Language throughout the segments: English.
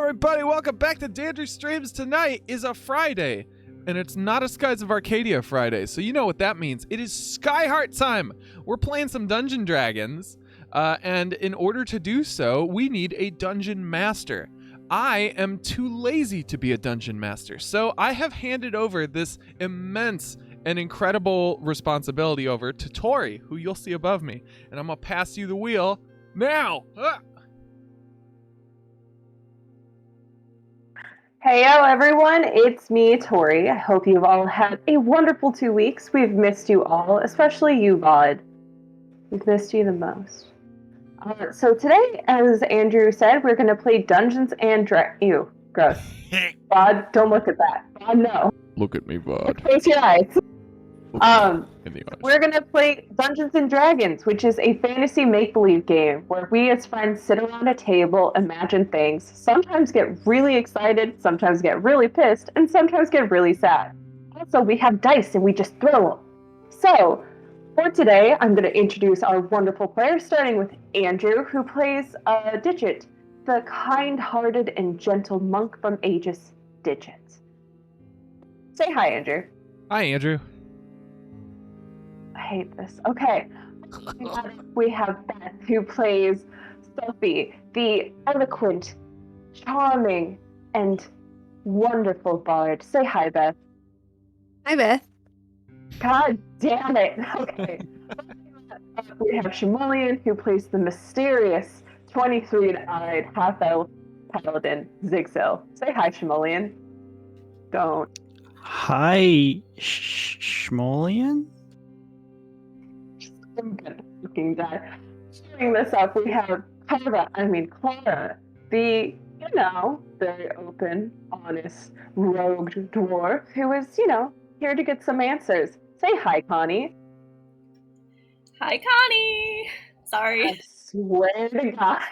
everybody, welcome back to Dandrew Streams. Tonight is a Friday, and it's not a Skies of Arcadia Friday, so you know what that means. It is Skyheart time. We're playing some Dungeon Dragons, and in order to do so, we need a Dungeon Master. I am too lazy to be a Dungeon Master, so I have handed over this immense and incredible responsibility over to Tori, who you'll see above me, and I'm going to pass you the wheel now. Heyo everyone, it's me, Tori. I hope you've all had a wonderful 2 weeks. We've missed you all, especially you, Vod. We've missed you the most. So today, as Andrew said, we're going to play Dungeons and Dragons. Ew, gross. Vod, don't look at that. Vod, no. Look at me, Vod. Close your eyes. In the eyes. We're going to play Dungeons and Dragons, which is a fantasy make-believe game where we as friends sit around a table, imagine things, sometimes get really excited, sometimes get really pissed, and sometimes get really sad. Also, we have dice and we just throw them. So, for today, I'm going to introduce our wonderful players, starting with Andrew, who plays Digit, the kind-hearted and gentle monk from Aegis Digit. Say hi, Andrew. Hi, Andrew. I hate this. Okay. We have Beth, who plays Sophie, the eloquent, charming, and wonderful bard. Say hi, Beth. Hi, Beth. God damn it. Okay. We have Shimolian, who plays the mysterious 23-eyed half-elf paladin, Zigzil. Say hi, Shimolian. Don't. Hi, Shmolian? I'm gonna fucking die. Starting this up, we have Clara, the, very open, honest, rogue dwarf who is, here to get some answers. Say hi, Connie. Hi, Connie. Sorry. I swear to God.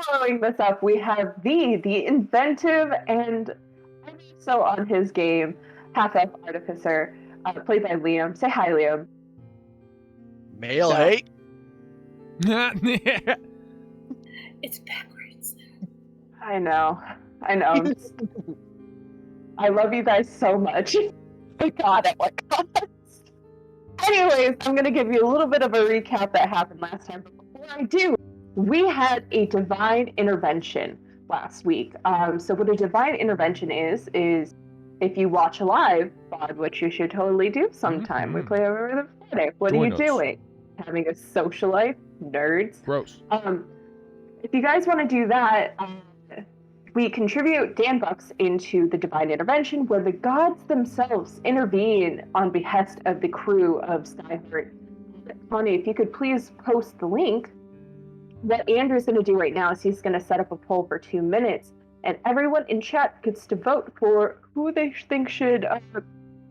Following this up, we have the inventive and so on his game, half-elf artificer, played by Liam. Say hi, Liam. Male hate? It's backwards. I know. I love you guys so much. God, at what cost? Anyways, I'm going to give you a little bit of a recap that happened last time. But before I do, we had a divine intervention last week. So what a divine intervention is if you watch a live VOD, which you should totally do sometime. Mm-hmm. We play over the Friday. What are you doing? Having a social life? Nerds. Gross. If you guys want to do that, we contribute Dan Bucks into the Divine Intervention, where the gods themselves intervene on behest of the crew of Skyheart. Connie, if you could please post the link. What Andrew's going to do right now is he's going to set up a poll for 2 minutes, and everyone in chat gets to vote for who they think should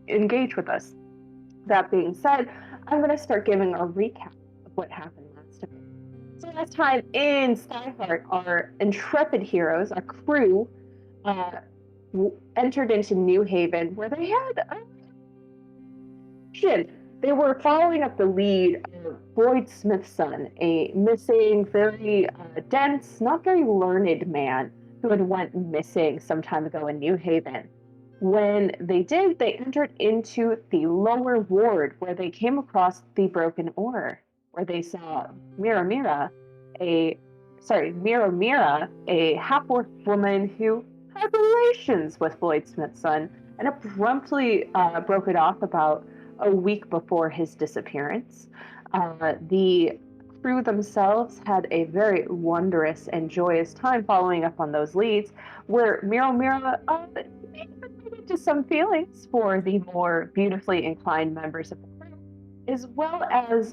engage with us. That being said, I'm going to start giving a recap of what happened last time. So last time in Skyheart, our intrepid heroes, our crew, entered into New Haven, where they had they were following up the lead of Boyd Smith's son, a missing, very dense, not very learned man who had went missing some time ago in New Haven. When they did, they entered into the lower ward where they came across the Broken Oar, where they saw Mira, a half-orc woman who had relations with Boyd Smith's son and abruptly broke it off about a week before his disappearance. The crew themselves had a very wondrous and joyous time following up on those leads, where Mira to some feelings for the more beautifully inclined members of the crew, as well as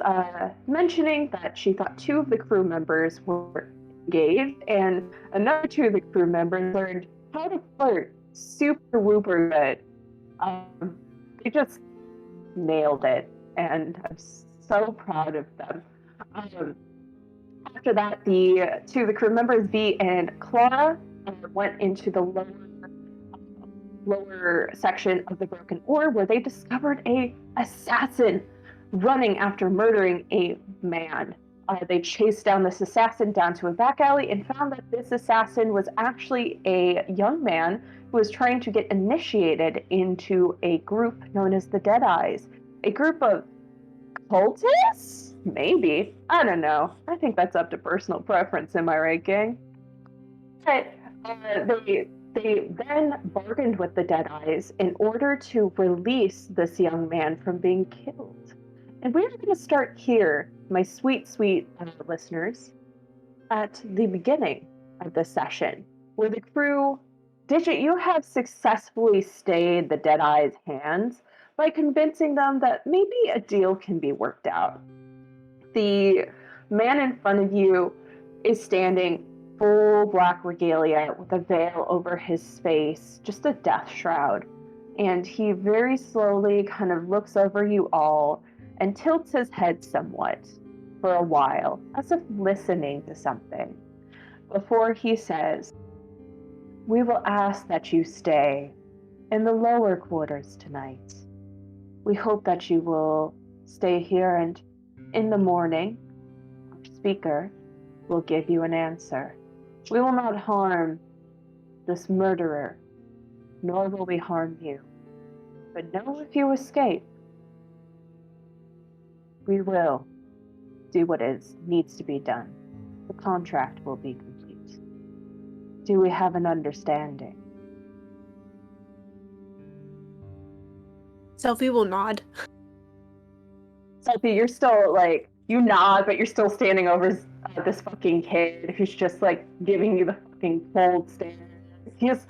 mentioning that she thought 2 of the crew members were engaged, and another 2 of the crew members learned how to flirt super whooper good. They just nailed it, and I'm so proud of them. After that, the 2 of the crew members, V and Clara, went into the lower section of the Broken Oar, where they discovered a assassin running after murdering a man. they chased down this assassin down to a back alley and found that this assassin was actually a young man who was trying to get initiated into a group known as the Deadeyes, a group of cultists? Maybe. I don't know. I think that's up to personal preference, am I right, gang? But they then bargained with the Deadeyes in order to release this young man from being killed. And we're going to start here, my sweet, sweet listeners, at the beginning of the session, where the crew, Digit, you have successfully stayed the Deadeye's hands by convincing them that maybe a deal can be worked out. The man in front of you is standing full black regalia with a veil over his face, just a death shroud. And he very slowly kind of looks over you all and tilts his head somewhat for a while, as if listening to something, before he says, "We will ask that you stay in the lower quarters tonight. We hope that you will stay here, and in the morning, our speaker will give you an answer. We will not harm this murderer, nor will we harm you. But know if you escape, we will do what needs to be done. The contract will be complete. Do we have an understanding?" Selphie will nod. Sophie, you're still like, you nod, but you're still standing over this fucking kid who's just like giving you the fucking cold stare. He's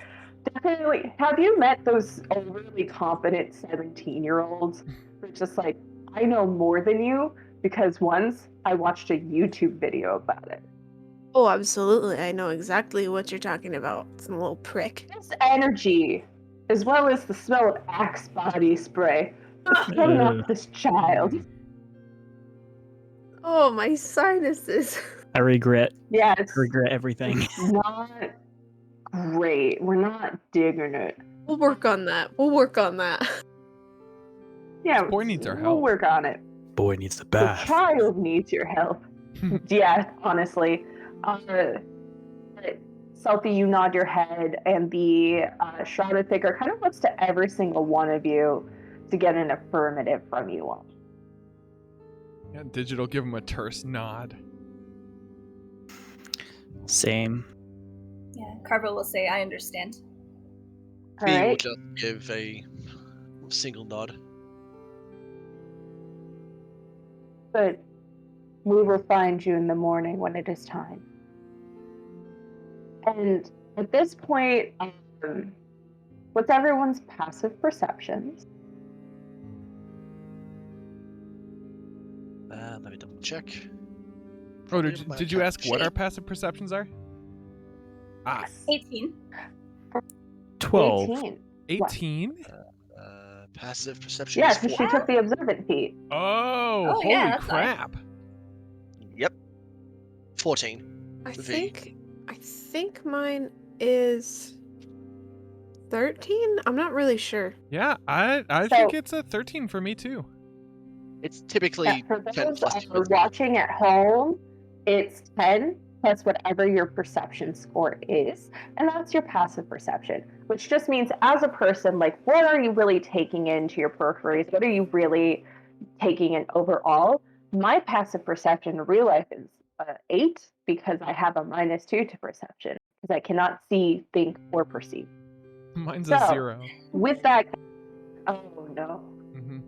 definitely, have you met those overly confident 17-year-olds who are just like, I know more than you because once I watched a YouTube video about it. Oh, absolutely. I know exactly what you're talking about. Some little prick. This energy, as well as the smell of Axe body spray, is coming off this child. Oh, my sinuses. I regret Yes. everything. It's not great. We're not digging it. We'll work on that. Yeah, This boy needs our we'll help. work on it. Boy needs the The bath. child needs your help. Yeah, honestly. Selfie, you nod your head, and the shrouded figure kind of looks to every single one of you to get an affirmative from you all. Yeah, Digital give him a terse nod. Same. Yeah, Carver will say, I understand. All B will right. just give a single nod. But we will find you in the morning when it is time. And at this point, what's everyone's passive perceptions? Let me double check. Oh, Probably my did you ask what our sheet. passive perceptions are? Ah, 18. 12. 18. 18? Passive perception Yeah, is because 4. she took the observant feat. Oh, Oh, holy yeah, that's crap. Yep. 14. I V. think mine is 13? I'm not really sure. Yeah, I So- think it's a 13 for me too. It's typically Yeah, for 10 those plus who are watching at home, it's 10 plus whatever your perception score is, and that's your passive perception, which just means as a person, like, what are you really taking into your peripheries? What are you really taking in overall? My passive perception in real life is 8 because I have a -2 to perception because I cannot see, think, or perceive. Mine's So- a 0. With that, oh no. Hmm.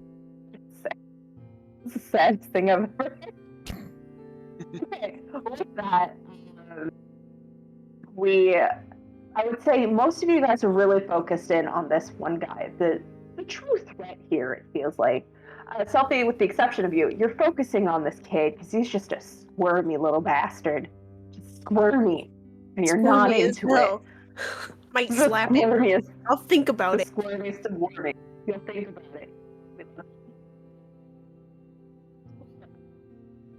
It's the saddest thing I've ever heard. Okay, with that, I would say most of you guys are really focused in on this one guy. The true threat here, it feels like. Selfie, with the exception of you, you're focusing on this kid because he's just a squirmy little bastard. Just squirmy. And you're not Squirmy as into hell. it. Might The slap him. squirmiest, I'll think about the it. squirmiest of warming. You'll think about it.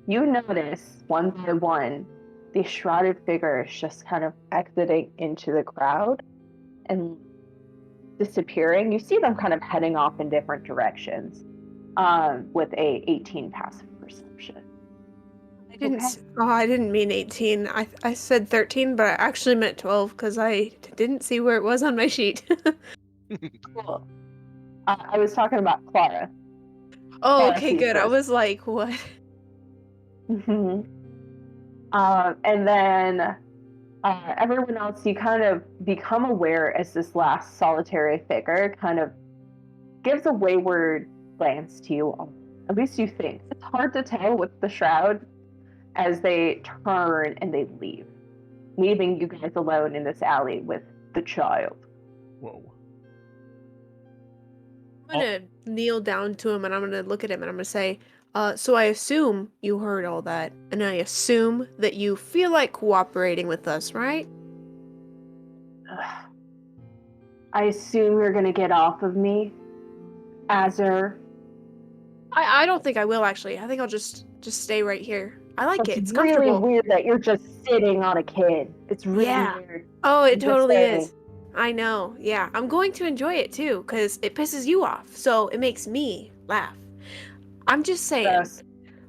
You notice, one by one, these shrouded figures just kind of exiting into the crowd and disappearing. You see them kind of heading off in different directions with a 18 passive perception. I didn't. Okay. Oh, I didn't mean 18. I said 13, but I actually meant 12 because I didn't see where it was on my sheet. Cool. I was talking about Clara. Oh, Clara okay, sees good. I this. was like, what? Mhm. And then everyone else, you kind of become aware as this last solitary figure kind of gives a wayward glance to you. At least you think. It's hard to tell with the shroud as they turn and they leave, leaving you guys alone in this alley with the child. Whoa. I'm gonna kneel down to him and I'm gonna look at him and I'm gonna say, so I assume you heard all that, and I assume that you feel like cooperating with us, right? Ugh. I assume you're gonna get off of me, Azur. I don't think I will actually. I think I'll just stay right here. I like it. It's It's really comfortable. weird that you're just sitting on a kid. It's really Yeah. weird. Oh, it I'm just totally saying. is. I know. Yeah, I'm going to enjoy it too because it pisses you off, so it makes me laugh. I'm just saying, Gross.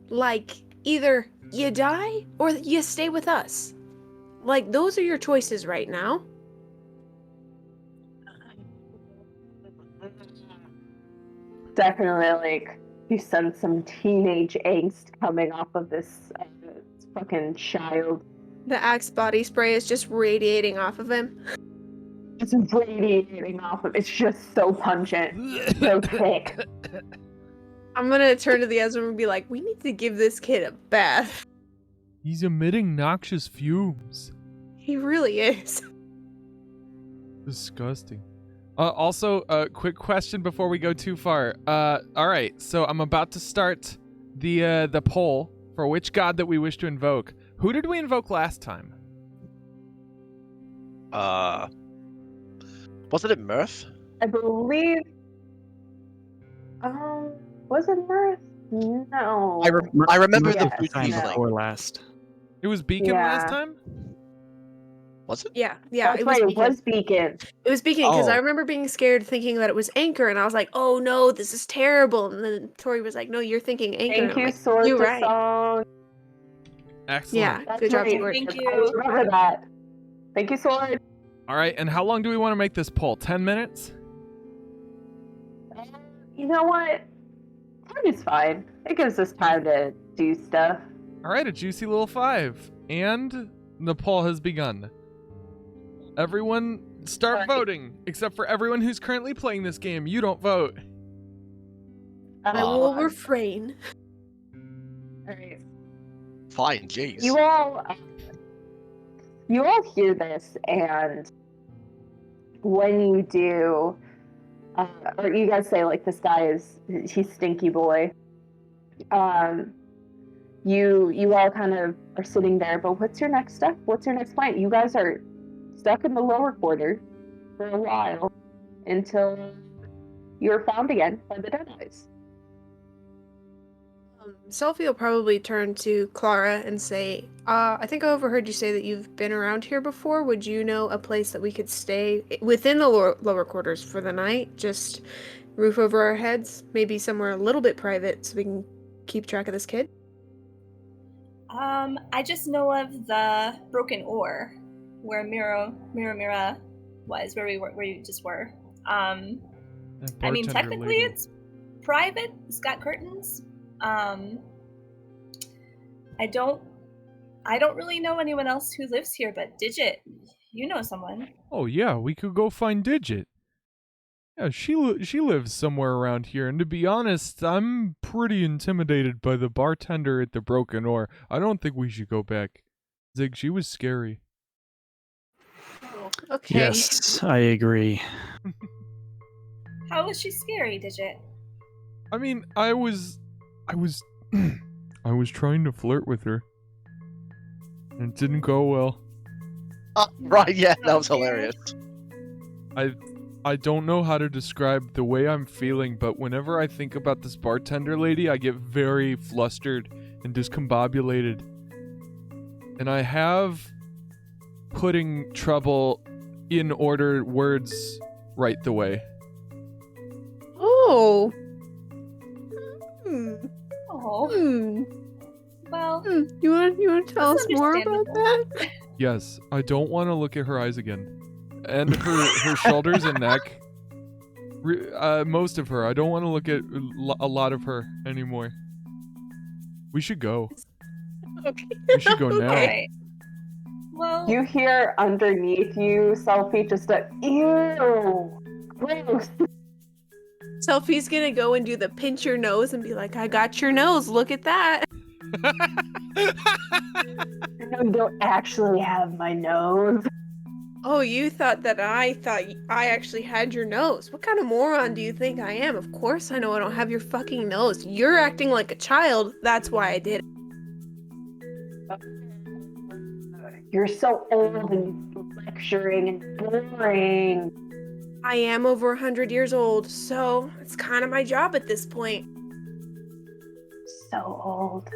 like, either you die or you stay with us. Like, those are your choices right now. Definitely, like, you sense some teenage angst coming off of this fucking child. The Axe body spray is just radiating off of him. It's radiating off of. It's just so pungent, so thick. I'm gonna turn to the Ezra and be like, we need to give this kid a bath. He's emitting noxious fumes. He really is. Disgusting. Also, a quick question before we go too far. All right, so I'm about to start the poll for which god that we wish to invoke. Who did we invoke last time? Wasn't it Mirth? I believe. Was it Mirth? No. I remember Yes, the food no. tiefling. before last. It was Beacon last Yeah. time? Was it? Yeah, That's it was right. It Beacon. was Beacon. It was Beacon because I Oh. remember being scared thinking that it was Anchor, and I was like, oh no, this is terrible. And then Tori was like, no, you're thinking Anchor. Thank and I'm you, like, Sword you're to right. Song. Excellent. Yeah, That's good job, right. Sword. Thank I you. remember that. Thank you, Sword. All right, and how long do we want to make this poll? 10 minutes? You know what? Time is fine. It gives us time to do stuff. All right, a juicy little 5. And the poll has begun. Everyone start Alright. voting, except for everyone who's currently playing this game. You don't vote. I will refrain. Alright. Fine, jeez. You all hear this, and when you do, or you guys say like this guy he's stinky boy. You all kind of are sitting there, but what's your next step? What's your next plan? You guys are stuck in the lower quarter for a while until you're found again by the Deadites. Selfie will probably turn to Clara and say, I think I overheard you say that you've been around here before. Would you know a place that we could stay within the lower quarters for the night? Just roof over our heads? Maybe somewhere a little bit private so we can keep track of this kid? I just know of the Broken Oar, where Mira was, where you just were. I mean, technically it's private. It's got curtains. I don't really know anyone else who lives here, but Digit, you know someone. Oh yeah, we could go find Digit. Yeah, she lives somewhere around here, and to be honest, I'm pretty intimidated by the bartender at the Broken Oar. I don't think we should go back. Zig, she was scary. Okay. Yes, I agree. How was she scary, Digit? I mean, I was I was trying to flirt with her. And it didn't go well. Right, yeah, that was hilarious. I don't know how to describe the way I'm feeling, but whenever I think about this bartender lady, I get very flustered and discombobulated. And I have putting trouble in order words right the way. Oh. Oh, Well, You want to tell us more about that? Yes, I don't want to look at her eyes again. And her shoulders and neck. Most of her. I don't want to look at a lot of her anymore. We should go. Okay. We should go now. alright. Well, You hear underneath you, Selfie, just a ew, gross. Selfie's gonna go and do the pinch your nose and be like, I got your nose, look at that. No, you don't actually have my nose. Oh, you thought I actually had your nose. What kind of moron do you think I am? Of course I know I don't have your fucking nose. You're acting like a child, that's why I did it. You're so old and lecturing and boring. I am over 100 years old, so it's kind of my job at this point. So old.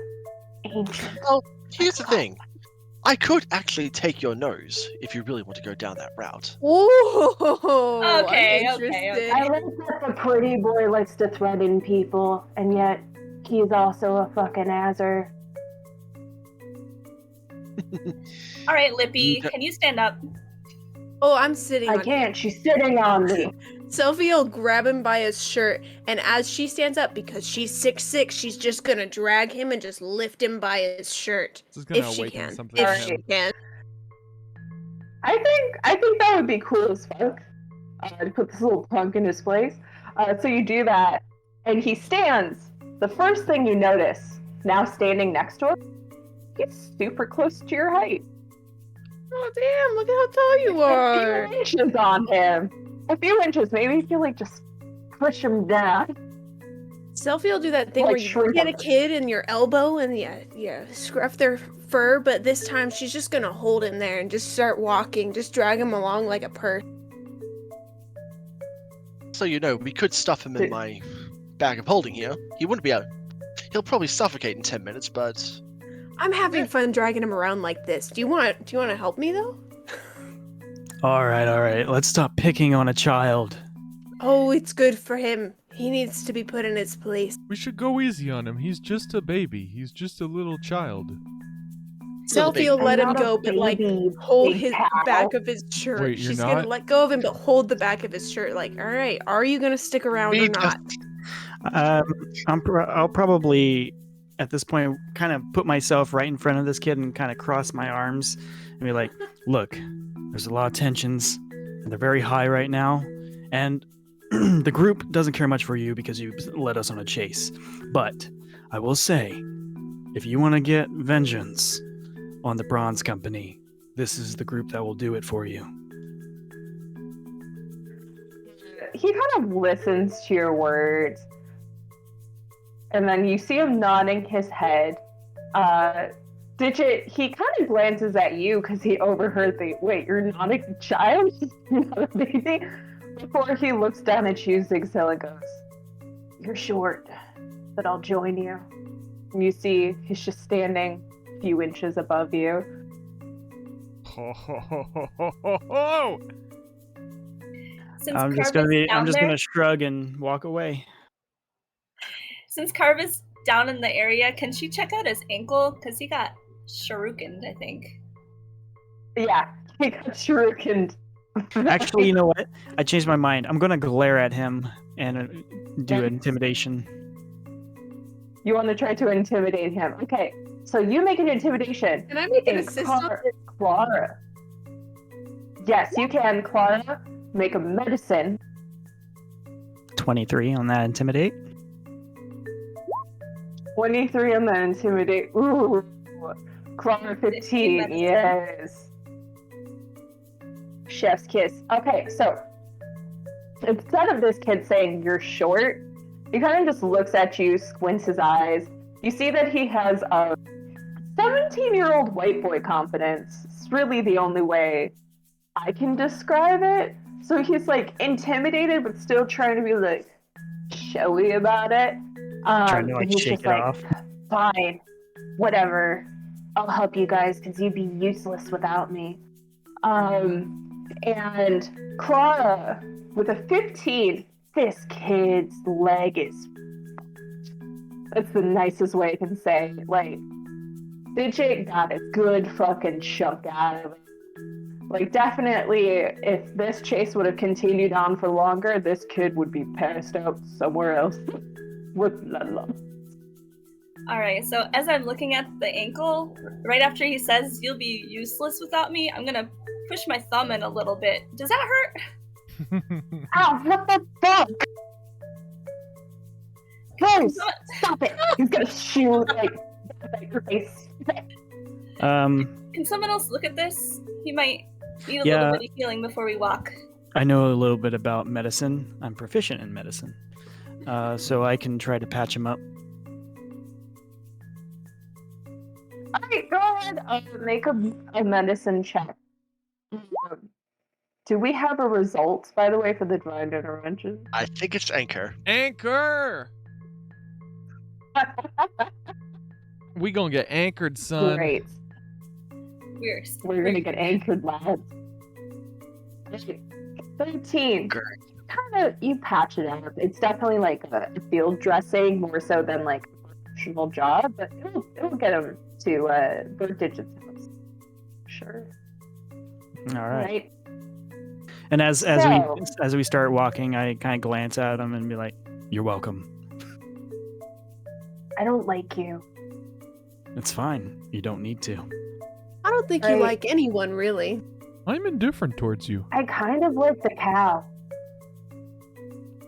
Ancient. Well, here's the thing. I could actually take your nose if you really want to go down that route. Oh, Okay, I'm okay, interested. I like that the pretty boy likes to threaten people, and yet he's also a fucking azzer. alright, Lippy, can you stand up? Oh, I'm sitting I on can't, she's sitting on me. Sophie will grab him by his shirt, and as she stands up, because she's 6'6", she's just gonna drag him and just lift him by his shirt. This is gonna If she awaken can. something If in she him. can. I think that would be cool as fuck. To put this little punk in his place. So you do that, and he stands. The first thing you notice, now standing next to him, he's super close to your height. Oh, damn, look at how tall you are. A few inches on him. A few inches, maybe if you like just push him down. Sophie will do that thing Like where you shrink get a them. kid in your elbow and yeah, scruff their fur, but this time she's just gonna hold him there and just start walking, just drag him along like a purse. So you know, we could stuff him in my bag of holding here. He wouldn't be able. He'll probably suffocate in 10 minutes, but I'm having fun dragging him around like this. Do you want to help me though? All right. Let's stop picking on a child. Oh, it's good for him. He needs to be put in his place. We should go easy on him. He's just a baby. He's just a little child. Sophie will let him I'm not a go, but like baby, hold big his pal. back of his shirt. Wait, you're She's not? gonna let go of him, but hold the back of his shirt. Like, all right, are you gonna stick around or Me not? I'll probably, at this point, kind of put myself right in front of this kid and kind of cross my arms and be like, look, there's a lot of tensions, and they're very high right now, and the group doesn't care much for you because you led us on a chase. But I will say, if you want to get vengeance on the Bronze Company, this is the group that will do it for you. He kind of listens to your words, and then you see him nodding his head. Digit, he kind of glances at you because he overheard the, wait, you're not a child? You're not a baby? Before he looks down at you, Zigzilla goes, you're short, but I'll join you. And you see he's just standing a few inches above you. Since I'm just gonna shrug and walk away. Since Carv is down in the area, can she check out his ankle? Because he got shurikened, I think. Yeah, he got shurikened. Actually, you know what? I changed my mind. I'm gonna glare at him and do intimidation. You want to try to intimidate him. Okay, so you make an intimidation. Can I make an And assist? Clara. Yes, you can, Clara. Make a medicine. 23 on that intimidate. 23 on the intimidate. Ooh. Clara 15. medicine. Yes. Chef's kiss. Okay, so instead of this kid saying you're short, he kind of just looks at you, squints his eyes. You see that he has a 17-year-old white boy confidence. It's really the only way I can describe it. So he's like intimidated, but still trying to be like showy about it. Trying to like and he's shake just it like, off. fine, whatever. I'll help you guys because you'd be useless without me. And Clara, with a 15, this kid's leg is. That's the nicest way I can say. Like, Digit got a good fucking chunk out of it. Like, definitely, if this chase would have continued on for longer, this kid would be passed out somewhere else with Lala. Alright, so as I'm looking at the ankle, right after he says you'll be useless without me, I'm gonna push my thumb in a little bit. Does that hurt? Ow, what the fuck? Guys, stop it! He's gonna shoot, like your face. Can someone else look at this? He might need a little bit of healing before we walk. I know a little bit about medicine. I'm proficient in medicine. So I can try to patch him up. Alright, go ahead. Make a medicine check. Do we have a result, by the way, for the divine intervention? I think it's Anchor. Anchor! We gonna get anchored, son. Great. We're gonna get anchored, lads. 13. Great. You patch it up. It's definitely like a field dressing more so than like a professional job, but it'll get him to Bird Digit's house. Sure. All right. And as we start walking, I kind of glance at him and be like, "You're welcome." I don't like you. It's fine. You don't need to. I don't think you like anyone, really. I'm indifferent towards you. I kind of like the cow.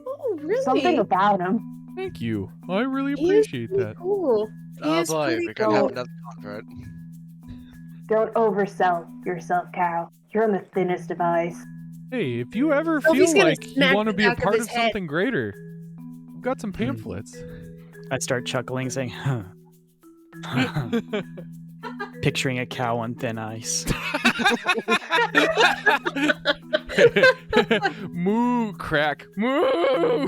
Oh, really? Something about him. Thank you. I really appreciate that. Cool. Oh boy, we're gonna have cool. another convert. Don't oversell yourself, cow. You're on the thinnest of ice. Hey, if you ever Sophie's feel gonna like you smack want to the be a back of part his of head. something greater, I've got some pamphlets. I start chuckling, saying, "Huh." Picturing a cow on thin ice. Moo, crack, moo.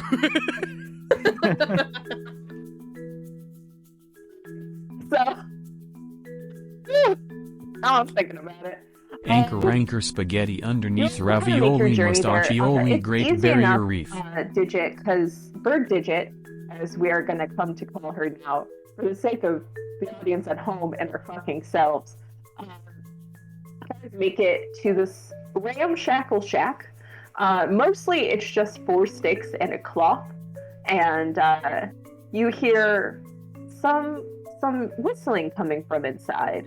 So, I'm thinking about it. Anchor spaghetti underneath You'll have to make your ravioli journey there. mustachioli It's Great easy Barrier enough, Reef. Digit, because Bird Digit, as we are going to come to call her now, for the sake of the audience at home and our fucking selves, make it to this ramshackle shack. Mostly it's just 4 sticks and a cloth, and you hear some whistling coming from inside.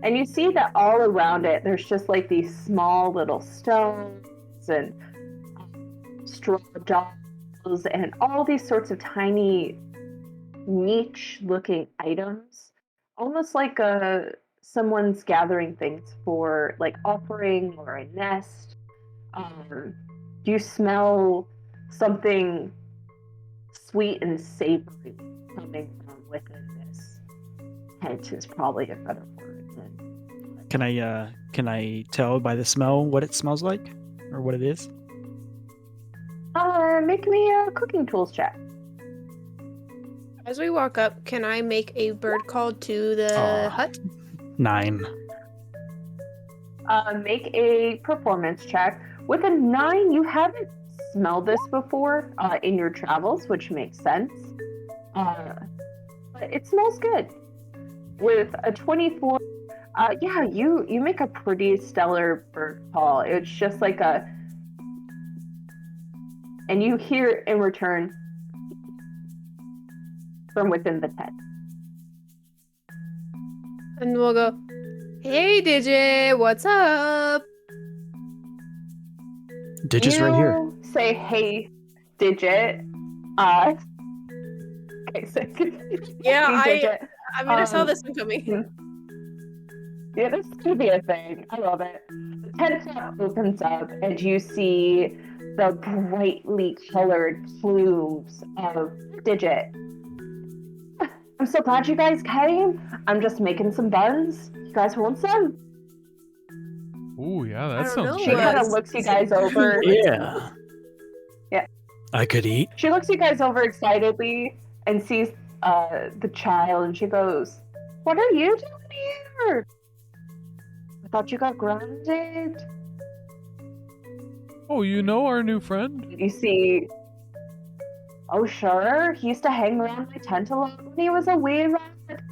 And you see that all around it, there's just like these small little stones and straw dolls and all these sorts of tiny niche-looking items, almost like someone's gathering things for like offering or a nest. Do you smell something sweet and savory coming from within this tent? Is probably a better word. Can I tell by the smell what it smells like, or what it is? Make me a cooking tools check. As we walk up, can I make a bird call to the hut? 9. Make a performance check. With a 9, you haven't smelled this before in your travels, which makes sense. But it smells good. With a 24, you make a pretty stellar bird call. It's just like and you hear in return from within the tent. And we'll go, "Hey, Digit, what's up?" Digit's right here. You say, "Hey, Digit." Okay, so Yeah, hey, Digit. I saw this one coming. Yeah, this could be a thing. I love it. The tent flap opens up, and you see the brightly colored plumes of Digit. I'm so glad you guys came. I'm just making some buns. You guys want some? Ooh, yeah, I that don't sounds know. She good. kind of looks you guys over. Yeah. Yeah. I could eat. She looks you guys over excitedly and sees the child, and she goes, "What are you doing here? I thought you got grounded." Oh, you know our new friend? You see, "Oh, sure. He used to hang around my tent a lot when he was a wee lad."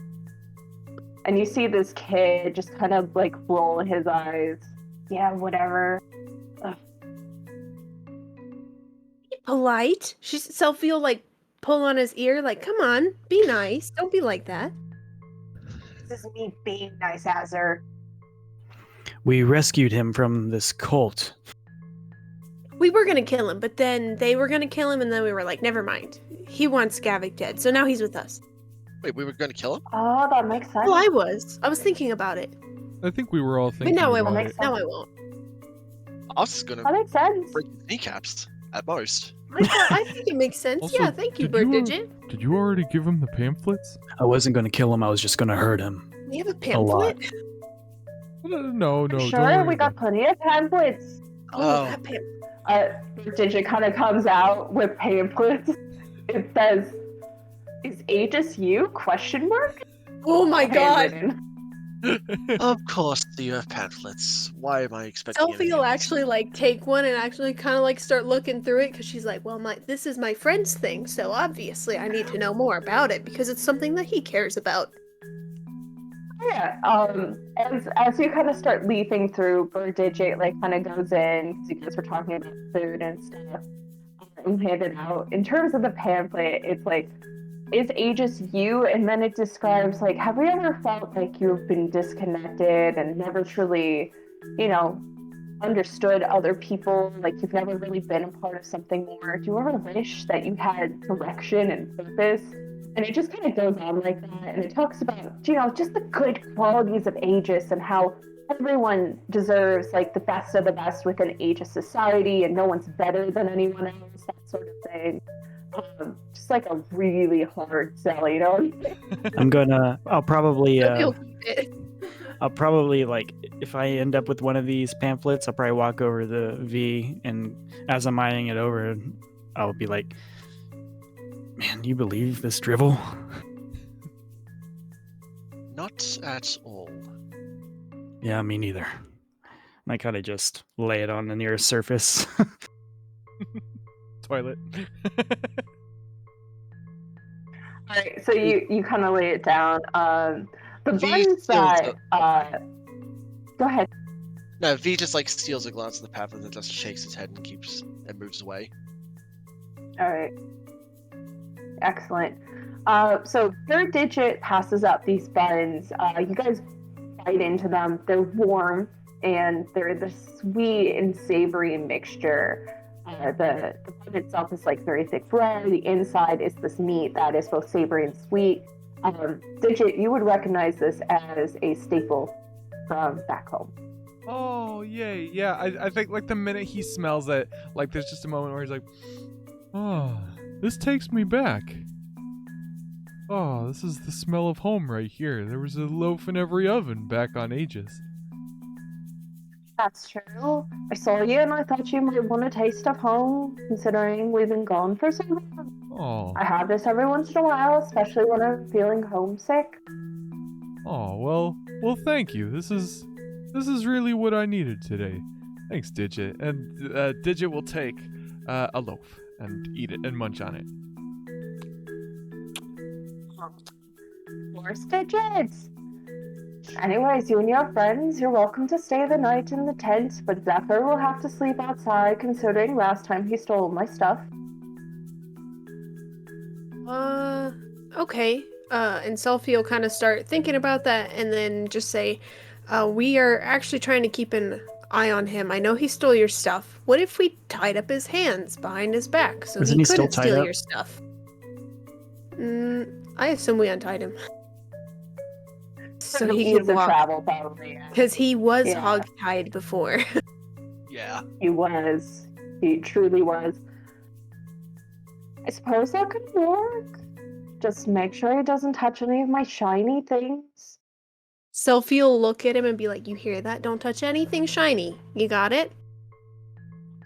And you see this kid just kind of like roll his eyes. Yeah, whatever. Ugh. Polite. Selfie like pull on his ear, like, come on, be nice. Don't be like that. This is me being nice, Azure. We rescued him from this cult. We were gonna kill him, but then they were gonna kill him, and then we were like, never mind. He wants Gavik dead, so now he's with us. Wait, we were going to kill him? Oh, that makes sense. Well, I was thinking about it, I think we were all but thinking now I about won't. it. Now I won't. I was going That to makes sense. break his kneecaps at most. I think it makes sense. Also, Yeah, thank you, did Bird you- Digit. Did you already give him the pamphlets? I wasn't going to kill him. I was just going to hurt him. We have a lot. pamphlet. No, don't Sure, worry we got about plenty of pamphlets. Oh. That pamphlet. Digit kind of comes out with pamphlets. It says, "Is Aegis you?" Question mark. Oh my god. Handwritten. it. Of course, you have pamphlets. Why am I expecting Sophie anything will else? actually like take one and actually kind of like start looking through it because she's like, well, this is my friend's thing, so obviously I need to know more about it because it's something that he cares about. Yeah. As you kind of start leafing through, Bird Digit like kind of goes in because you guys were talking about food and stuff. And handed out. In terms of the pamphlet, it's like, "Is Aegis you?" And then it describes like, have you ever felt like you've been disconnected and never truly, understood other people? Like you've never really been a part of something more. Do you ever wish that you had direction and purpose? And it just kind of goes on like that. And it talks about, just the good qualities of Aegis and how everyone deserves like the best of the best within Aegis society and no one's better than anyone else, that sort of thing. Just like a really hard sell, I'll probably, You'll keep it. like, if I end up with one of these pamphlets, I'll probably walk over to the V, and as I'm eyeing it over, I'll be like, man, you believe this drivel? Not at all. Yeah, me neither. I kind of just lay it on the nearest surface. Toilet. Alright, so you kind of lay it down. The V buttons steals that, go ahead. No, V just like steals a glance at the pamphlet and just shakes its head and moves away. Alright. Excellent. So Third Digit passes up these buns. You guys bite into them. They're warm and they're the sweet and savory mixture. The bun itself is like very thick bread. The inside is this meat that is both savory and sweet. Digit, you would recognize this as a staple from back home. Oh, yay. Yeah, I think like the minute he smells it, like there's just a moment where he's like, oh, this takes me back. Oh, this is the smell of home right here. There was a loaf in every oven back on Aegis. That's true. I saw you and I thought you might want a taste of home, considering we've been gone for so long. Oh, I have this every once in a while, especially when I'm feeling homesick. well, thank you. This is really what I needed today. Thanks, Digit. And Digit will take a loaf and eat it and munch on it. Worse Digits. Anyways, you and your friends, you're welcome to stay the night in the tent, but Zephyr will have to sleep outside considering last time he stole my stuff. Okay. And Selfie will kind of start thinking about that and then just say, we are actually trying to keep an eye on him. I know he stole your stuff. What if we tied up his hands behind his back so Isn't he he still couldn't tied steal up? your stuff? I assume we untied him. So he Ease could of walk. travel, probably. Yeah. Because he was Yeah. hog-tied before. Yeah. He was. He truly was. I suppose that could work. Just make sure he doesn't touch any of my shiny things. Selfie will look at him and be like, you hear that? Don't touch anything shiny. You got it?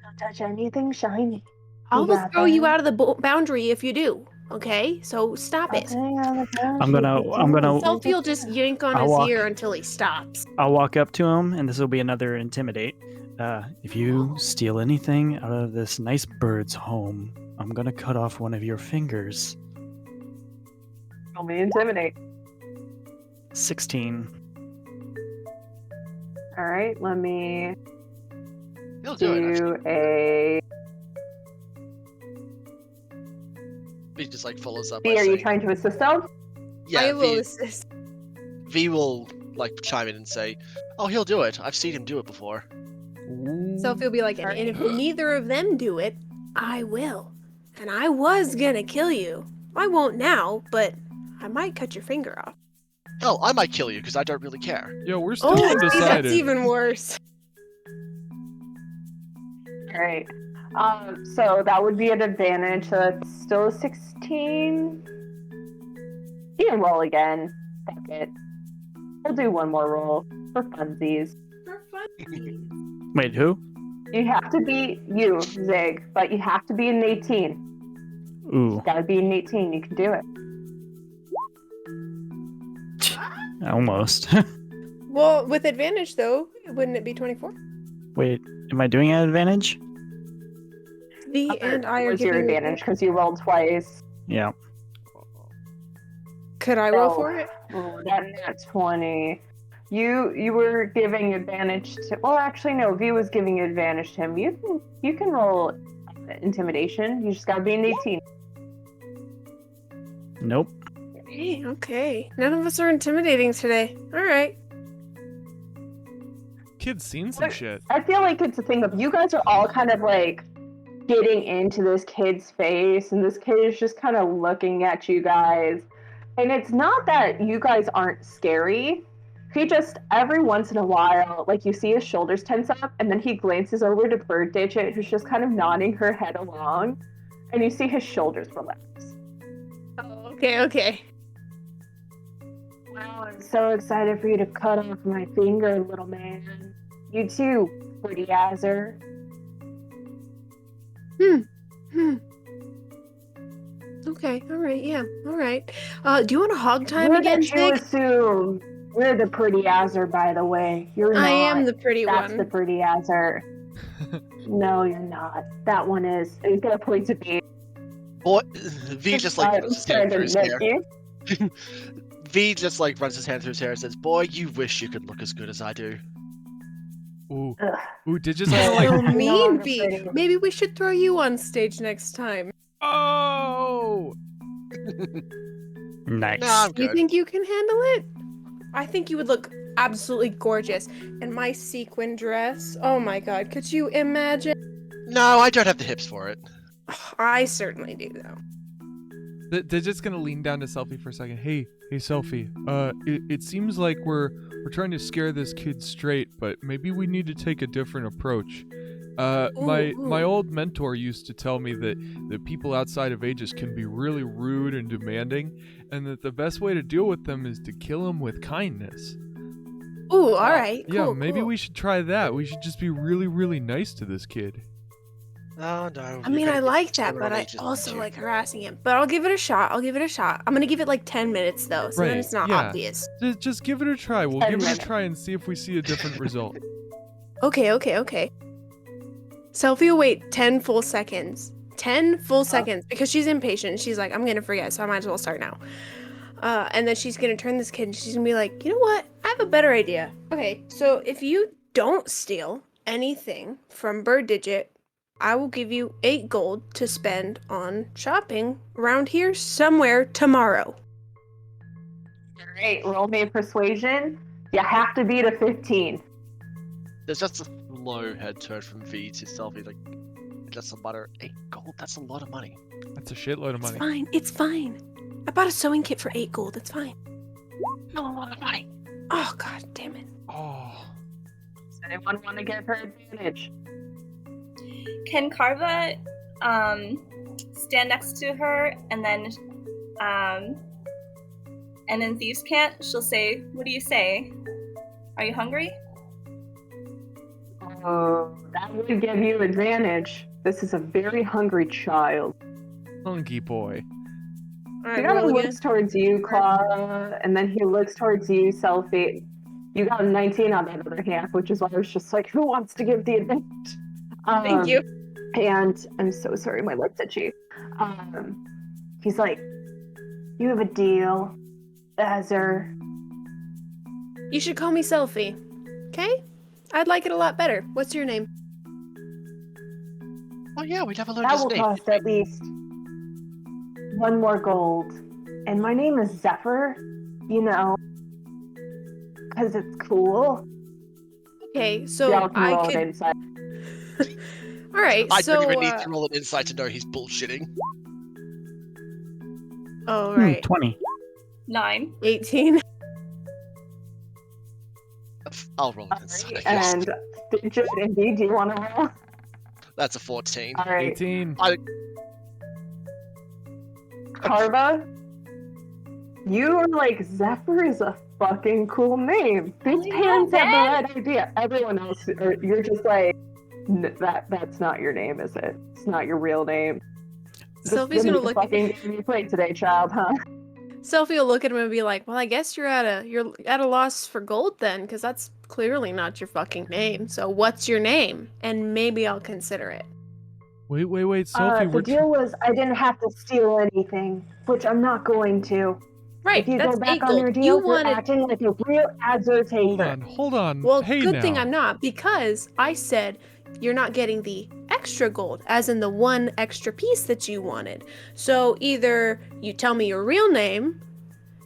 Don't touch anything shiny. I will got throw you that? out of the boundary if you do. Okay? So stop it. I'm gonna- Selfie will just yank on I'll his walk. ear until he stops. I'll walk up to him, and this will be another intimidate. If you steal anything out of this nice bird's home, I'm gonna cut off one of your fingers. Roll me intimidate. 16. All right, let me He'll do it. do Actually. a. He just like follows up. V, by are you saying, trying to assist them? Yeah, I will v, assist. v will like chime in and say, "Oh, he'll do it. I've seen him do it before." Sophie will be like, and if neither of them do it, I will. And I was gonna kill you. I won't now, but I might cut your finger off. Hell, I might kill you because I don't really care. Yeah, we're still Oh, see, undecided. that's even worse. All right. So that would be an advantage. So that's still a 16. You can roll again. Fuck it. We'll do one more roll for funsies. For fun. Wait, who? You have to be you, Zig, but you have to be an 18. Ooh, Gotta be an 18. You can do it. almost. Well, with advantage, though, wouldn't it be 24? Wait, am I doing an advantage? V and I are What's your giving you advantage? Because you rolled twice. Yeah. Could I roll So, for it? Oh, that's 20. You were giving advantage to. Well, actually, no. V was giving you advantage to him. You can roll intimidation. You just gotta be an 18. Nope. Hey, okay. None of us are intimidating today. All right. Kid's seen some Look, shit. I feel like it's a thing of you guys are all kind of like getting into this kid's face, and this kid is just kind of looking at you guys. And it's not that you guys aren't scary. He just, every once in a while, like you see his shoulders tense up, and then he glances over to Bird Digit, who's just kind of nodding her head along, and you see his shoulders relax. Oh, okay. Wow, I'm so excited for you to cut off my finger, little man. You too, pretty Azzer. Okay, all right, yeah, all right. Do you want a hog time Where again, did you Zig? assume? You're the pretty Azzer, by the way. You're not. I am the pretty That's one. the pretty Azzer. No, you're not. That one is. He's gonna point to me. Boy, V just like I'm runs his trying hand to through his nick hair. you. V just like runs his hand through his hair and says, "Boy, you wish you could look as good as I do." Ooh, Ugh. ooh, Digit's kind of like, So No mean, longer V. pretty. Maybe we should throw you on stage next time. oh, Nice. Nah, I'm You good. think you can handle it? I think you would look absolutely gorgeous. And my sequin dress, oh my god, could you imagine? No, I don't have the hips for it. I certainly do, though. Digit's gonna lean down to Selfie for a second. Hey, Selfie. It seems like we're trying to scare this kid straight, but maybe we need to take a different approach. My old mentor used to tell me that people outside of Aegis can be really rude and demanding, and that the best way to deal with them is to kill them with kindness. Ooh, all right. Yeah, cool, maybe cool. we should try that. We should just be really, really nice to this kid. Oh no. I mean, I like that, but I also like harassing him. But I'll give it a shot. I'm gonna give it like 10 minutes, though, so then Right, it's not yeah. obvious. Just give it a try. We'll 10 give it a minutes. try and see if we see a different result. Okay. Sophie will wait 10 full seconds. 10 full seconds, because she's impatient. She's like, I'm gonna forget, so I might as well start now. And then she's gonna turn this kid and she's gonna be like, you know what? I have a better idea. Okay, so if you don't steal anything from Bird Digit, I will give you 8 gold to spend on shopping around here somewhere tomorrow. Alright, roll me a persuasion. You have to beat a 15. There's just a low head turn from V to Selfie, like just a mutter. 8 gold. That's a lot of money. That's a shitload of money. It's fine. I bought a sewing kit for 8 gold. It's fine. Not a lot of money. Oh, god damn it. Oh. Does anyone want to give her advantage? Can Carva stand next to her and then Thieves Can't, she'll say, "What do you say? Are you hungry?" Oh, that would give you advantage. This is a very hungry child. Hunky boy. All He right, kind of roll again. looks towards you, Clara, and then he looks towards you, Selfie. You got a 19 on that other hand, which is why I was just like, who wants to give the advantage? Thank you. And I'm so sorry, my lips itchy. He's like, you have a deal, Azzer. You should call me Selfie. Okay? I'd like it a lot better. What's your name? Oh yeah, we'd have a load That of will snake. cost at least 1 more gold. And my name is Zephyr, you know, because it's cool. Okay, so Y'all can I roll could. it inside. All right, I so. don't even need to roll an insight to know he's bullshitting. Oh, right. 20. 9. 18. I'll roll an All insight. right, I guess. and Digit and D, do you want to roll? That's a 14. All right, 18. Carva, you are like, Zephyr is a fucking cool name. These Yeah, parents have the man. right idea. Everyone else, or you're just like, that's not your name, is it? It's not your real name. Selfie's gonna look. Fucking game you played today, child, huh? Selfie will look at him and be like, "Well, I guess you're at a loss for gold then, because that's clearly not your fucking name. So what's your name? And maybe I'll consider it." Wait, Sophie. The deal was I didn't have to steal anything, which I'm not going to. Right, If you that's go back 8 on gold. your deal, You you're wanted. acting like a real Azure taker. Hold on. Well, Hey good now. thing I'm not, because I said you're not getting the extra gold, as in the 1 extra piece that you wanted. So either you tell me your real name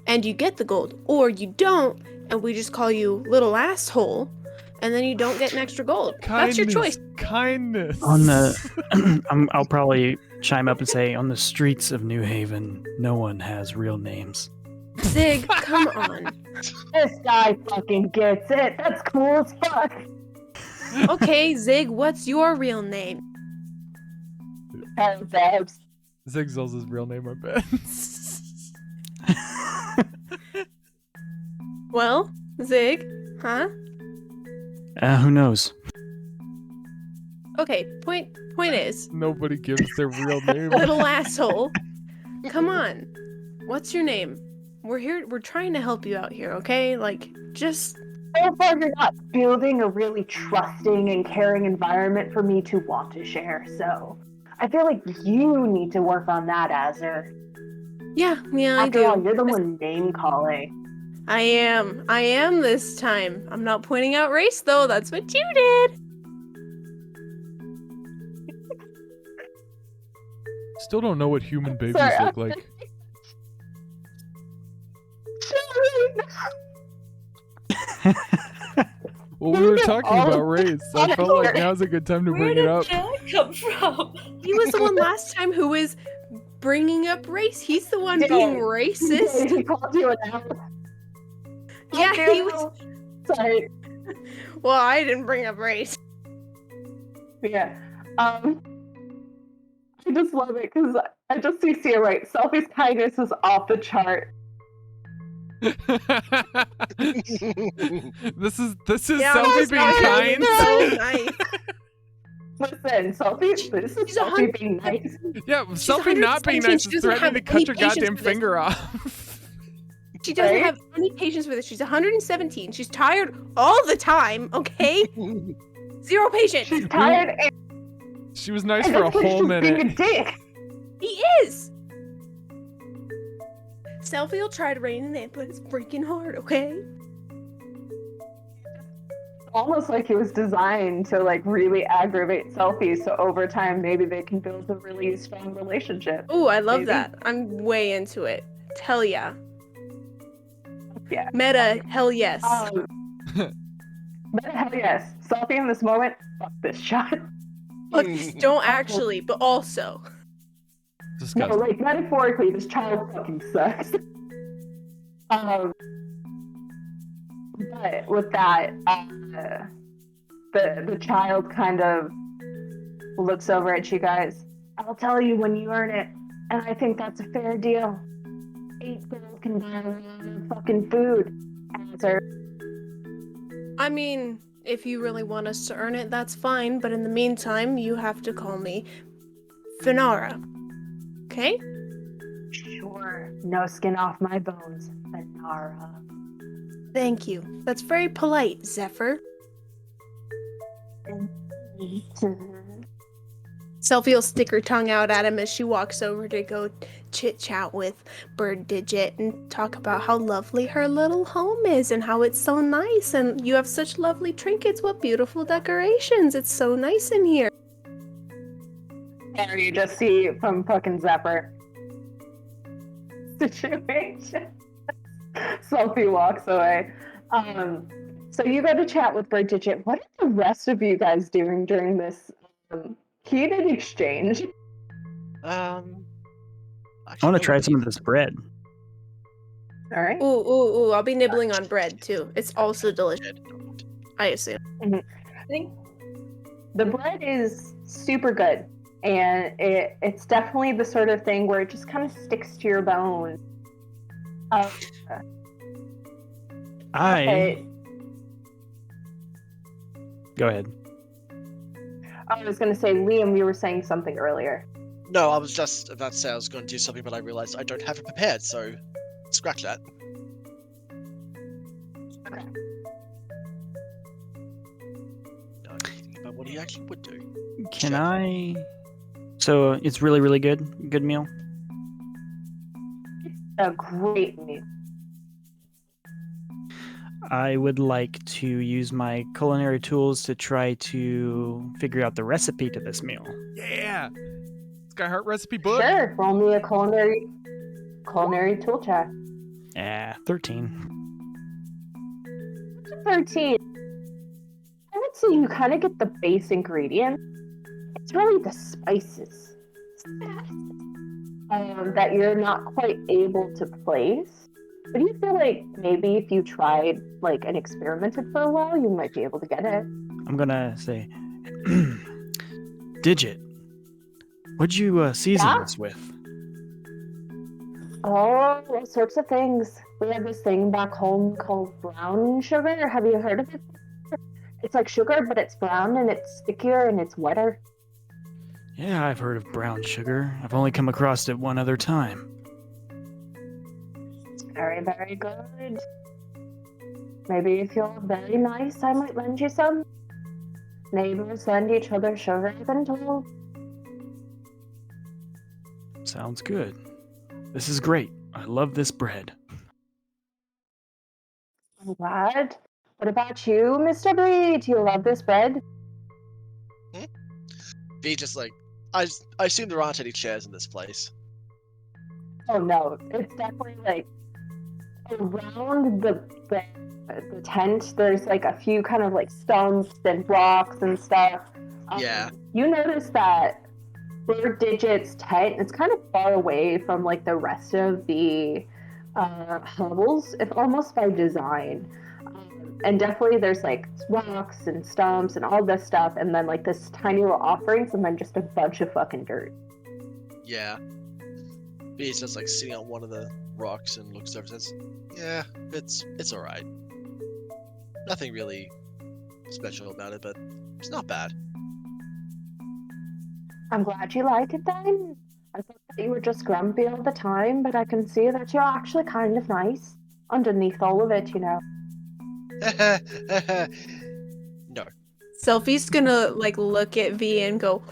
and you get the gold, or you don't and we just call you little asshole and then you don't get an extra gold. That's your choice. Kindness. On the, I'll probably chime up and say, on the streets of New Haven, no one has real names. Zig, come on. This guy fucking gets it. That's cool as fuck. Okay, Zig, what's your real name? Zebs. Zigzell's his real name, I bet. Well, Zig, huh? Who knows? Okay, point is, Nobody gives their real name. little asshole, come on. What's your name? We're trying to help you out here, okay? Like, just So far, you're not building a really trusting and caring environment for me to want to share, so I feel like you need to work on that, Azure. yeah, I After all, do. you're the one name calling. I am this time. I'm not pointing out race though. That's what you did. Still don't know what human babies Sorry, look like. Well, we were talking about race. I felt like now's a good time to Where bring did it up. that come from? He was the one last time who was bringing up race. He's the one Yeah. being racist. He called you an apple. Yeah, he was. Sorry. Well, I didn't bring up race. Yeah. I just love it because I just see Sia right. Selfie's kindness is off the chart. This is Yeah, Selfie that's being not kind. so nice. Listen, Selfie, this is She's Selfie being nice. Yeah, Selfie not being 117, nice she is doesn't threatening have to cut any your patience goddamn for this. finger off. She doesn't Right? have any patience with it. She's 117. She's tired all the time, okay? 0 patience. She's tired and She was nice and for a that's 'cause whole she's being a minute. dick. He is. Selfie will try to rein it in, but it's freaking hard, okay? Almost like it was designed to like really aggravate Selfie, so over time maybe they can build a really strong relationship. Ooh, I love Maybe. that. I'm way into it. Hell yeah. Yeah. Meta, hell yes. But hell yes, Selfie in this moment, fuck this shot. Look, don't actually, but also. No, Disgusting. like metaphorically, this child fucking sucks. But with that, the child kind of looks over at you guys. I'll tell you when you earn it, and I think that's a fair deal. 8 gold can buy a lot of fucking food. Answer. I mean, if you really want us to earn it, that's fine, but in the meantime, you have to call me Finara. Okay? Sure, no skin off my bones, Benara. Thank you. That's very polite, Selfie will stick her tongue out at him as she walks over to go chit-chat with Bird Digit and talk about how lovely her little home is and how it's so nice and you have such lovely trinkets. What beautiful decorations. It's so nice in here. There you just see from fucking Zephyr. Situation. Selfie walks away. So you go to chat with Bird Digit. What are the rest of you guys doing during this heated exchange? I want to try some of this bread. All right. Ooh, I'll be nibbling on bread too. It's also delicious, I assume. Mm-hmm. I think The bread is super good, and it's definitely the sort of thing where it just kind of sticks to your bones. Go ahead. I was going to say, Liam, you were saying something earlier. No, I was just about to say I was going to do something, but I realized I don't have it prepared, so scratch that. Okay. Now I'm thinking about what he actually would do. Can I? So it's really, really good. Good meal. A great meal. I would like to use my culinary tools to try to figure out the recipe to this meal. Yeah. Skyheart recipe book. Sure, roll me a culinary tool check. 13. 13. I would say you kind of get the base ingredient. It's really the spices that you're not quite able to place. But do you feel like maybe if you tried like and experimented for a while, you might be able to get it? I'm gonna say, Digit, what'd you season this with? Oh, all sorts of things. We have this thing back home called brown sugar. Have you heard of it? It's like sugar, but it's brown and it's stickier and it's wetter. Yeah, I've heard of brown sugar. I've only come across it one other time. Very, very good. Maybe if you're very nice, I might lend you some. Neighbors lend each other sugar, I've been told. Sounds good. This is great. I love this bread. I'm glad. What about you, Mr. Bree? Do you love this bread? Be just like, I assume there aren't any chairs in this place. Oh no, it's definitely like around the tent. There's like a few kind of like stumps and rocks and stuff. Yeah. You notice that Bird Digit's tent, it's kind of far away from like the rest of the hovels, if almost by design. And definitely there's like rocks and stumps and all this stuff, and then like this tiny little offerings, and then just a bunch of fucking dirt. Yeah. He's just like sitting on one of the rocks and looks over and says, "Yeah, it's alright. Nothing really special about it, but it's not bad." I'm glad you like it then. I thought that you were just grumpy all the time, but I can see that you're actually kind of nice underneath all of it, you know. No. Selfie's gonna like look at V and go,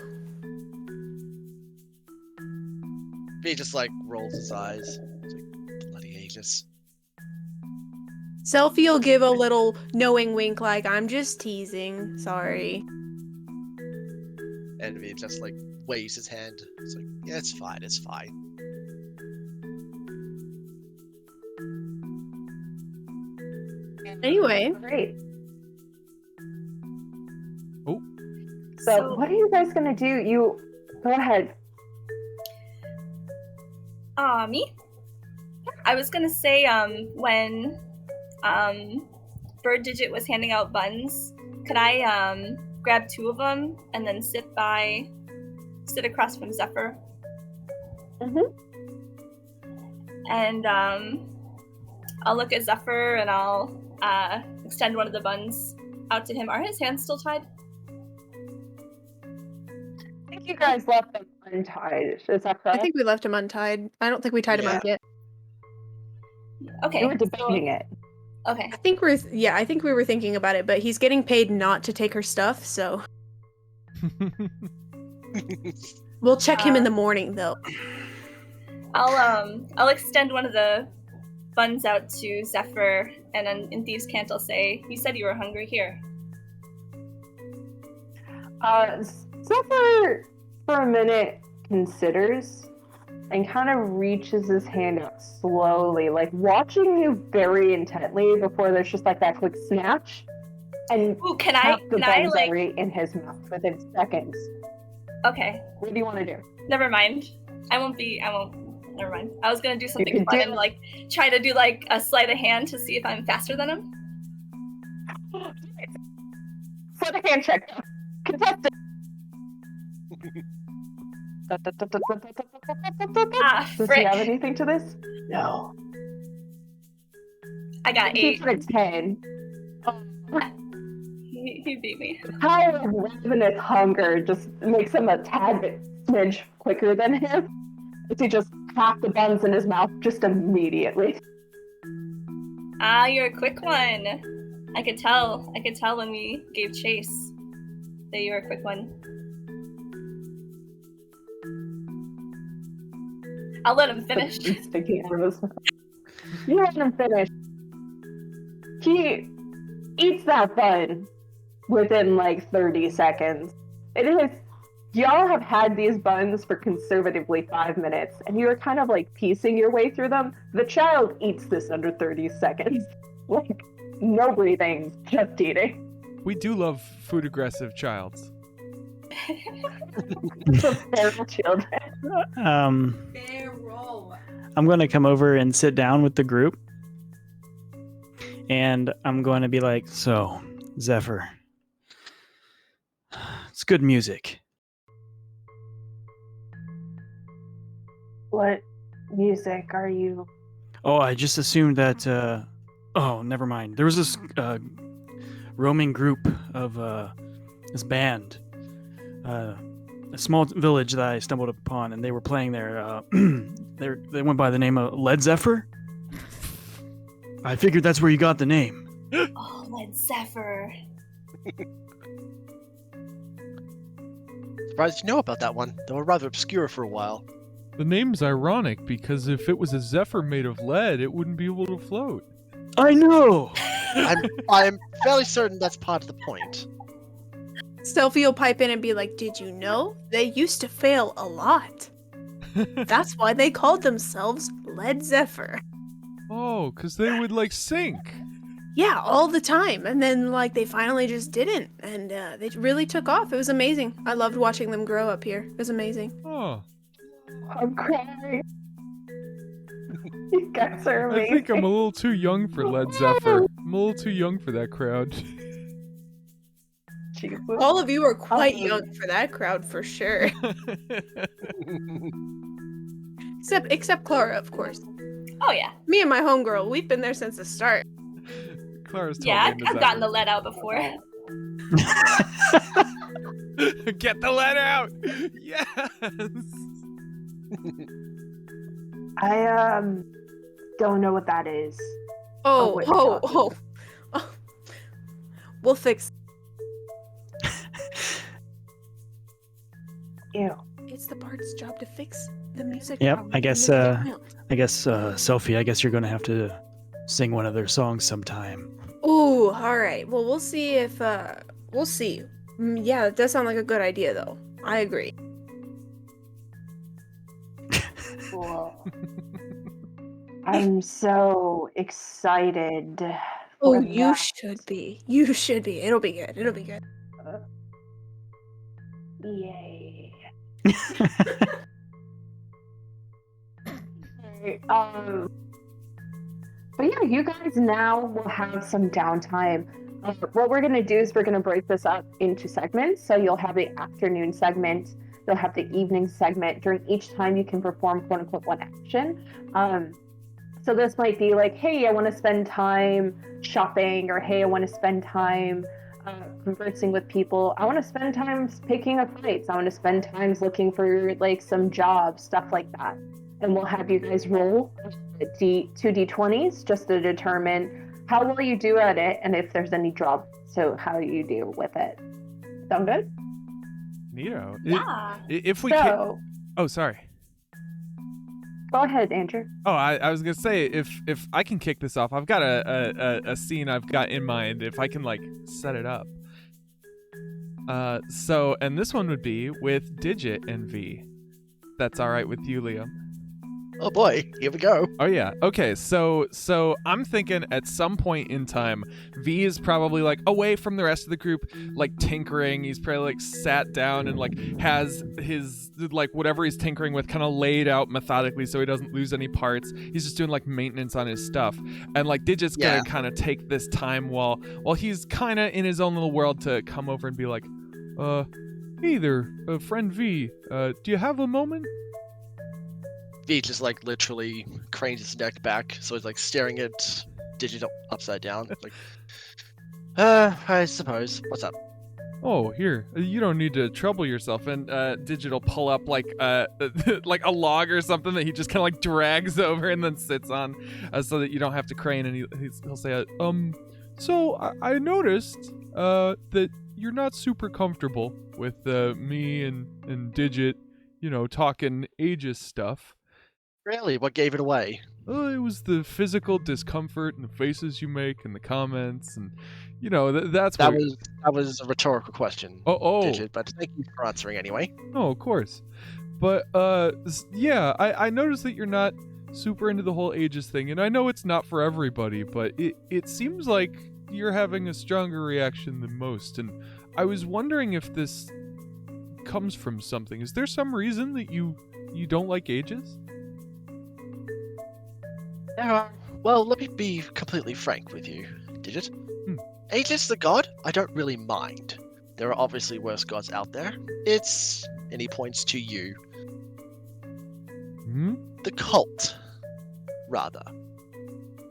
He just like rolls his eyes. He's like, bloody ages. Selfie will give a little knowing wink like, I'm just teasing, sorry. And he just like waves his hand. It's like, yeah, it's fine, it's fine. Anyway. Great. Oh. So what are you guys gonna do? You go ahead. Me? I was gonna say, when Bird Digit was handing out buns, could I grab 2 of them and then sit across from Zephyr? Mm-hmm. And I'll look at Zephyr and I'll extend one of the buns out to him. Are his hands still tied? I think you guys left them untied. Is that I correct? think we left him untied. I don't think we tied him up yet. Okay. You were debating it. Okay. I think we were thinking about it, but he's getting paid not to take her stuff, so. We'll check him in the morning, though. I'll extend one of the buns out to Zephyr, and then in Thieves' Cant I'll say, "You said you were hungry. Here." Zephyr, for a minute, considers and kind of reaches his hand out slowly, like watching you very intently before there's just like that quick snatch. And Ooh, the buns are right in his mouth within seconds. Okay. What do you want to do? Never mind. Never mind. I was gonna do something fun and like try to do like a sleight of hand to see if I'm faster than him. Sleight of hand check. Contested. Does he have anything to this? No. I got 8. He's at 10. He beat me. How ravenous hunger just makes him a tad bit smidge quicker than him. As he just packed the buns in his mouth just immediately. Ah, you're a quick one. I could tell when we gave chase that you were a quick one. I'll let him finish. Sticking out of his mouth. You let him finish. He eats that bun within like 30 seconds. It is. Y'all have had these buns for conservatively 5 minutes, and you're kind of like piecing your way through them. The child eats this under 30 seconds. Like, no breathing, just eating. We do love food aggressive childs. Feral children. I'm going to come over and sit down with the group. And I'm going to be like, so, Zephyr, it's good music. What music are you? Oh, I just assumed that, oh, never mind. There was this roaming group of this band, a small village that I stumbled upon, and they were playing their, they went by the name of Led Zephyr. I figured that's where you got the name. Oh, Led Zephyr. Surprised you know about that one. They were rather obscure for a while. The name's ironic because if it was a zephyr made of lead, it wouldn't be able to float. I know! I'm fairly certain that's part of the point. Sophie will pipe in and be like, "Did you know? They used to fail a lot. That's why they called themselves Led Zephyr." Oh, because they would like sink. Yeah, all the time. And then like they finally just didn't. And they really took off. It was amazing. I loved watching them grow up here. It was amazing. Oh. I'm crying. You guys are amazing. I think I'm a little too young for Led Zephyr. I'm a little too young for that crowd. Jesus. All of you are quite young for that crowd for sure. Except Clara, of course. Oh yeah. Me and my homegirl, we've been there since the start. Clara's totally Yeah, into I've gotten the lead out before. Get the lead out! Yes! I don't know what that is. Oh. We'll fix. Ew. It's the bard's job to fix the music. Yep, problem. I guess, Sophie, I guess you're going to have to sing one of their songs sometime. Ooh, all right. Well, we'll see if, we'll see. Yeah, that does sound like a good idea, though. I agree. Cool. I'm so excited. Oh, for you that. should be. You should be. It'll be good. It'll be good. Yay. But yeah, you guys now will have some downtime. What we're going to do is we're going to break this up into segments. So you'll have the afternoon segment, you'll have the evening segment. During each time you can perform quote unquote one action. So this might be like, hey, I want to spend time shopping, or hey, I want to spend time conversing with people. I want to spend time picking up fights. I want to spend time looking for like some jobs, stuff like that. And we'll have you guys roll 2d20s just to determine how well you do at it and if there's any drop. So how you deal with it. Sound good? Neato. Yeah. If we So, can... Oh, sorry. go ahead, Andrew. Oh, I was gonna say if I can kick this off, I've got a scene I've got in mind. If I can like set it up. So and this one would be with Digit and V. That's all right with you, Liam. Oh boy, here we go. Oh yeah. Okay. So I'm thinking at some point in time, V is probably like away from the rest of the group, like tinkering. He's probably like sat down and like has his like whatever he's tinkering with kind of laid out methodically so he doesn't lose any parts. He's just doing like maintenance on his stuff. And like Digit's gonna kind of take this time while he's kind of in his own little world to come over and be like, hey there, friend V, do you have a moment? V just like literally cranes his neck back, so he's like staring at Digit upside down. Like, I suppose. What's up? Oh, here. You don't need to trouble yourself. And Digital pull up like like a log or something that he just kind of like drags over and then sits on, so that you don't have to crane. And he'll say, so I noticed that you're not super comfortable with me and Digit, talking Aegis stuff. Really? What gave it away? It was the physical discomfort and the faces you make and the comments and that's That what was a rhetorical question. Oh. Digit, but thank you for answering anyway. Oh, of course. But yeah, I noticed that you're not super into the whole Aegis thing, and I know it's not for everybody, but it seems like you're having a stronger reaction than most, and I was wondering if this comes from something. Is there some reason that you don't like Aegis? Well, let me be completely frank with you, Digit. Aegis the god, I don't really mind. There are obviously worse gods out there. And he points to you. The cult, rather,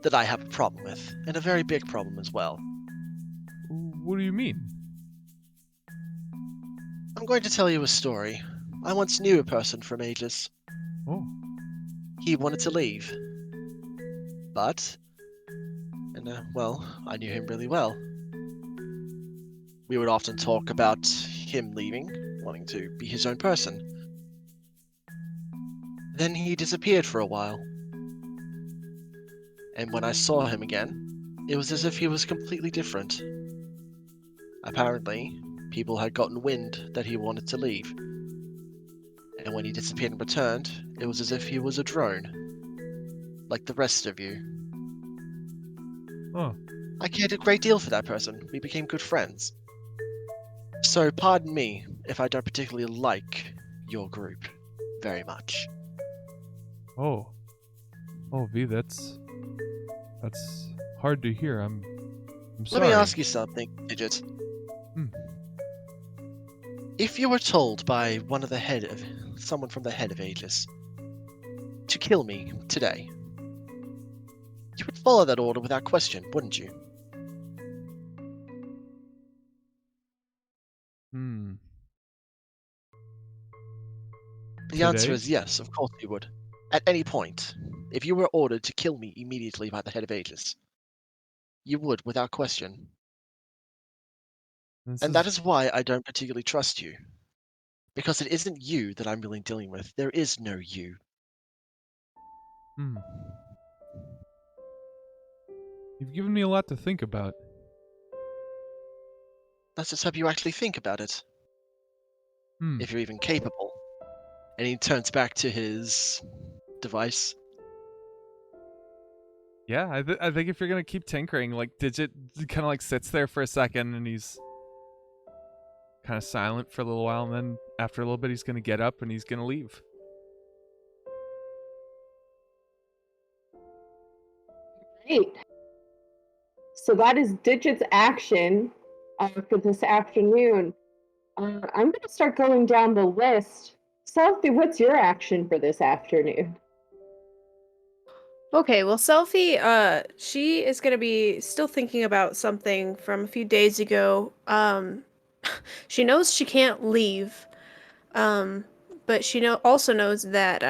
that I have a problem with, and a very big problem as well. What do you mean? I'm going to tell you a story. I once knew a person from Aegis. Oh. He wanted to leave. But, I knew him really well. We would often talk about him leaving, wanting to be his own person. Then he disappeared for a while. And when I saw him again, it was as if he was completely different. Apparently, people had gotten wind that he wanted to leave. And when he disappeared and returned, it was as if he was a drone. Like the rest of you. Oh. I cared a great deal for that person. We became good friends. So pardon me if I don't particularly like your group very much. Oh, V, that's hard to hear. I'm sorry. Let me ask you something, Digit. If you were told by someone from the head of Aegis to kill me today, you would follow that order without question, wouldn't you? The answer is yes, of course you would. At any point, if you were ordered to kill me immediately by the head of Aegis, you would without question. That is why I don't particularly trust you. Because it isn't you that I'm really dealing with. There is no you. You've given me a lot to think about. Let's just hope you actually think about it. If you're even capable. And he turns back to his device. Yeah, I think if you're gonna keep tinkering, like Digit kind of like sits there for a second and he's kind of silent for a little while, and then after a little bit he's gonna get up and he's gonna leave. Great. So that is Digit's action for this afternoon. I'm going to start going down the list. Sophie, what's your action for this afternoon? Okay, well, Selfie, she is going to be still thinking about something from a few days ago. She knows she can't leave, but she also knows that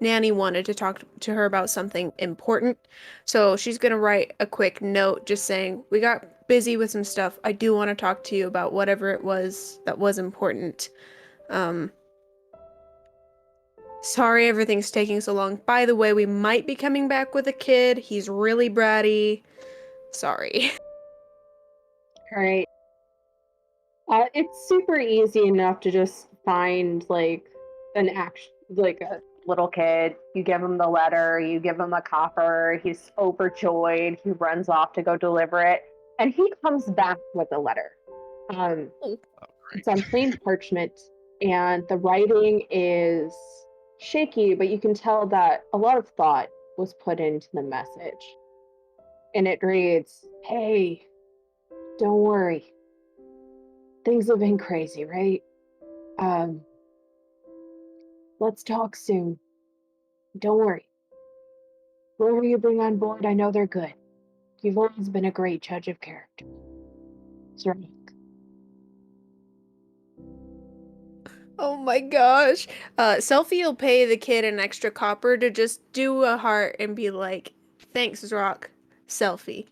Nanny wanted to talk to her about something important. So she's going to write a quick note just saying, we got busy with some stuff. I do want to talk to you about whatever it was that was important. Sorry everything's taking so long. By the way, we might be coming back with a kid. He's really bratty. Sorry. All right. It's super easy enough to just find like like a little kid. You give him the letter, you give him a copper. He's overjoyed. He runs off to go deliver it, and he comes back with a letter. It's on plain parchment, and the writing is shaky, but you can tell that a lot of thought was put into the message. And it reads, "Hey, don't worry. Things have been crazy, right? Let's talk soon. Don't worry. Whoever you bring on board, I know they're good. You've always been a great judge of character." It's right. Oh my gosh. Selfie will pay the kid an extra copper to just do a heart and be like, "Thanks, Rock." Selfie.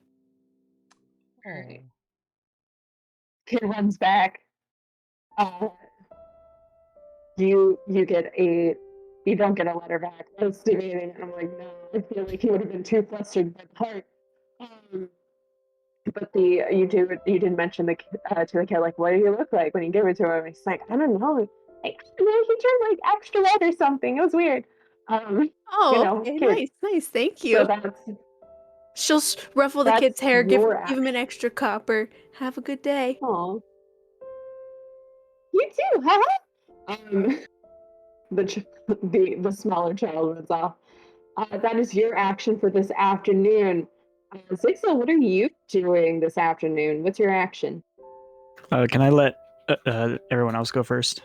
All right. Kid runs back. You get you don't get a letter back. I was debating, and I'm like, no, I feel like he would have been too flustered by the heart. But you did mention to the kid, like, what do you look like when you give it to him? He's like, I don't know. Like, he turned like extra red or something. It was weird. Oh, okay, kid. nice. Thank So you. She'll ruffle the kid's that's hair, give your him an extra copper. Have a good day. Oh, you too, huh? The smaller child runs off. That is your action for this afternoon. Zixel, what are you doing this afternoon? What's your action? Can I let everyone else go first?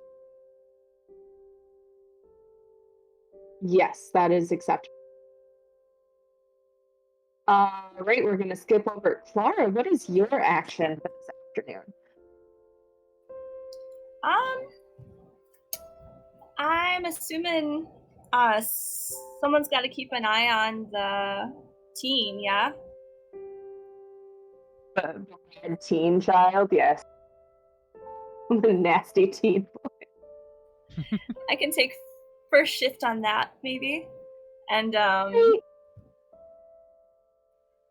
Yes, that is acceptable. Right, we're going to skip over. Clara, what is your action for this afternoon? I'm assuming someone's got to keep an eye on the teen, yeah? The bad teen child, yes. The nasty teen. I can take first shift on that, maybe. And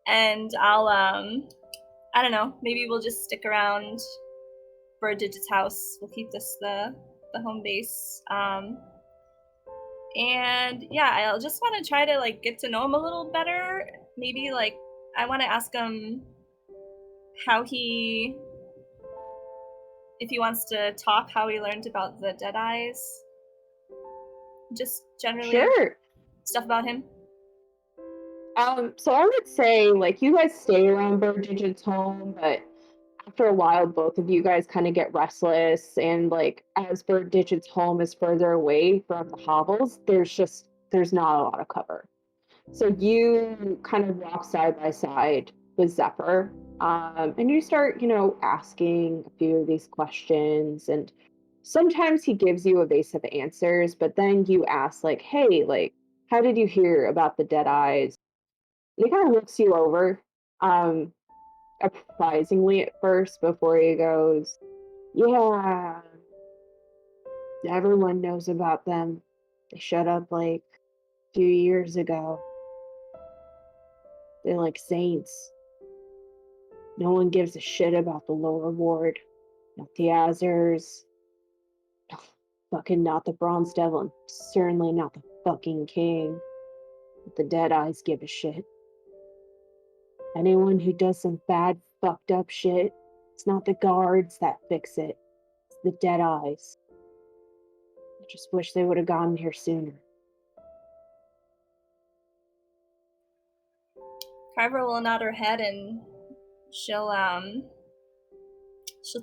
and I'll I don't know, maybe we'll just stick around for Digit's house. We'll keep this the home base. And yeah, I'll just want to try to like get to know him a little better. Maybe like I want to ask him if he wants to talk, how he learned about the Dead Eyes. Just generally stuff about him. So I would say, like, you guys stay around Bird Digit's home, but after a while, both of you guys kind of get restless, and like, as Bird Digit's home is further away from the hovels, there's not a lot of cover. So you kind of walk side by side with Zephyr, and you start, asking a few of these questions, and sometimes he gives you evasive answers, but then you ask, like, hey, like, how did you hear about the Dead Eyes? And he kind of looks you over, surprisingly at first, before he goes, yeah, everyone knows about them. They shut up like a few years ago. They're like saints. No one gives a shit about the lower ward. Not the Azers. Fucking not the Bronze Devil, and certainly not the fucking king. But the Dead Eyes give a shit. Anyone who does some bad, fucked up shit, it's not the guards that fix it. It's the Dead Eyes. I just wish they would have gotten here sooner. Carver will nod her head and she'll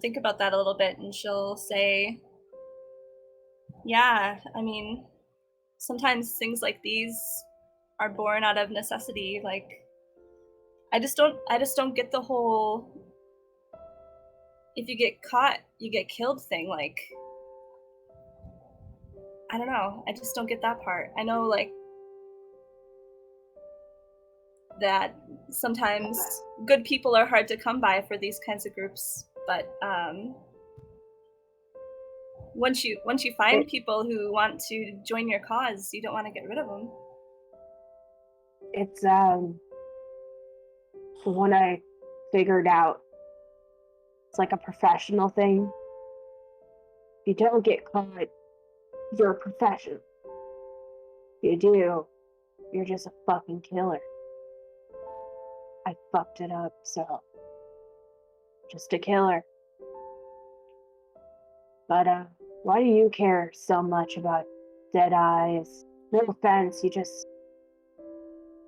think about that a little bit, and she'll say, yeah, I mean, sometimes things like these are born out of necessity. Like, I just don't get the whole if you get caught, you get killed thing. Like, I don't know. I just don't get that part. I know, like, that sometimes good people are hard to come by for these kinds of groups, but once you find people who want to join your cause, you don't want to get rid of them. It's when I figured out it's like a professional thing. If you don't get caught, you're a professional. If you do, you're just a fucking killer. I fucked it up, so just a killer. But why do you care so much about dead eyes? No offense, you just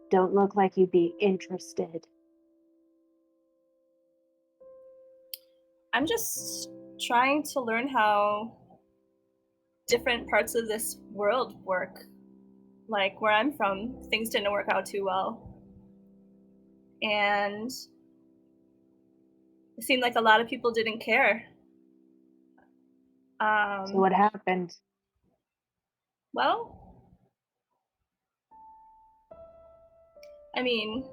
don't look like you'd be interested. I'm just trying to learn how different parts of this world work. Like where I'm from, things didn't work out too well. And it seemed like a lot of people didn't care. So what happened? Well, I mean,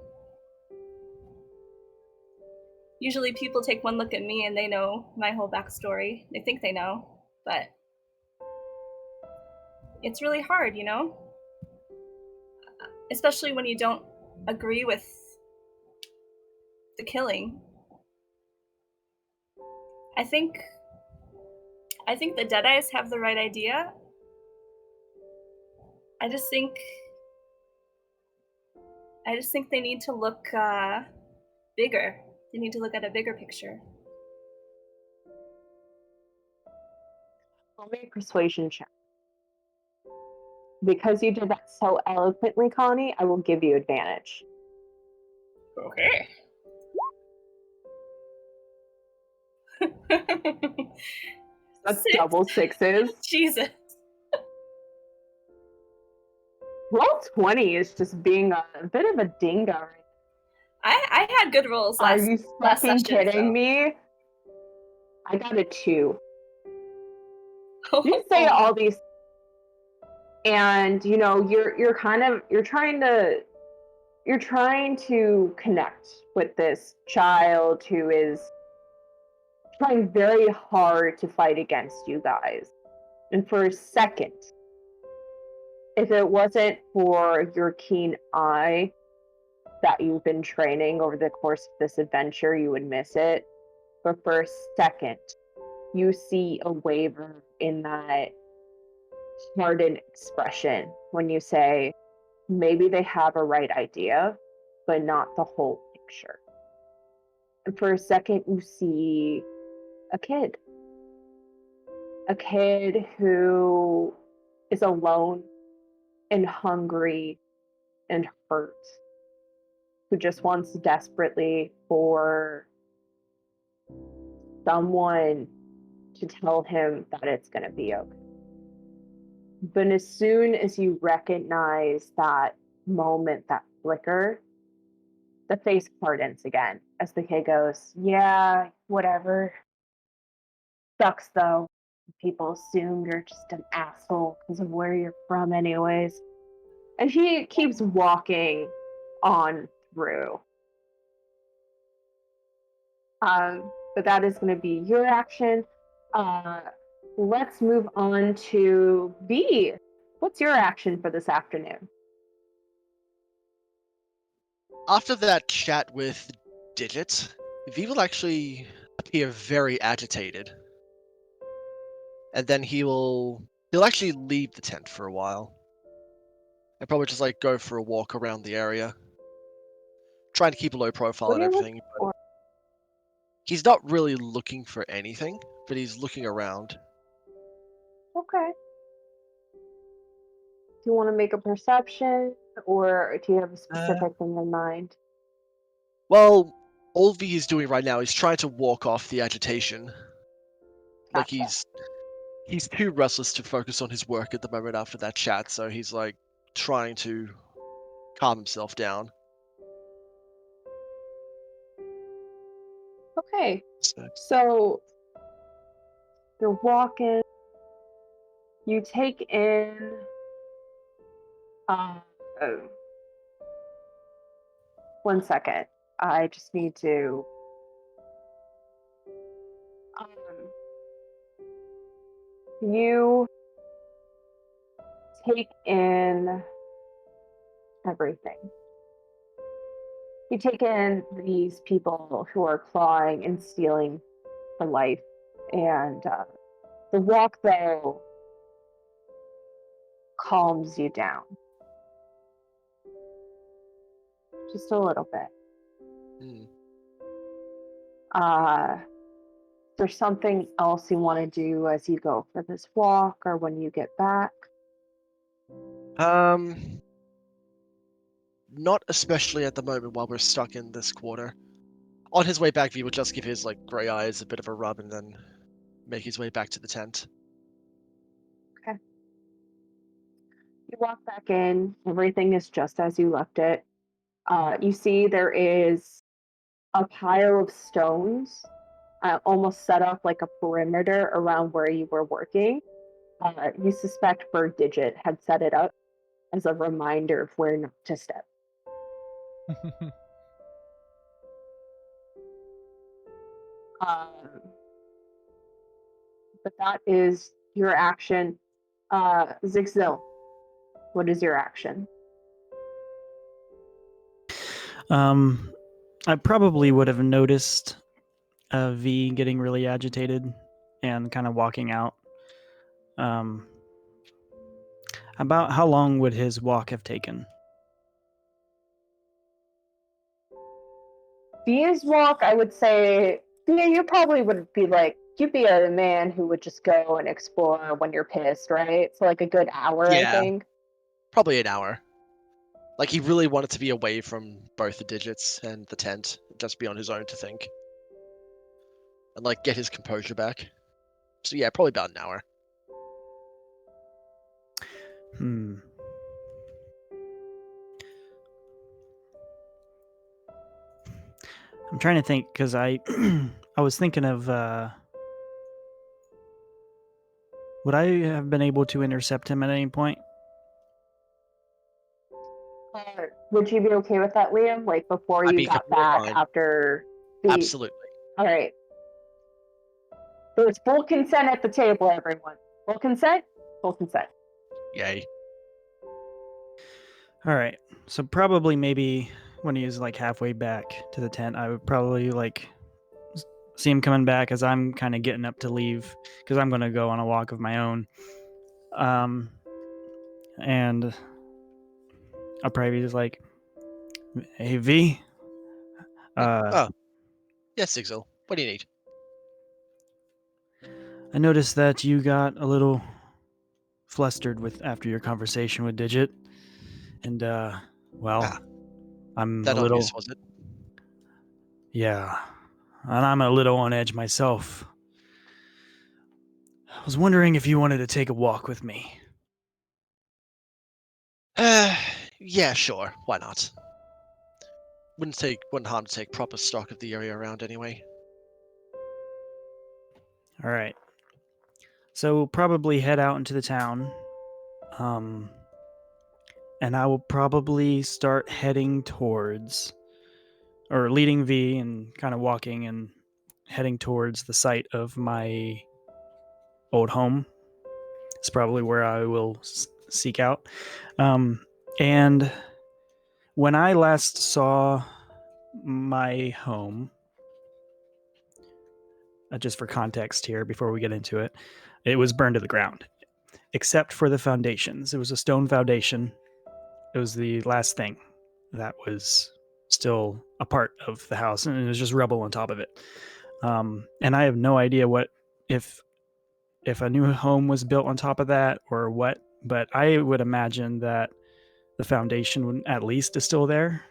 usually people take one look at me and they know my whole backstory. They think they know, but it's really hard, you know? Especially when you don't agree with the killing. I think the Deadeyes have the right idea. I just think they need to look bigger. They need to look at a bigger picture. I'll make a persuasion check. Because you did that so eloquently, Connie, I will give you advantage. Okay. That's double sixes. Jesus. Roll 20 is just being a bit of a dingo. I had good rolls last. Are you last fucking session, kidding so. me? I got a 2. You say all these, and you know you're trying to connect with this child who is trying very hard to fight against you guys. And for a second, if it wasn't for your keen eye that you've been training over the course of this adventure, you would miss it. But for a second, you see a waver in that hardened expression when you say, maybe they have a right idea, but not the whole picture. And for a second, you see a kid who is alone and hungry and hurt, who just wants desperately for someone to tell him that it's going to be okay. But as soon as you recognize that moment, that flicker, the face hardens again as the kid goes, yeah, whatever. Sucks though. People assume you're just an asshole because of where you're from anyways. And he keeps walking on through. But that is going to be your action. Let's move on to V. What's your action for this afternoon? After that chat with Digit, V will actually appear very agitated. And then he'll actually leave the tent for a while. And probably just like go for a walk around the area. Trying to keep a low profile and everything. But he's not really looking for anything, but he's looking around. Okay. Do you want to make a perception, or do you have a specific thing in mind? Well, all V is doing right now is trying to walk off the agitation. Like Gotcha. he's too restless to focus on his work at the moment after that chat, so he's like trying to calm himself down. Okay. So you're walking. You take in 1 second. I just need to. You take in everything. You take in these people who are clawing and stealing for life, and the walk, though, calms you down just a little bit. Hmm. There's something else you want to do as you go for this walk or when you get back? Not especially at the moment while we're stuck in this quarter. On his way back, he will just give his gray eyes a bit of a rub and then make his way back to the tent. Okay. You walk back in. Everything is just as you left it. You see there is a pile of stones almost set up like a perimeter around where you were working. You suspect Bird Digit had set it up as a reminder of where not to step. But that is your action. Zigzil, what is your action? I probably would have noticed V getting really agitated and kind of walking out. About how long would his walk have taken? Via's walk, I would say, Via, you probably would be you'd be a man who would just go and explore when you're pissed, right? So like a good hour, I Yeah. think. Probably an hour. He really wanted to be away from both the digits and the tent, just be on his own to think. And get his composure back. So yeah, probably about an hour. I'm trying to think because I was thinking of would I have been able to intercept him at any point? Would you be okay with that, Liam? Before I'd you be got completely back fine. after the. Absolutely. All right. There's full consent at the table, everyone. Full consent? Full consent. Yay. All right. So probably maybe when he's halfway back to the tent, I would probably see him coming back as I'm kind of getting up to leave because I'm going to go on a walk of my own. And I'll probably be just like, "Hey V, Oh. Yes, Zigzil. What do you need? I noticed that you got a little flustered after your conversation with Digit, and I'm That a little obvious, was it? yeah, and I'm a little on edge myself. I was wondering if you wanted to take a walk with me." Yeah, sure. Why not? Wouldn't harm to take proper stock of the area around anyway. All right. So we'll probably head out into the town. And I will probably start heading towards, or leading V and kind of walking and heading towards the site of my old home. It's probably where I will seek out. And when I last saw my home, just for context here before we get into it, it was burned to the ground, except for the foundations. It was a stone foundation. It was the last thing that was still a part of the house, and it was just rubble on top of it. And I have no idea what if a new home was built on top of that or what, but I would imagine that the foundation at least is still there,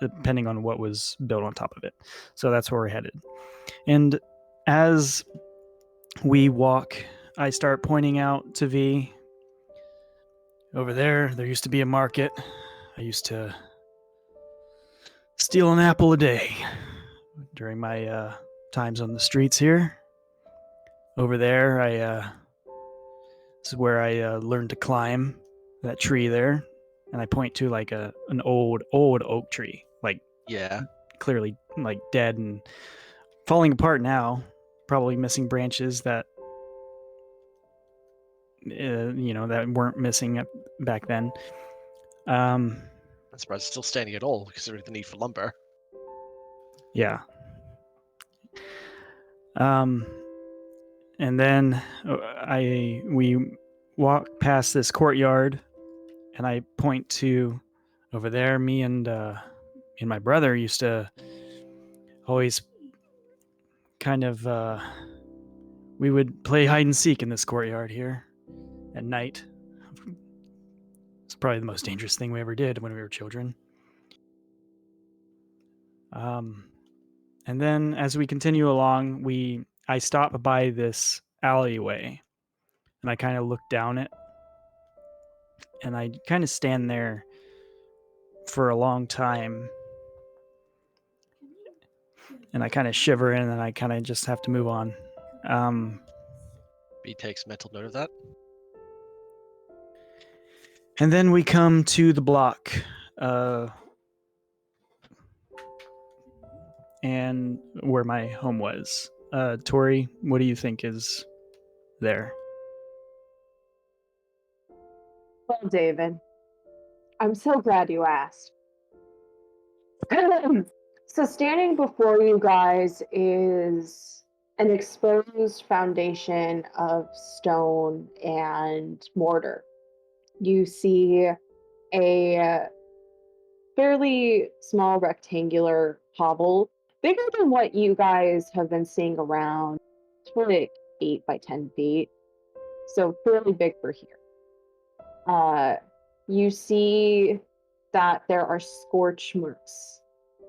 depending on what was built on top of it. So that's where we're headed. And as we walk, I start pointing out to V, over there used to be a market. I used to steal an apple a day during my times on the streets here. Over there, this is where I learned to climb that tree there, and I point to an old oak tree, Yeah. clearly like dead and falling apart now, probably missing branches that that weren't missing back then. I'm surprised it's still standing at all, considering the need for lumber. Yeah. And then we walk past this courtyard, and I point to over there. Me and my brother used to always kind of we would play hide and seek in this courtyard here at night. It's probably the most dangerous thing we ever did when we were children. And then as we continue along, I stop by this alleyway, and I kind of look down it, and I kind of stand there for a long time, and I kind of shiver, and then I kind of just have to move on. B takes mental note of that. And then we come to the block, and where my home was. Tori, what do you think is there? Well, David, I'm so glad you asked. So standing before you guys is an exposed foundation of stone and mortar. You see a fairly small rectangular hovel, bigger than what you guys have been seeing around. It's probably like 8 by 10 feet, so fairly big for here. You see that there are scorch marks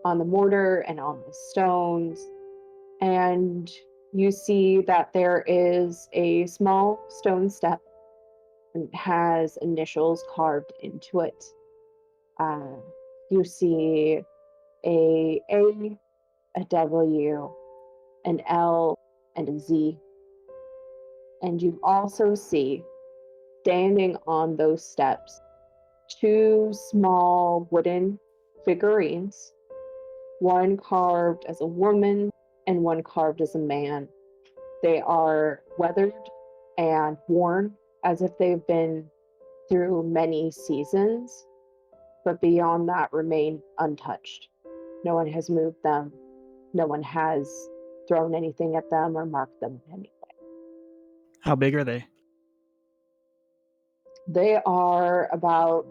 on the mortar and on the stones, and you see that there is a small stone step and it has initials carved into it. You see a W, an L, and a Z. And you also see, standing on those steps, 2 small wooden figurines, one carved as a woman and one carved as a man. They are weathered and worn as if they've been through many seasons, but beyond that remain untouched. No one has moved them. No one has thrown anything at them or marked them in any way. How big are they? They are about,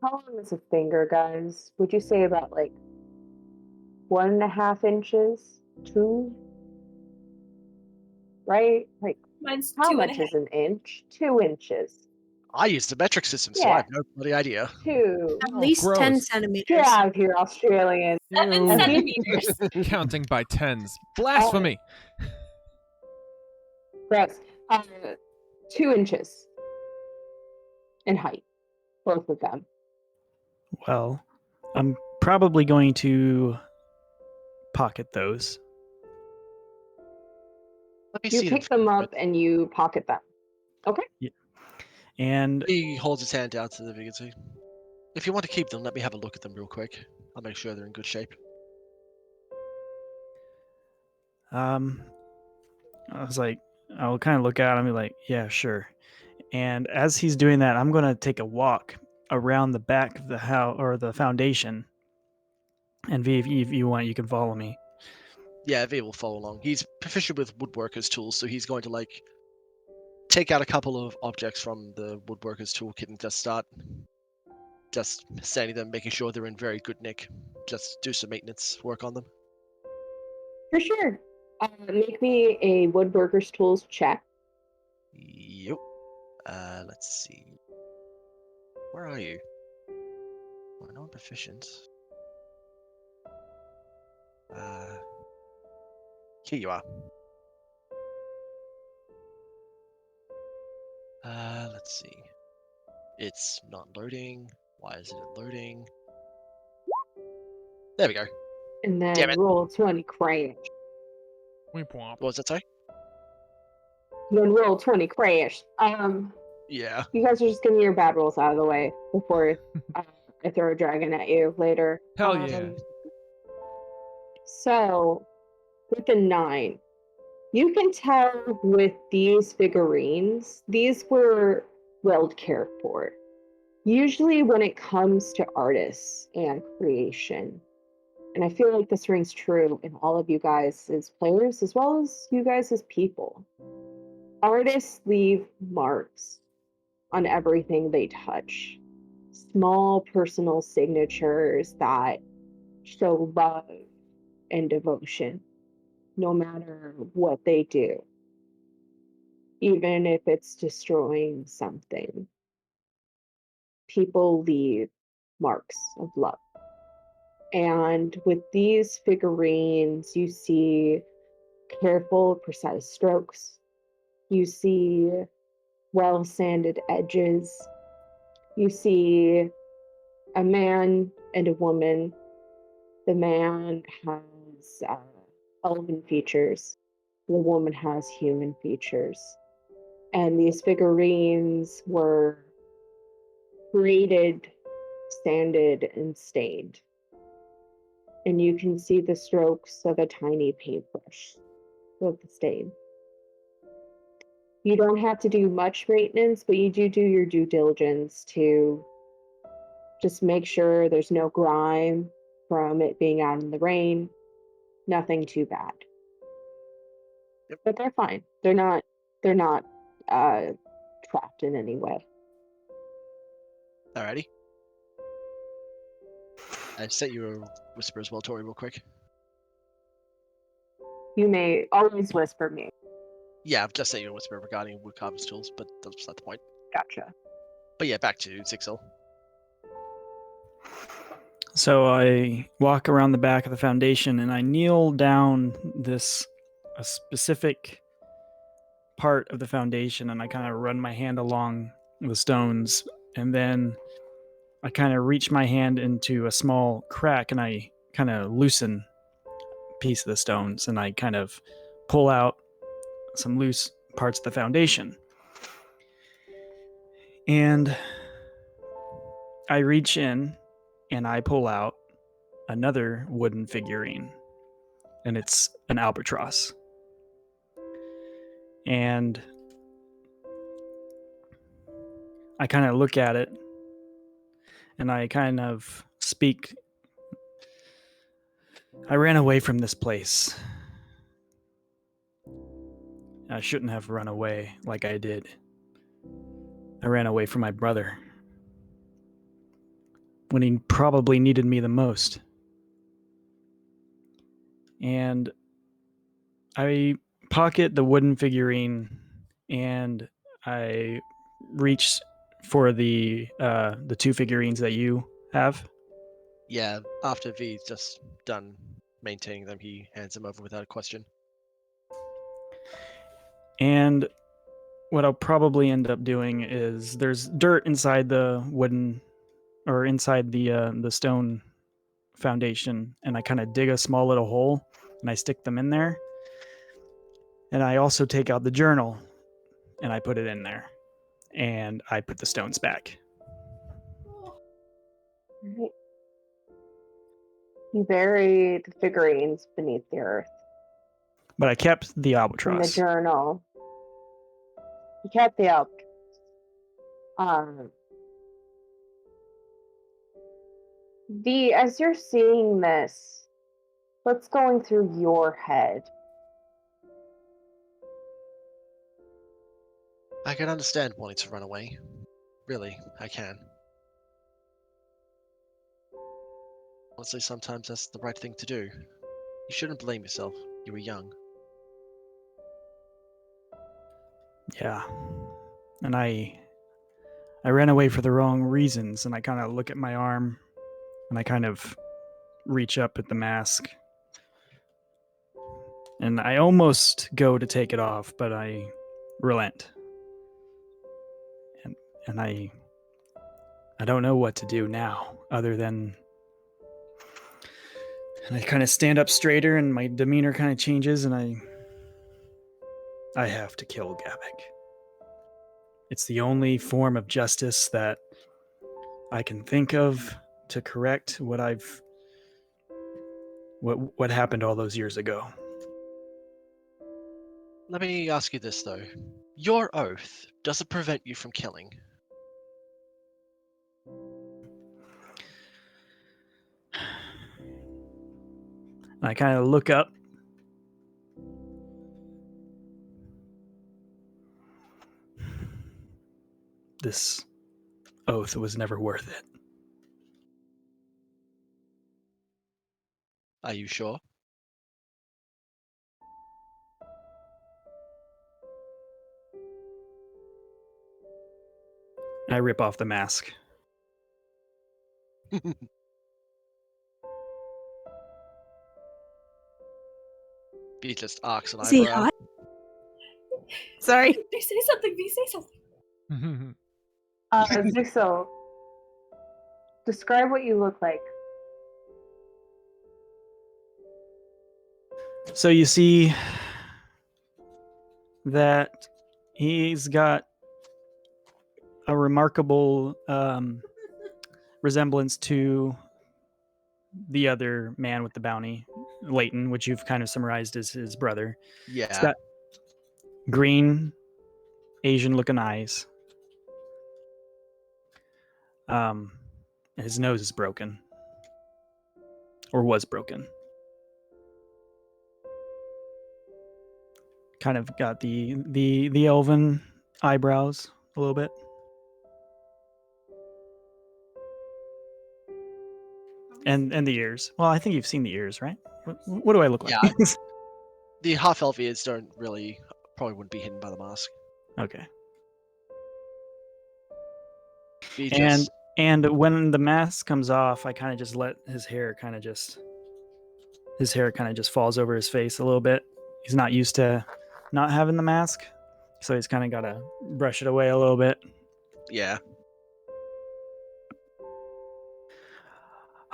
how long is a finger, guys? Would you say about like 1.5 inches? 2? Right? Like, Mine's how 2 much and a half. is an inch? 2 inches. I use the metric system, so I have no bloody idea. 2. At least 10 gross. centimeters. Get out of here, Australian. 7 Ew. centimeters. Counting by tens. Blasphemy. Gross. 2 inches in height, both of them. Well, I'm probably going to pocket those. Let me You see pick them up and you pocket them. Okay. And He holds his hand out to the vacancy. If you want to keep them, let me have a look at them real quick. I'll make sure they're in good shape. I was like, I'll kind of look at him and be like, yeah, sure. And as he's doing that, I'm going to take a walk around the back of the house or the foundation. And V, if you want, you can follow me. Yeah, V will follow along. He's proficient with woodworker's tools, so he's going to like take out a couple of objects from the woodworker's toolkit and just start standing them, making sure they're in very good nick. Just do some maintenance work on them. For sure. Make me a woodworker's tools check. Yep. Let's see. Where are you? Well, I know I'm proficient. Here you are. Let's see. It's not loading. Why isn't it loading? There we go. And Damn then it. roll 20 crash. What was that say? Then roll 20 crash. Yeah. You guys are just getting your bad rolls out of the way before I throw a dragon at you later. Hell yeah. So, with the 9, you can tell with these figurines, these were well cared for. Usually, when it comes to artists and creation, and I feel like this rings true in all of you guys as players as well as you guys as people, artists leave marks on everything they touch. Small personal signatures that show love and devotion, no matter what they do, even if it's destroying something. People leave marks of love. And with these figurines, you see careful, precise strokes. You see well sanded edges. You see a man and a woman. The man has elven features, the woman has human features. And these figurines were created, sanded, and stained. And you can see the strokes of a tiny paintbrush with the stain. You don't have to do much maintenance, but you do your due diligence to just make sure there's no grime from it being out in the rain. Nothing too bad. Yep. But they're fine. They're not trapped in any way. Alrighty. I set you a whisper as well, Tori, real quick. You may always whisper me. Yeah, I've just sent you a whisper regarding wood carver's tools, but that's not the point. Gotcha. But yeah, back to Zixel. So I walk around the back of the foundation and I kneel down a specific part of the foundation, and I kind of run my hand along the stones, and then I kind of reach my hand into a small crack and I kind of loosen a piece of the stones, and I kind of pull out some loose parts of the foundation. And I reach in and I pull out another wooden figurine, and it's an albatross. And I kind of look at it and I kind of speak. I ran away from this place. I shouldn't have run away like I did. I ran away from my brother when he probably needed me the most. And I pocket the wooden figurine and I reach for the 2 figurines that you have. Yeah, after V's just done maintaining them, he hands them over without a question. And what I'll probably end up doing is there's dirt inside the wooden or inside the stone foundation, and I kind of dig a small little hole and I stick them in there. And I also take out the journal and I put it in there, and I put the stones back. Right. You bury the figurines beneath the earth. But I kept the In the albatross. journal. You kept the albatross. As you're seeing this, what's going through your head? I can understand wanting to run away. Really, I can. Honestly, sometimes that's the right thing to do. You shouldn't blame yourself. You were young. Yeah. And I ran away for the wrong reasons, and I kind of look at my arm and I kind of reach up at the mask. And I almost go to take it off, but I relent. And I don't know what to do now other than, and I kind of stand up straighter and my demeanor kind of changes, and I have to kill Gavik. It's the only form of justice that I can think of, to correct what what happened all those years ago. Let me ask you this, though. Your oath, does it prevent you from killing? I kind of look up. This oath was never worth it. Are you sure? I rip off the mask. He just arcs an Is he eyebrow. hot? Sorry. V, say something. V, say something. Zixel, describe what you look like. So you see that he's got a remarkable resemblance to the other man with the bounty, Leighton, which you've kind of summarized as his brother. He's Yeah. got green, Asian-looking eyes. And his nose is broken, or was broken. Kind of got the elven eyebrows a little bit. And the ears. Well, I think you've seen the ears, right? What do I look like? Yeah. The half-elf ears probably wouldn't be hidden by the mask. Okay. He And just, when the mask comes off, I kind of just let his hair kind of just falls over his face a little bit. He's not used to not having the mask, so he's kind of got to brush it away a little bit. yeah.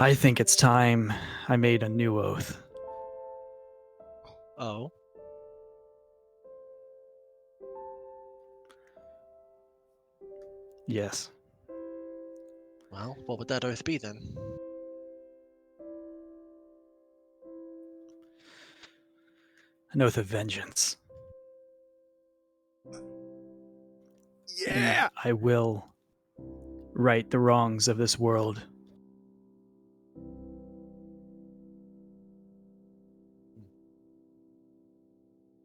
I think it's time I made a new oath. Oh. Yes. Well, what would that oath be then? An oath of vengeance. Yeah. And I will right the wrongs of this world.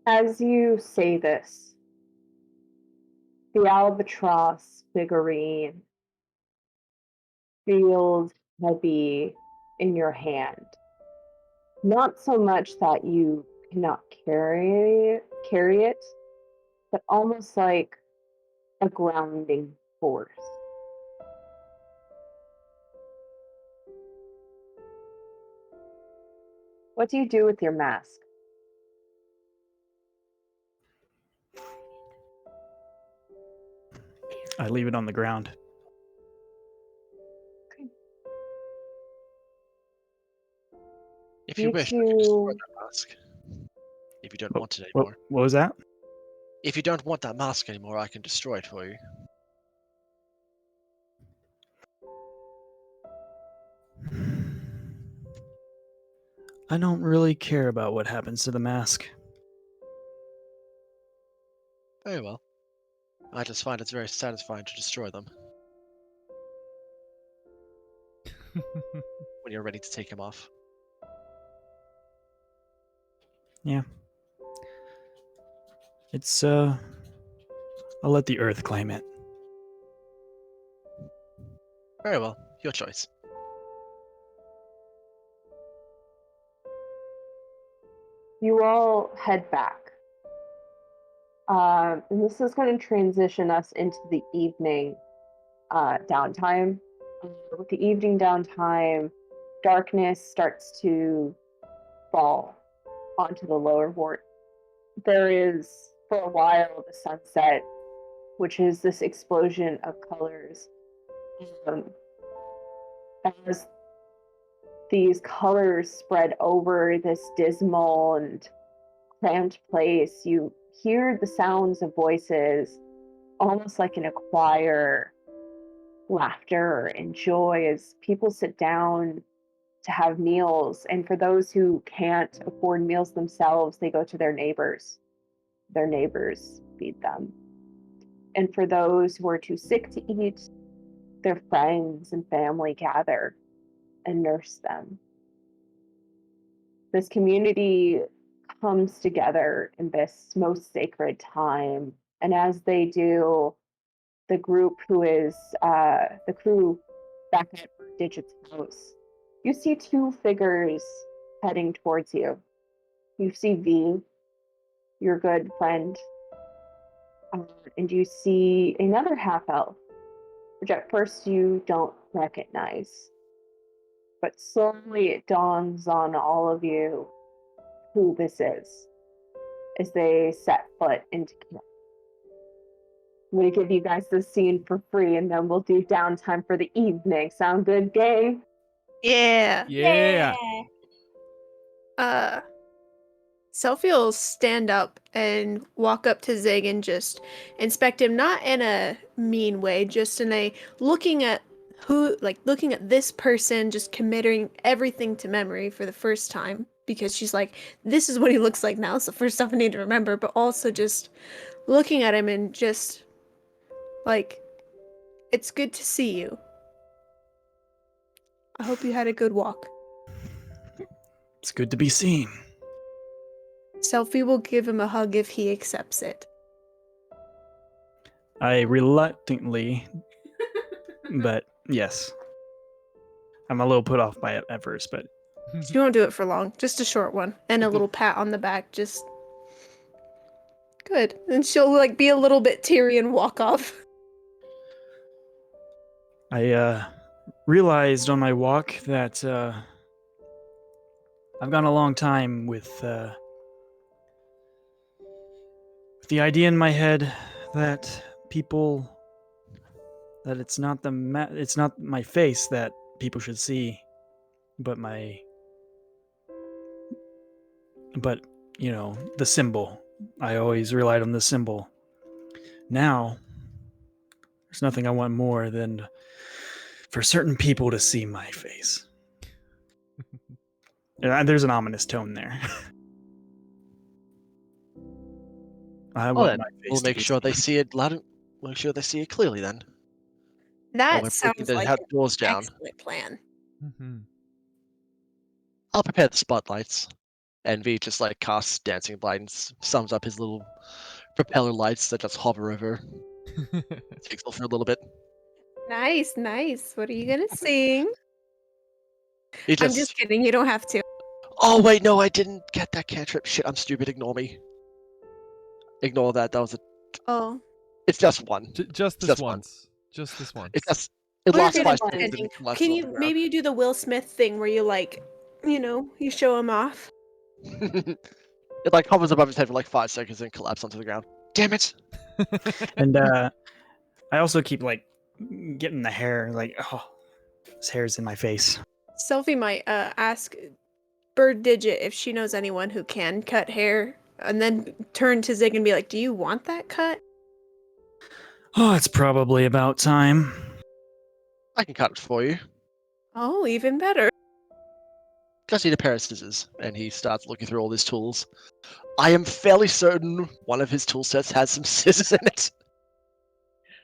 As you say this, the albatross figurine feels heavy in your hand. Not so much that you cannot carry it, but almost like a grounding force. What do you do with your mask? I leave it on the ground. If you wish, I can destroy that mask. If you don't want it anymore. What was that? If you don't want that mask anymore, I can destroy it for you. I don't really care about what happens to the mask. Very well. I just find it's very satisfying to destroy them. When you're ready to take him off. Yeah. It's I'll let the earth claim it. Very well. Your choice. You all head back. And this is going to transition us into the evening downtime. With the evening downtime, darkness starts to fall onto the lower ward. There is, for a while, the sunset, which is this explosion of colors. As these colors spread over this dismal and cramped place, you hear the sounds of voices, almost like in a choir, laughter and joy as people sit down to have meals. And for those who can't afford meals themselves, they go to their neighbors. Their neighbors feed them. And for those who are too sick to eat, their friends and family gather and nurse them. This community comes together in this most sacred time. And as they do, the group who is the crew back at Digit's house, you see two figures heading towards you. You see V, your good friend, and you see another half elf, which at first you don't recognize. But slowly it dawns on all of you who this is as they set foot into camp. I'm going to give you guys this scene for free, and then we'll do downtime for the evening. Sound good, gang? Yeah. Yeah. Selphie will stand up and walk up to Zig and just inspect him, not in a mean way, just in a looking at this person, just committing everything to memory for the first time, because she's like, this is what he looks like now. It's the first stuff I need to remember, but also just looking at him and just like, it's good to see you. I hope you had a good walk. It's good to be seen. Selphie will give him a hug if he accepts it. I reluctantly, but yes. I'm a little put off by it at first, but She won't do it for long. Just a short one. And a little pat on the back. Just good. And she'll like be a little bit teary and walk off. I realized on my walk that I've gone a long time with the idea in my head that it's not it's not my face that people should see, but the symbol. I always relied on the symbol. Now, there's nothing I want more than for certain people to see my face. There's an ominous tone there. I Well, want then my face we'll to make be sure they seen. see it loud. Make sure they see it clearly. Then while That we're breaking sounds the like an doors down, excellent plan. Mm-hmm. I'll prepare the spotlights. And V just like casts dancing light and sums up his little propeller lights that just hover over. Takes off for a little bit. Nice, nice. What are you gonna sing? He I'm just kidding. You don't have to. Oh wait, no, I didn't get that cantrip. Shit, I'm stupid. Ignore me. Ignore that. That was a. Oh. It's just one. Just It's this just one. once. Just this once. It just. It We're lasts good 5 at seconds. And pretending. it collapses Can on you the ground. maybe you do the Will Smith thing where you like, you show him off? It like hovers above his head for like 5 seconds and collapses onto the ground. Damn it! And I also keep like getting the hair, like, oh, this hair's in my face. Selphie might ask Bird Digit if she knows anyone who can cut hair, and then turn to Zig and be like, "Do you want that cut?" Oh, it's probably about time. I can cut it for you. Oh, even better. Just need a pair of scissors, and he starts looking through all his tools. I am fairly certain one of his tool sets has some scissors in it.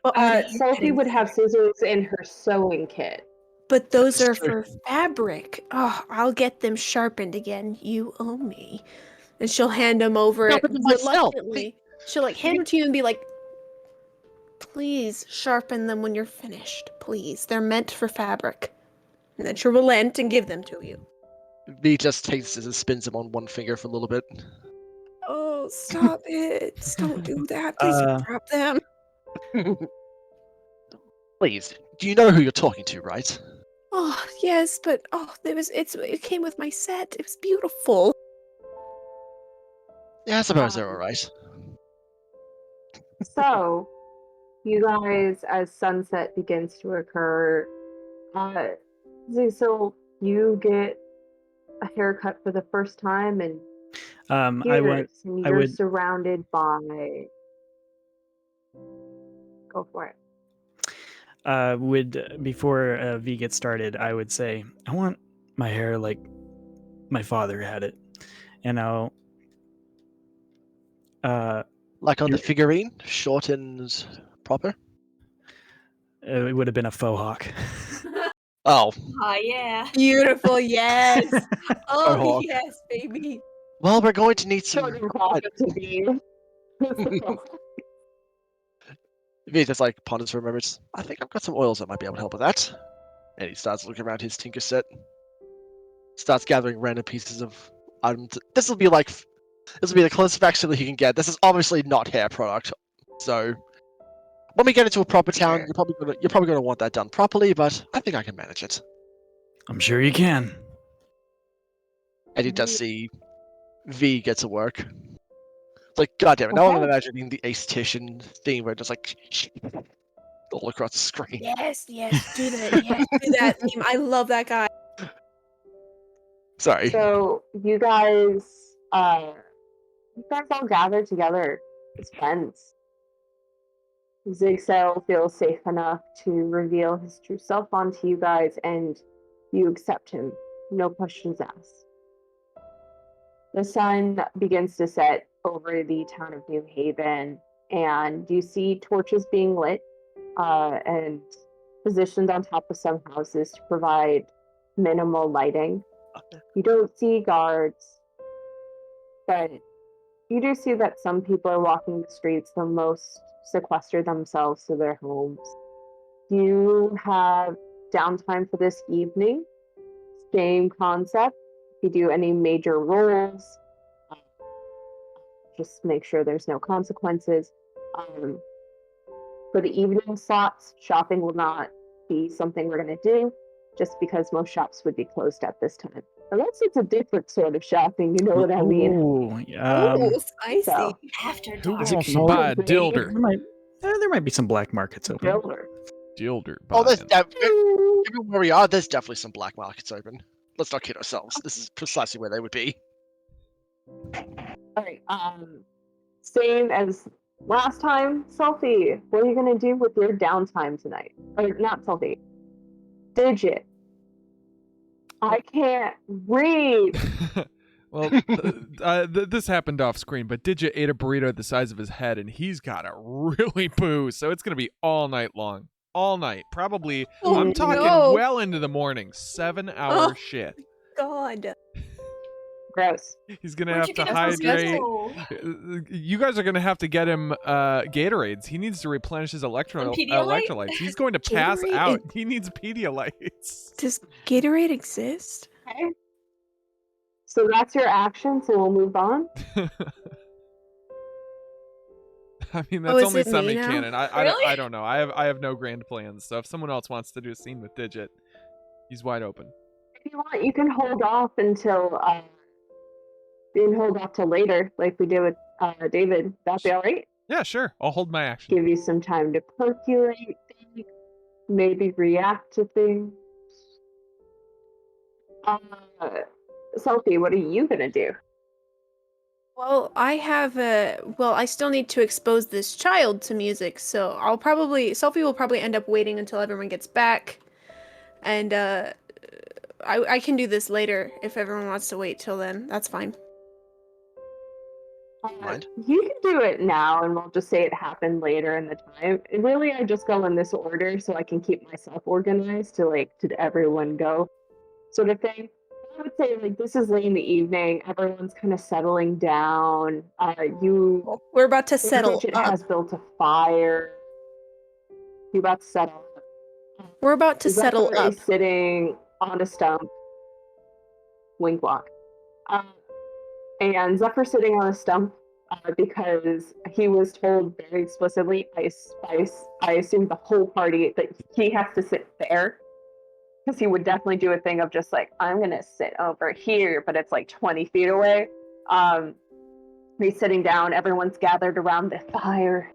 What are they Sophie getting would for? have scissors in her sewing kit. But those That's are true. for fabric. Oh, I'll get them sharpened again. You owe me. And she'll hand them over Sharpen them myself. reluctantly. She'll like hand them to you and be like, "Please sharpen them when you're finished. Please. They're meant for fabric." And then she'll relent and give them to you. V just takes scissors, spins them on one finger for a little bit. Oh, stop it. Don't do that. Please drop them. Please, do you know who you're talking to, right? Oh, yes, but it came with my set. It was beautiful. Yeah, I suppose they're alright. So, you guys, as sunset begins to occur, so you get a haircut for the first time, and you're surrounded by. Go for it. Before V gets started, I would say I want my hair like my father had it, and I'll Like on the You're- figurine, short and proper. it would have been a faux hawk. Oh, Oh yeah. Beautiful, yes. Oh Hawk. yes, baby. well, we're going to need some. Children call it to be. V just like ponders for a moment. I think I've got some oils that might be able to help with that. And he starts looking around his tinker set. Starts gathering random pieces of items. This will be the closest facsimile he can get. This is obviously not hair product, so when we get into a proper town, you're probably gonna want that done properly. But I think I can manage it. I'm sure you can. And he does see V get to work. It's like, goddamn it! Now I'm Okay. imagining the aesthetician theme where it's just like all across the screen. Yes, yes, do that. Yes, do that. Meme. I love that guy. Sorry. So you guys all gather together as friends. Zigsail feels safe enough to reveal his true self onto you guys, and you accept him. No questions asked. The sun begins to set over the town of New Haven, and you see torches being lit and positioned on top of some houses to provide minimal lighting. You don't see guards, but you do see that some people are walking the streets, the most sequester themselves to their homes. You have downtime for this evening. Same concept. If you do any major rolls, just make sure there's no consequences. For the evening slots, shopping will not be something we're going to do, just because most shops would be closed at this time. Unless it's a different sort of shopping, you know what I mean? Ooh, Oh, spicy. So, After Who dark. wants to buy a Maybe. dilder? there might be some black markets open. Builder. Dilder. Oh, there's buying. given where we are, there's definitely some black markets open. Let's not kid ourselves. This is precisely where they would be. All right. Same as last time, Selfie. What are you gonna do with your downtime tonight? Or not Selfie. Digit. I can't read. Well, this happened off screen, but Digit ate a burrito the size of his head, and he's got to really poo. So it's gonna be all night long, all night. Probably, Oh, I'm talking no. well into the morning. 7-hour Oh. shit. God. Gross. He's gonna Where'd have you to get those hydrate. go? You guys are gonna have to get him Gatorades. He needs to replenish his Pedialyte? electrolytes. He's going to pass Gatorade out. He needs Pedialytes. Does Gatorade exist? Okay. So that's your action, so we'll move on. I mean, Oh, that's is only it me now? semi-canon. Really? I don't know. I have no grand plans. So if someone else wants to do a scene with Digit, he's wide open. If you want, you can hold off until later, like we did with David. That'd be all right. Yeah, sure. I'll hold my action. Give you some time to percolate things, maybe react to things. Sophie, what are you gonna do? Well, I still need to expose this child to music, so Sophie will probably end up waiting until everyone gets back. And I can do this later if everyone wants to wait till then. That's fine. Mind? You can do it now, and we'll just say it happened later in the time. And really, I just go in this order so I can keep myself organized to did everyone go, sort of thing. I would say this is late in the evening. Everyone's kind of settling down. We're about to settle Digit up. has built a fire. You about to settle up. We're about to settle Zephyr up. is sitting on a stump. Wink walk. And Zephyr's sitting on a stump because he was told very explicitly I assume the whole party that he has to sit there. Because he would definitely do a thing of just I'm going to sit over here, but it's 20 feet away. He's sitting down. Everyone's gathered around the fire.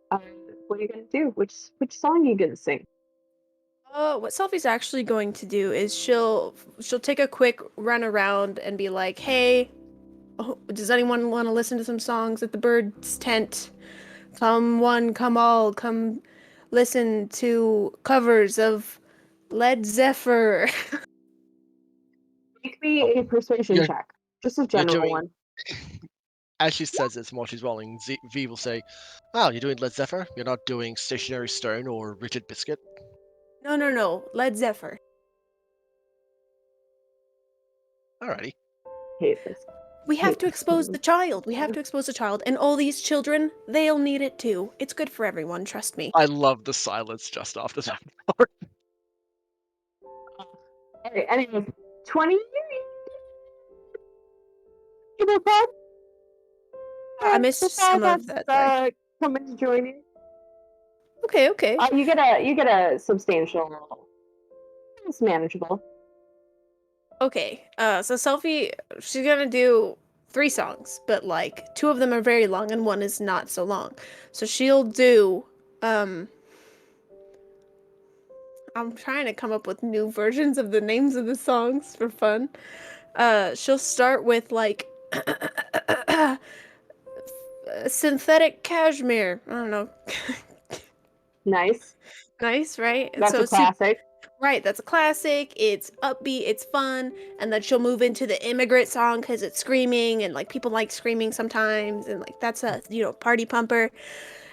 What are you going to do? Which song are you going to sing? What Selfie's actually going to do is she'll take a quick run around and be like, "Hey, does anyone want to listen to some songs at the Bird's tent? Come one, come all, come listen to covers of Led Zephyr. Make me a persuasion You're- check. Just a You're general doing. one. As she says this, while she's rolling, V will say, "Oh, you're doing Led Zephyr. You're not doing Stationary Stone or Rigid Biscuit." No. Led Zephyr. Alrighty. Hate this. We have to expose the child. We have to expose the child. And all these children, they'll need it too. It's good for everyone, trust me. I love the silence just after that part. Okay, anyways, 20. I missed some of that. Sorry. Coming to join you. Okay. You get a substantial roll. It's manageable. Okay, so Selfie, she's gonna do 3 songs, but like 2 of them are very long and 1 is not so long. So she'll do, I'm trying to come up with new versions of the names of the songs for fun. She'll start with like, synthetic cashmere. I don't know. Nice. Nice, right? And That's so a classic. Right, that's a classic. It's upbeat, it's fun, and then she'll move into the immigrant song because it's screaming, and like people like screaming sometimes, and like that's a party pumper.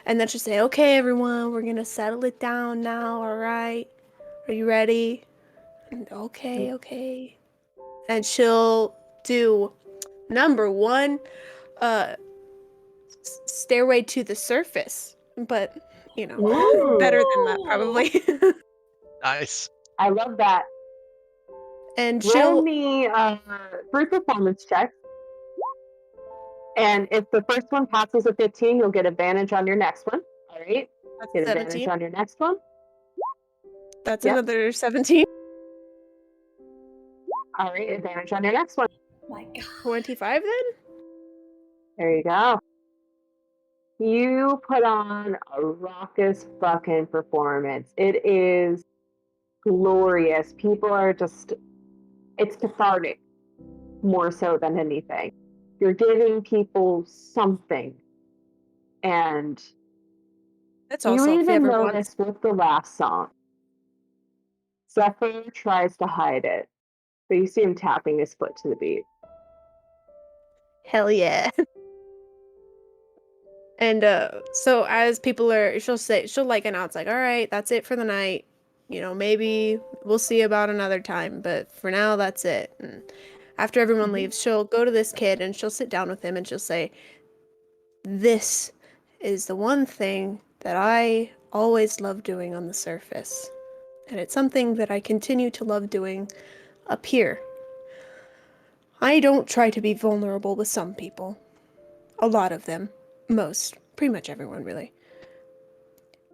And then she'll say, "Okay, everyone, we're gonna settle it down now. All right, are you ready?" And okay. And she'll do number 1, "Stairway to the Surface," but Ooh. better than that probably. Nice. I love that. And Roll she'll me 3 performance checks. And if the first one passes a 15, you'll get advantage on your next one. All right. that's Get 17. advantage on your next one. That's Yep. another 17. All right. Advantage on your next one. My God. 25 then? There you go. You put on a raucous fucking performance. It is glorious. People are just, it's cathartic more so than anything. You're giving people something. And That's you also if even ever wants. notice with the last song, Zephyr tries to hide it, but you see him tapping his foot to the beat. Hell yeah. And so as people are, she'll like announce like, all right, that's it for the night. Maybe we'll see about another time, but for now that's it. And after everyone leaves, she'll go to this kid and she'll sit down with him and she'll say, "This is the one thing that I always love doing on the surface. And it's something that I continue to love doing up here. I don't try to be vulnerable with some people. A lot of them. Most. Pretty much everyone, really.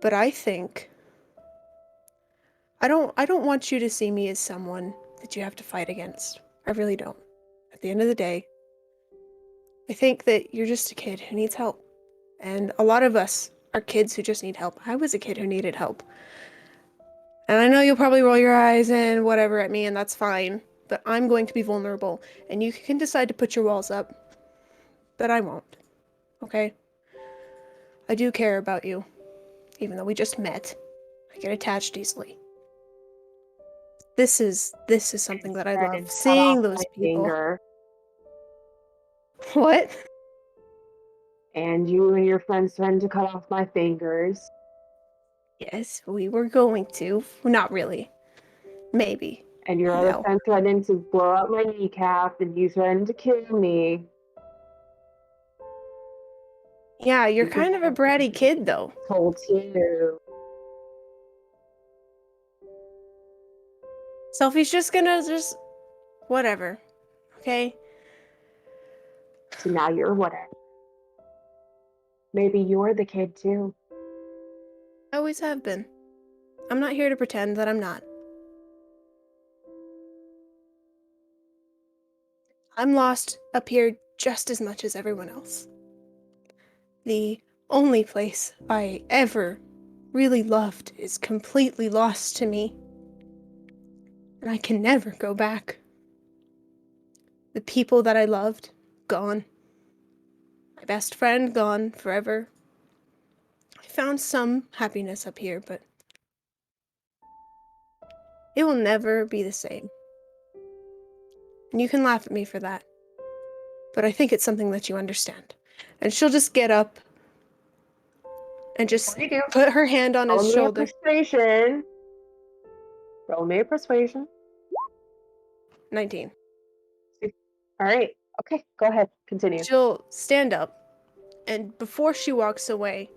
But I think I don't want you to see me as someone that you have to fight against. I really don't. At the end of the day, I think that you're just a kid who needs help. And a lot of us are kids who just need help. I was a kid who needed help. And I know you'll probably roll your eyes and whatever at me, and that's fine. But I'm going to be vulnerable. And you can decide to put your walls up. But I won't. Okay? I do care about you. Even though we just met. I get attached easily. This is something that I love. Seeing those people. Finger. What? And you and your friends threatened to cut off my fingers. Yes, we were going to. Not really. Maybe. And your other friend threatened to blow up my kneecap, and you threatened to kill me. Yeah, you're kind of a bratty kid, though. Told you. Selfie's just gonna whatever. Okay? So now you're whatever. Maybe you're the kid too. I always have been. I'm not here to pretend that I'm not. I'm lost up here just as much as everyone else. The only place I ever really loved is completely lost to me. And I can never go back. The people that I loved, gone. My best friend, gone forever. My found some happiness up here, but it will never be the same. And you can laugh at me for that. But I think it's something that you understand. And she'll just get up and just put her hand on his shoulder. Persuasion. Roll me a persuasion. 19. All right. Okay, go ahead. Continue. She'll stand up, and before she walks away,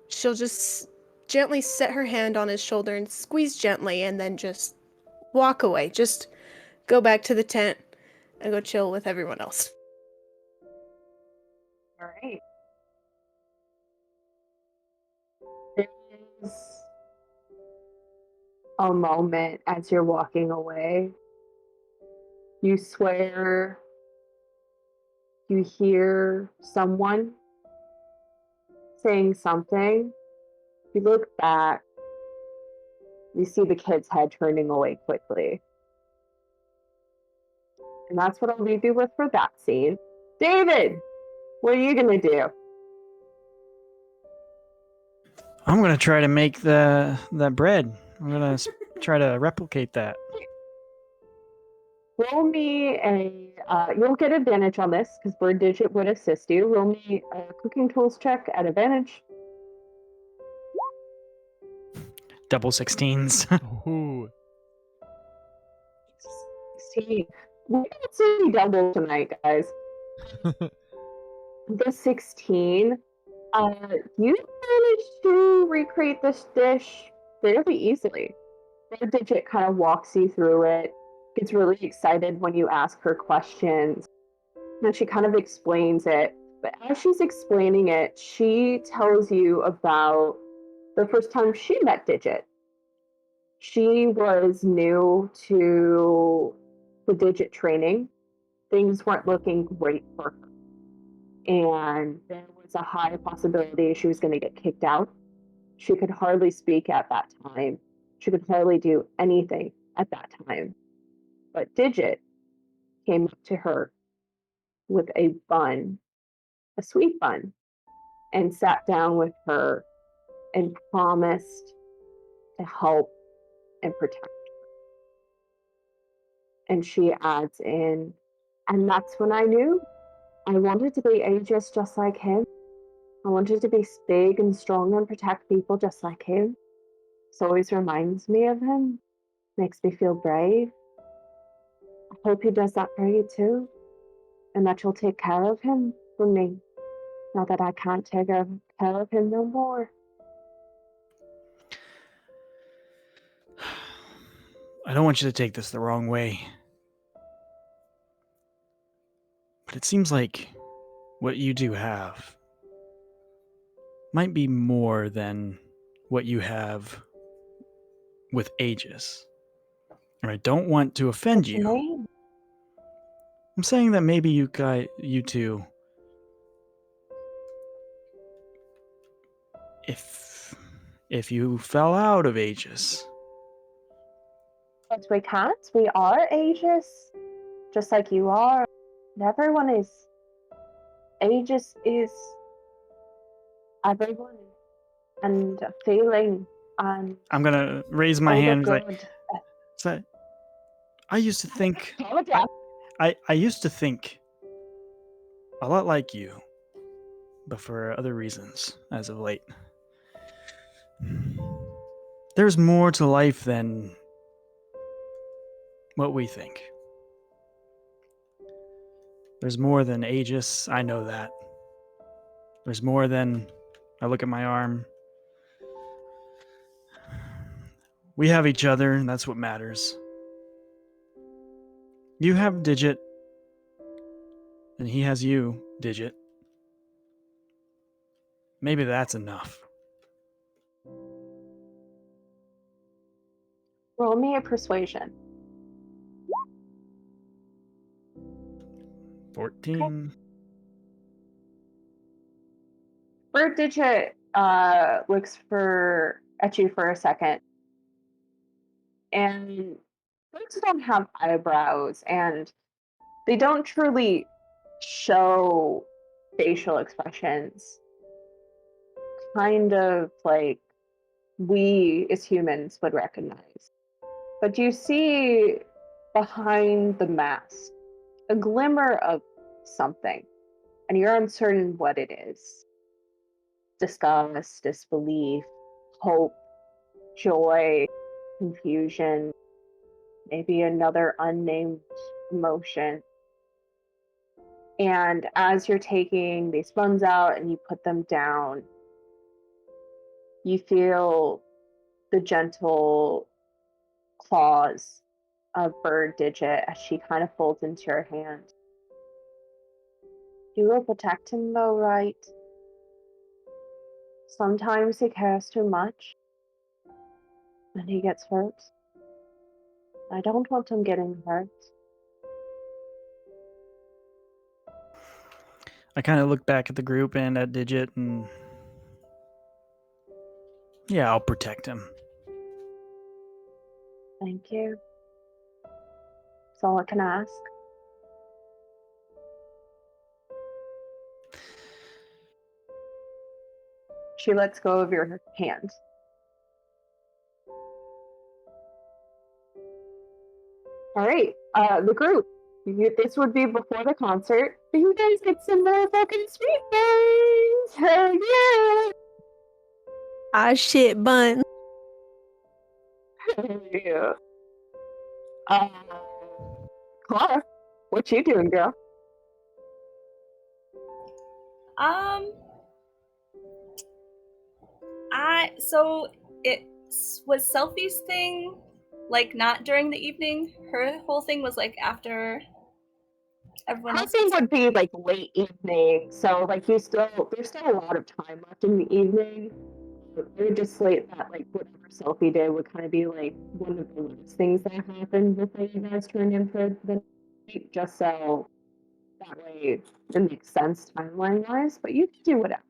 she'll just gently set her hand on his shoulder and squeeze gently, and then just walk away. Just go back to the tent and go chill with everyone else. All right. There's a moment as you're walking away. You swear you hear someone saying something. You look back. You see the kid's head turning away quickly. And that's what I'll leave you with for that scene. David, what are you going to do? I'm gonna try to make that bread. I'm gonna try to replicate that. Roll me a, you'll get advantage on this because Bird Digit would assist you. Roll me a cooking tools check at advantage. Double 16s. Ooh. 16. We don't see any double tonight, guys. The 16. You managed to recreate this dish fairly easily. Bird Digit kind of walks you through it, gets really excited when you ask her questions. And she kind of explains it. But as she's explaining it, she tells you about the first time she met Digit. She was new to the Digit training. Things weren't looking great for her. And there was a high possibility she was going to get kicked out. She could hardly speak at that time. She could hardly do anything at that time. But Digit came up to her with a bun, a sweet bun, and sat down with her and promised to help and protect her. And she adds in, and that's when I knew I wanted to be ageist just like him. I wanted to be big and strong and protect people just like him. This always reminds me of him, makes me feel brave. I hope he does that for you too, and that you'll take care of him for me, now that I can't take care of him no more. I don't want you to take this the wrong way. But it seems like what you do have might be more than what you have with Aegis. And I don't want to offend What's you. your name? I'm saying that maybe you two, if you fell out of Aegis. But we can't. We are Aegis, just like you are. And everyone is. Aegis is everyone and a feeling and I'm gonna raise my all the hand. good. So I used to think. Apologize. I used to think a lot like you, but for other reasons as of late. There's more to life than what we think. There's more than Aegis, I know that. There's more than I look at my arm. We have each other, and that's what matters. You have Digit, and he has you, Digit. Maybe that's enough. Roll me a persuasion. 14. Bird Digit looks at you for a second. And birds don't have eyebrows, and they don't truly show facial expressions. kind of like we as humans would recognize. But you see behind the mask a glimmer of something, and you're uncertain what it is. Disgust, disbelief, hope, joy, confusion, maybe another unnamed emotion. And as you're taking these buns out and you put them down, you feel the gentle claws of Bird Digit as she kind of folds into your hand. You will protect him though, right? Sometimes he cares too much and he gets hurt. I don't want him getting hurt. I kind of look back at the group and at Digit, and yeah, I'll protect him. Thank you. That's all I can ask. She lets go of your hand. All right, the group. This would be before the concert. But you guys get some motherfucking sweet things. Hell yeah! Ah, shit, bun. Hell yeah. Clara, what you doing, girl? So it was Selfie's thing, like not during the evening. Her whole thing was like after everyone Her else. thing would be like late evening, so like there's still a lot of time left in the evening. I would just slate that like whatever Selfie did would kind of be like one of the last things that happened before you guys turned in for the night, just so that way it makes sense timeline wise. But you can do whatever.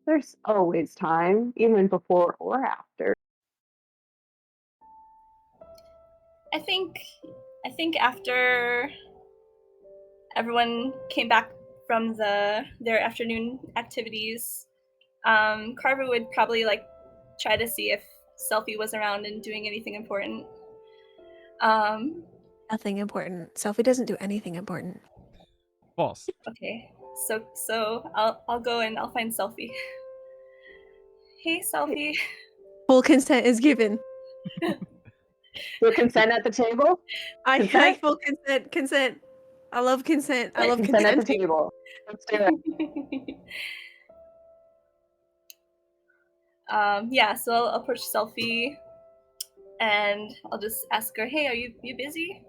There's always time, even before or after. I think after everyone came back from their afternoon activities, Carver would probably like try to see if Selfie was around and doing anything important. Nothing important. Selfie doesn't do anything important. False. Okay, so I'll go and I'll find Selfie. Hey, Selfie. Full consent is given. Your consent at the table? I Consent? full consent. Consent. I love consent. I love Consent at the consent. table. Let's do it. Yeah, so I'll approach Selfie and I'll just ask her, hey, are you busy?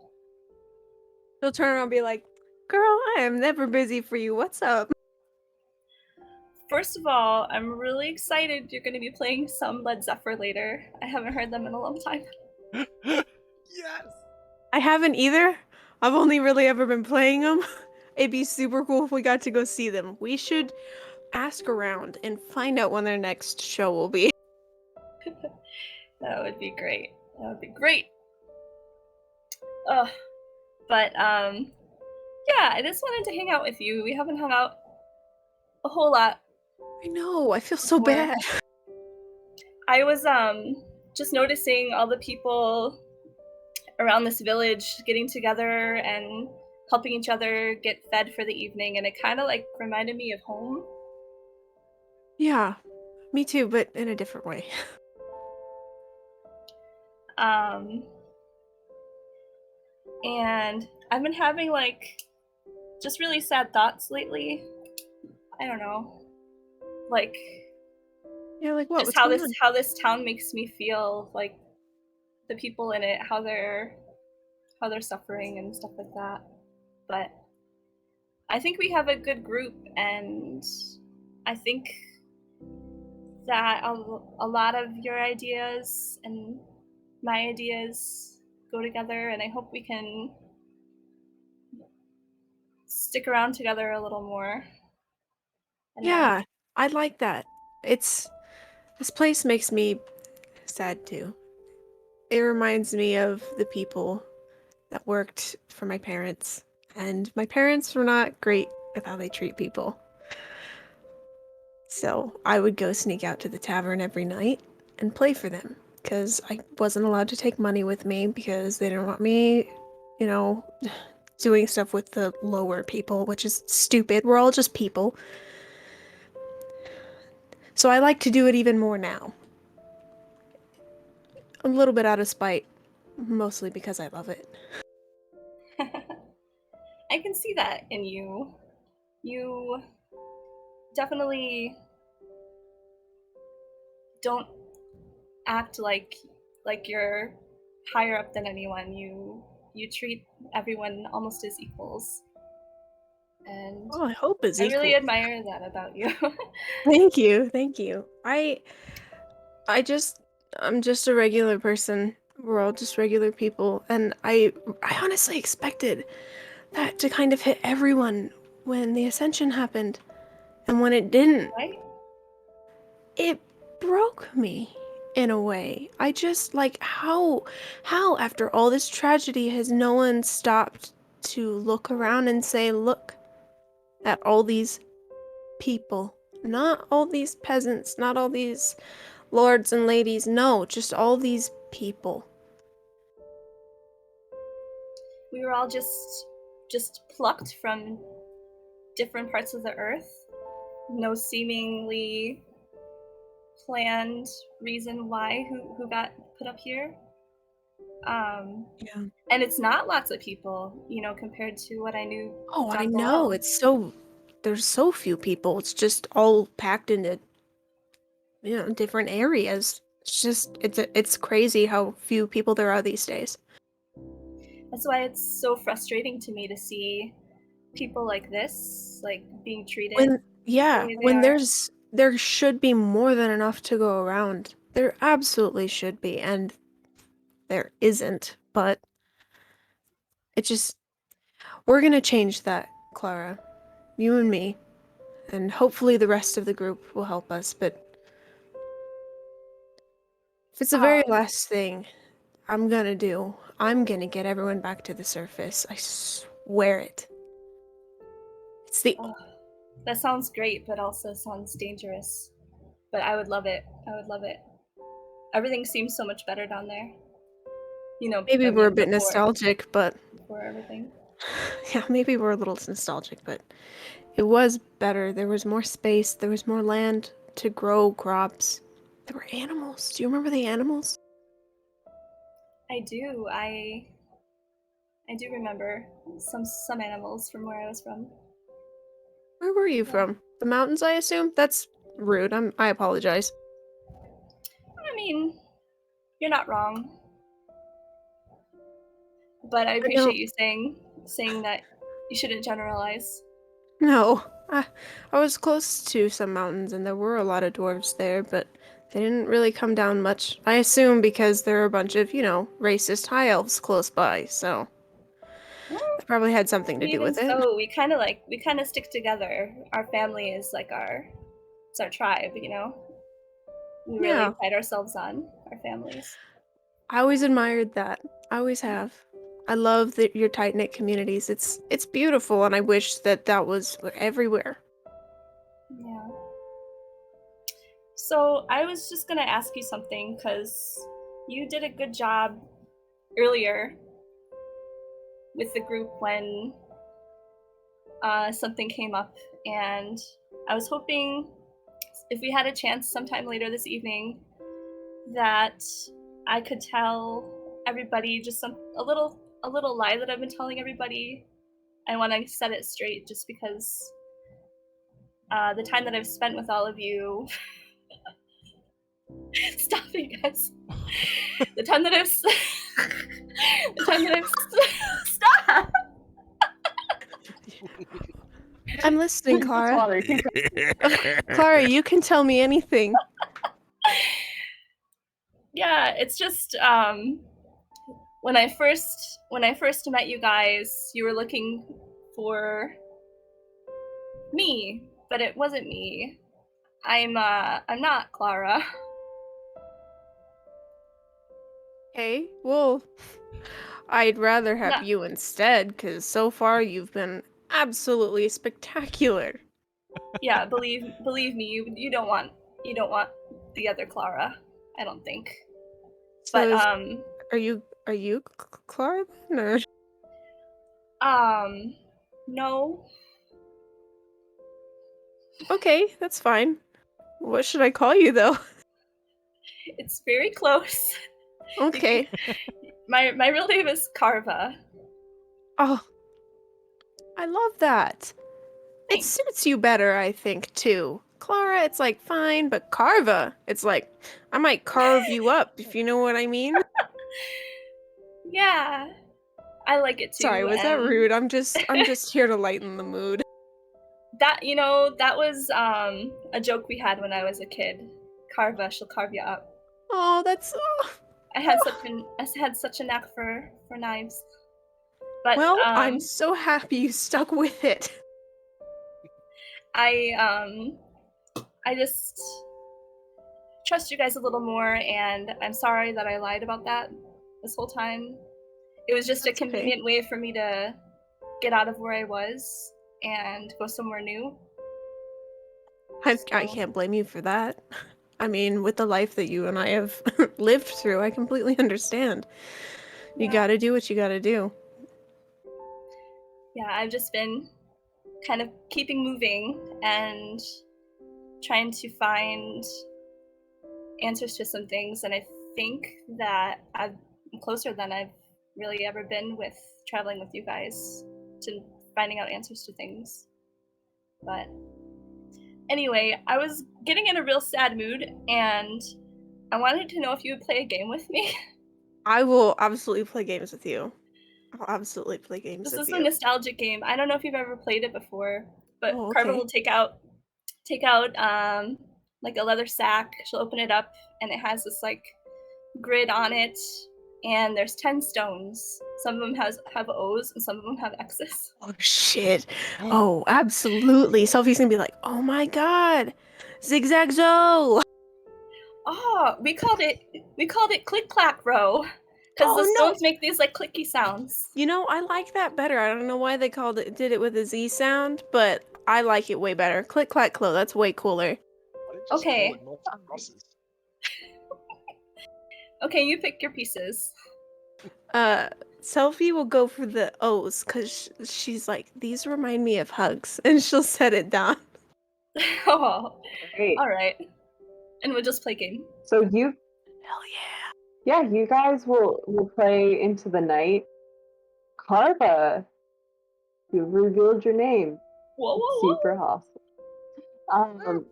She'll turn around and be like, girl, I am never busy for you. What's up? First of all, I'm really excited you're going to be playing some Led Zeppelin later. I haven't heard them in a long time. Yes. I haven't either. I've only really ever been playing them. It'd be super cool if we got to go see them. We should ask around and find out when their next show will be. That would be great. That would be great. Ugh. But yeah, I just wanted to hang out with you. We haven't hung out a whole lot. I know, I feel so bad. I was just noticing all the people around this village getting together and helping each other get fed for the evening, and it kind of like reminded me of home. Yeah, me too, but in a different way. And I've been having like just really sad thoughts lately. I don't know, like Yeah, like what? just What's how this town makes me feel, like the people in it, how they're suffering and stuff like that. But I think we have a good group, and I think that a lot of your ideas and my ideas go together, and I hope we can stick around together a little more. Yeah, I like that. This place makes me sad too. It reminds me of the people that worked for my parents, and my parents were not great with how they treat people. So I would go sneak out to the tavern every night and play for them because I wasn't allowed to take money with me because they didn't want me, you know, doing stuff with the lower people, which is stupid. We're all just people. So I like to do it even more now. A little bit out of spite, mostly because I love it. I can see that in you. You definitely don't act like you're higher up than anyone. You treat everyone almost as equals. And Oh, I hope it's I equal. really admire that about you. Thank you, thank you. I'm just a regular person. We're all just regular people, and I honestly expected that to kind of hit everyone when the ascension happened. And when it didn't, Right? it broke me in a way. I just like how after all this tragedy has no one stopped to look around and say, "Look at all these people. Not all these peasants, not all these lords and ladies. No, just all these people." We were all just plucked from different parts of the earth. No seemingly planned reason why who got put up here. Yeah. And it's not lots of people, compared to what I knew Oh, I down know. below. There's so few people. It's just all packed into, different areas. It's crazy how few people there are these days. That's why it's so frustrating to me to see people like this, like being treated the way they When are. there should be more than enough to go around. There absolutely should be, and there isn't. But it just we're gonna change that, Clara. You and me, and hopefully the rest of the group will help us. But if it's the very Um, last thing I'm gonna get everyone back to the surface. I swear it. It's the oh, that sounds great, but also sounds dangerous. But I would love it. I would love it. Everything seems so much better down there. maybe I we're a mean, bit nostalgic, but before everything. yeah, maybe we're a little nostalgic, but it was better. There was more space, there was more land to grow crops. There were animals. Do you remember the animals? I do. I do remember some animals from where I was from. Where were you Yeah. from? The mountains, I assume? That's rude. I apologize. I mean, you're not wrong. But I I don't appreciate you saying that you shouldn't generalize. know. I was close to some mountains and there were a lot of dwarves there, but they didn't really come down much. I assume because there are a bunch of, racist high elves close by, so that probably had something to do Even with it. so, we kind of stick together. Our family is like it's our tribe. We really Yeah, pride ourselves on our families. I always admired that. I always have. I love your tight knit communities. It's beautiful, and I wish that was everywhere. Yeah. So I was just gonna ask you something because you did a good job earlier with the group when something came up, and I was hoping if we had a chance sometime later this evening that I could tell everybody just a little lie that I've been telling everybody. I want to set it straight just because the time that I've spent with all of you. Stop it, guys. The time that I've stop. I'm listening, Clara. Father, keep Clara, you can tell me anything. Yeah, it's just when I first met you guys, you were looking for me, but it wasn't me. I'm not Clara. Hey, well, I'd rather have No, you instead, because so far you've been absolutely spectacular. Yeah, believe me, you don't want the other Clara. I don't think. So But are you Clara then, or? no. Okay, that's fine. What should I call you though? It's very close. Okay. My real name is Carva. Oh, I love that. It Thanks. suits you better, I think, too. Clara, it's like fine, but Carva, it's like I might carve you up, if you know what I mean. Yeah, I like it too. Sorry, was that and rude? I'm just here to lighten the mood. that that was a joke we had when I was a kid. Carva, she'll carve you up. Oh, that's I had such a knack for knives. But well, I'm so happy you stuck with it. I just trust you guys a little more, and I'm sorry that I lied about that this whole time. It was just That's a convenient way for me to get out of where I was and go somewhere new. I can't blame you for that. I mean, with the life that you and I have lived through, I completely understand. You Yeah. gotta do what you gotta do. Yeah, I've just been kind of keeping moving and trying to find answers to some things, and I think that I'm closer than I've really ever been with traveling with you guys to finding out answers to things. But anyway, I was getting in a real sad mood, and I wanted to know if you would play a game with me. I will absolutely play games with you. I'll absolutely play games This with is a you. nostalgic game. I don't know if you've ever played it before, but Oh, Carver okay. will take out like a leather sack. She'll open it up, and it has this like grid on it, and there's 10 stones. Some of them have O's and some of them have X's. Oh shit. Oh, absolutely. Sophie's gonna be like, oh my god. Zigzag Zo. Oh, we called it click clack row. Because Oh the no. stones make these like clicky sounds. You know, I like that better. I don't know why they did it with a Z sound, but I like it way better. Click clack clo. That's way cooler. Why don't you just Okay. call it multiple crosses? Okay, you pick your pieces. Sophie will go for the O's because she's like, these remind me of hugs, and she'll set it down. Oh, Great. all right. And we'll just play game. So you, Hell yeah. yeah, you guys will play into the night. Carva, you revealed your name. Whoa, It's whoa, super whoa. awesome.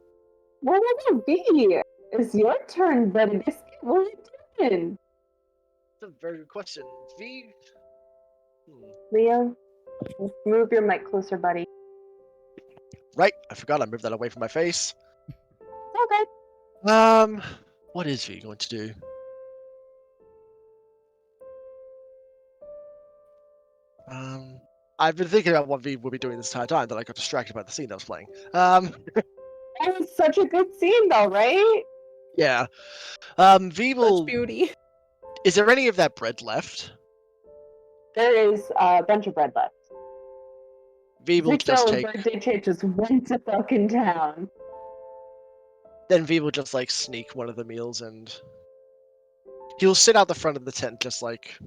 What would it be? It's your turn, buddy. What are you doing? That's a very good question. V. Leo, move your mic closer, buddy. Right, I forgot I moved that away from my face. It's okay. What is V going to do? I've been thinking about what V would be doing this entire time, that I got distracted by the scene I was playing. That was such a good scene, though, right? Yeah. V will. Such beauty. Is there any of that bread left? There is a bunch of bread left. V will just take. Birthday cake just went to fucking town. Then V will just like sneak one of the meals, and he'll sit out the front of the tent, just like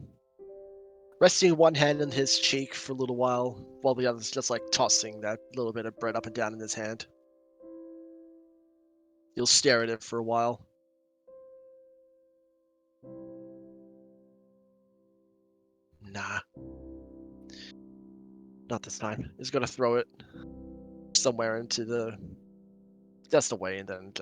resting one hand on his cheek for a little while the other's just like tossing that little bit of bread up and down in his hand. He'll stare at it for a while. Nah. Not this time. He's gonna throw it somewhere into the dust away, and then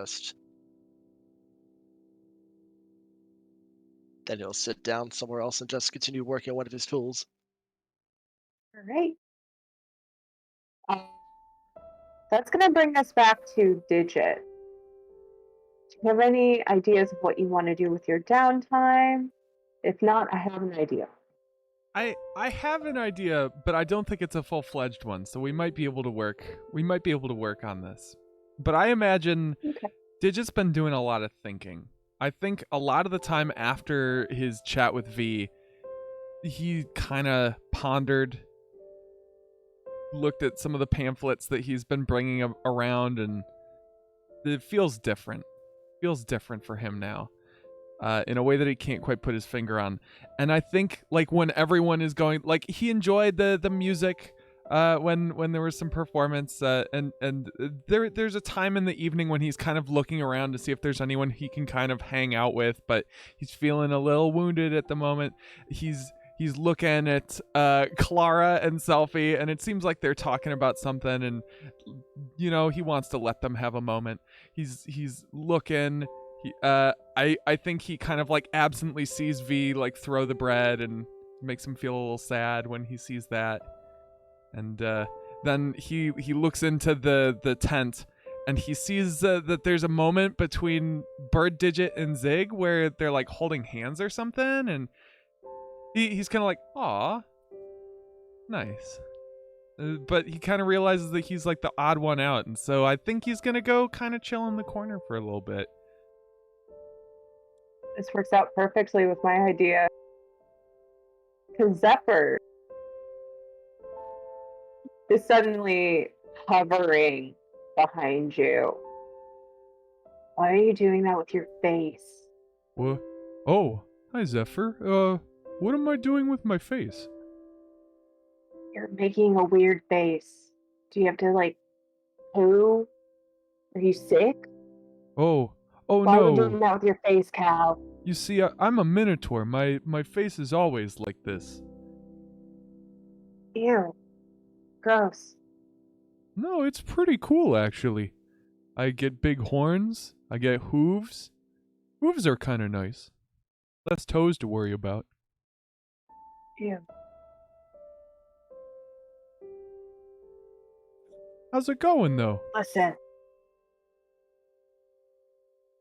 he'll sit down somewhere else and just continue working on one of his tools. All right. That's going to bring us back to Digit. Do you have any ideas of what you want to do with your downtime? If not, I have an idea. I have an idea, but I don't think it's a full-fledged one, so we might be able to work on this. But I imagine Digit's been doing a lot of thinking. I think a lot of the time after his chat with V, he kind of pondered looked at some of the pamphlets that he's been bringing around, and it feels different. Feels different for him now, in a way that he can't quite put his finger on. And I think, like, when everyone is going, like, he enjoyed the music when there was some performance, and there's a time in the evening when he's kind of looking around to see if there's anyone he can kind of hang out with, but he's feeling a little wounded at the moment. He's looking at Clara and Selfie, and it seems like they're talking about something, and he wants to let them have a moment. He's looking. I think he kind of like absently sees V like throw the bread, and makes him feel a little sad when he sees that. And then he looks into the tent, and he sees that there's a moment between Bird Digit and Zig where they're like holding hands or something, and he's kind of like, aw, nice. But he kind of realizes that he's like the odd one out, and so I think he's gonna go kind of chill in the corner for a little bit. This works out perfectly with my idea. Because Zephyr is suddenly hovering behind you. Why are you doing that with your face? What? Oh, hi Zephyr. What am I doing with my face? You're making a weird face. Do you have to, like, poo? Are you sick? Oh Why are you no. doing that with your face, Cal? You see, I'm a minotaur. My face is always like this. Ew. Gross. No, it's pretty cool, actually. I get big horns. I get hooves. Hooves are kind of nice. Less toes to worry about. Ew. How's it going, though?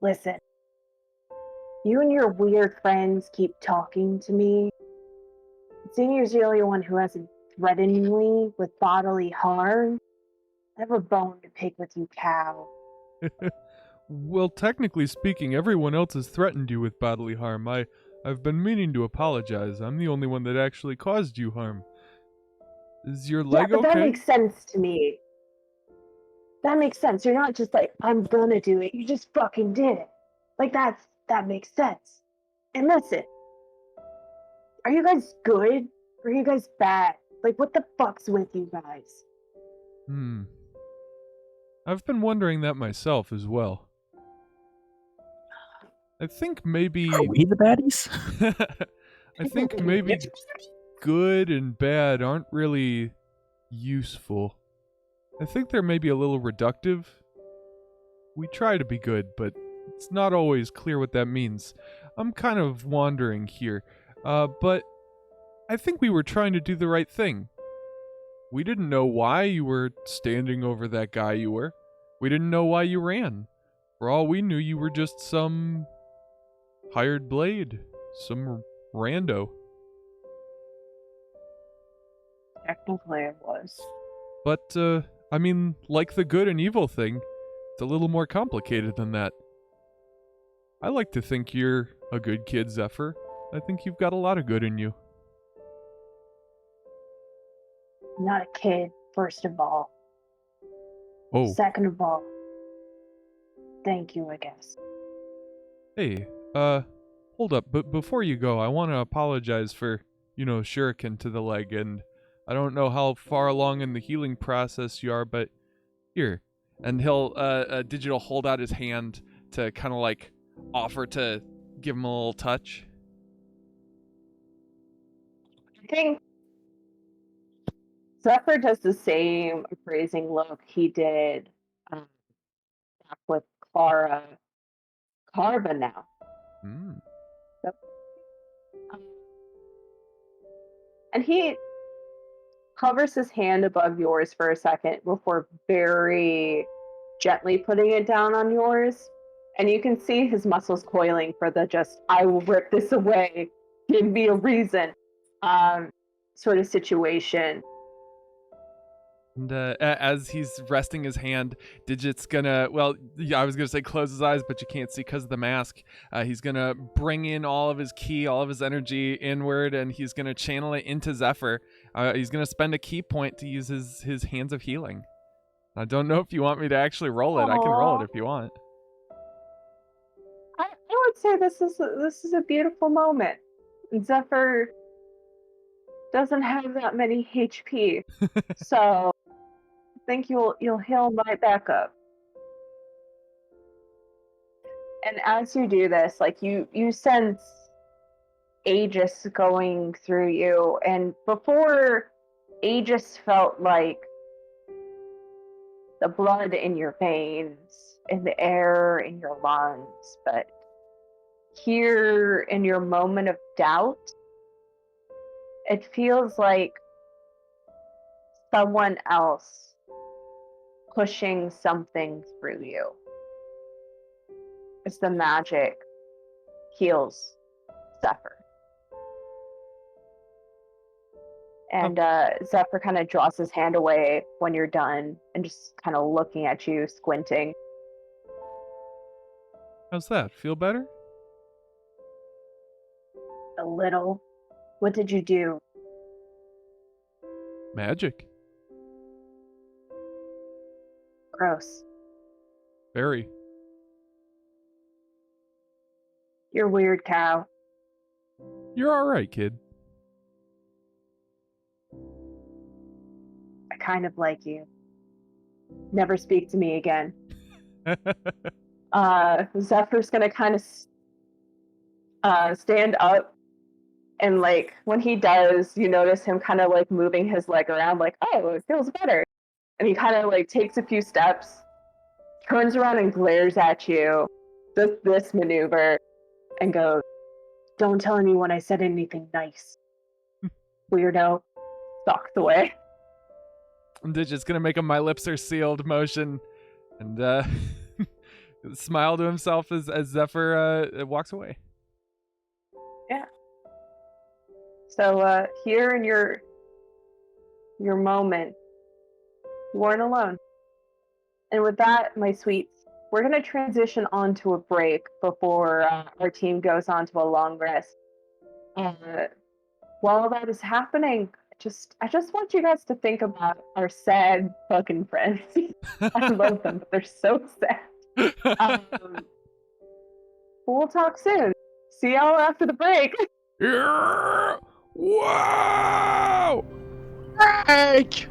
Listen. You and your weird friends keep talking to me. Seeing you're the only one who hasn't threatened me with bodily harm, I have a bone to pick with you, Cal. Well, technically speaking, everyone else has threatened you with bodily harm. I've been meaning to apologize. I'm the only one that actually caused you harm. Is your leg but okay? that makes sense to me. That makes sense. You're not just like, I'm gonna do it. You just fucking did it. Like, that makes sense. And listen, are you guys good? Or are you guys bad? Like, what the fuck's with you guys? I've been wondering that myself as well. I think maybe... Are we the baddies? I think maybe good and bad aren't really useful. I think they're maybe a little reductive. We try to be good, but it's not always clear what that means. I'm kind of wandering here, but I think we were trying to do the right thing. We didn't know why you were standing over that guy you were. We didn't know why you ran. For all we knew, you were just some hired blade, some rando. Technically, it was. But, I mean, like the good and evil thing, it's a little more complicated than that. I like to think you're a good kid, Zephyr. I think you've got a lot of good in you. I'm not a kid, first of all. Oh. Second of all, thank you, I guess. Hey, hold up. But before you go, I want to apologize for, shuriken to the leg, and I don't know how far along in the healing process you are, but here. And he'll, Digital hold out his hand to kind of like offer to give him a little touch. I think Zephyr does the same appraising look he did back with Clara Carva now. Yep. And he hovers his hand above yours for a second before very gently putting it down on yours. And you can see his muscles coiling for the just, I will rip this away, give me a reason sort of situation. And as he's resting his hand, Digit's gonna, well, yeah, I was gonna say close his eyes, but you can't see because of the mask. He's gonna bring in all of his ki, all of his energy inward, and he's gonna channel it into Zephyr. He's gonna spend a ki point to use his hands of healing. I don't know if you want me to actually roll it. I can roll it if you want. I would say this is a beautiful moment. Zephyr doesn't have that many HP, so I think you'll heal right back up. And as you do this, like you sense Aegis going through you, and before Aegis felt like the blood in your veins, in the air in your lungs, but here in your moment of doubt, it feels like someone else pushing something through you. As the magic heals Zephyr. And Zephyr kind of draws his hand away when you're done and just kind of looking at you, squinting. How's that? Feel better? A little. What did you do? Magic. Gross. Very. You're weird, cow. You're all right, kid. I kind of like you. Never speak to me again. Zephyr's gonna kind of stand up, and like when he does, you notice him kind of like moving his leg around, like, oh, it feels better. And he kind of like takes a few steps, turns around and glares at you, does this maneuver, and goes, "Don't tell anyone I said anything nice." Weirdo. Stalks away. And Digit's gonna make a "my lips are sealed" motion, and smile to himself as Zephyr walks away. Yeah. So here in your moment, you weren't alone. And with that, my sweets, we're gonna transition on to a break before our team goes on to a long rest. While that is happening, I just want you guys to think about our sad fucking friends. I love them, but they're so sad. We'll talk soon. See y'all after the break. Yeah! Wow! Break!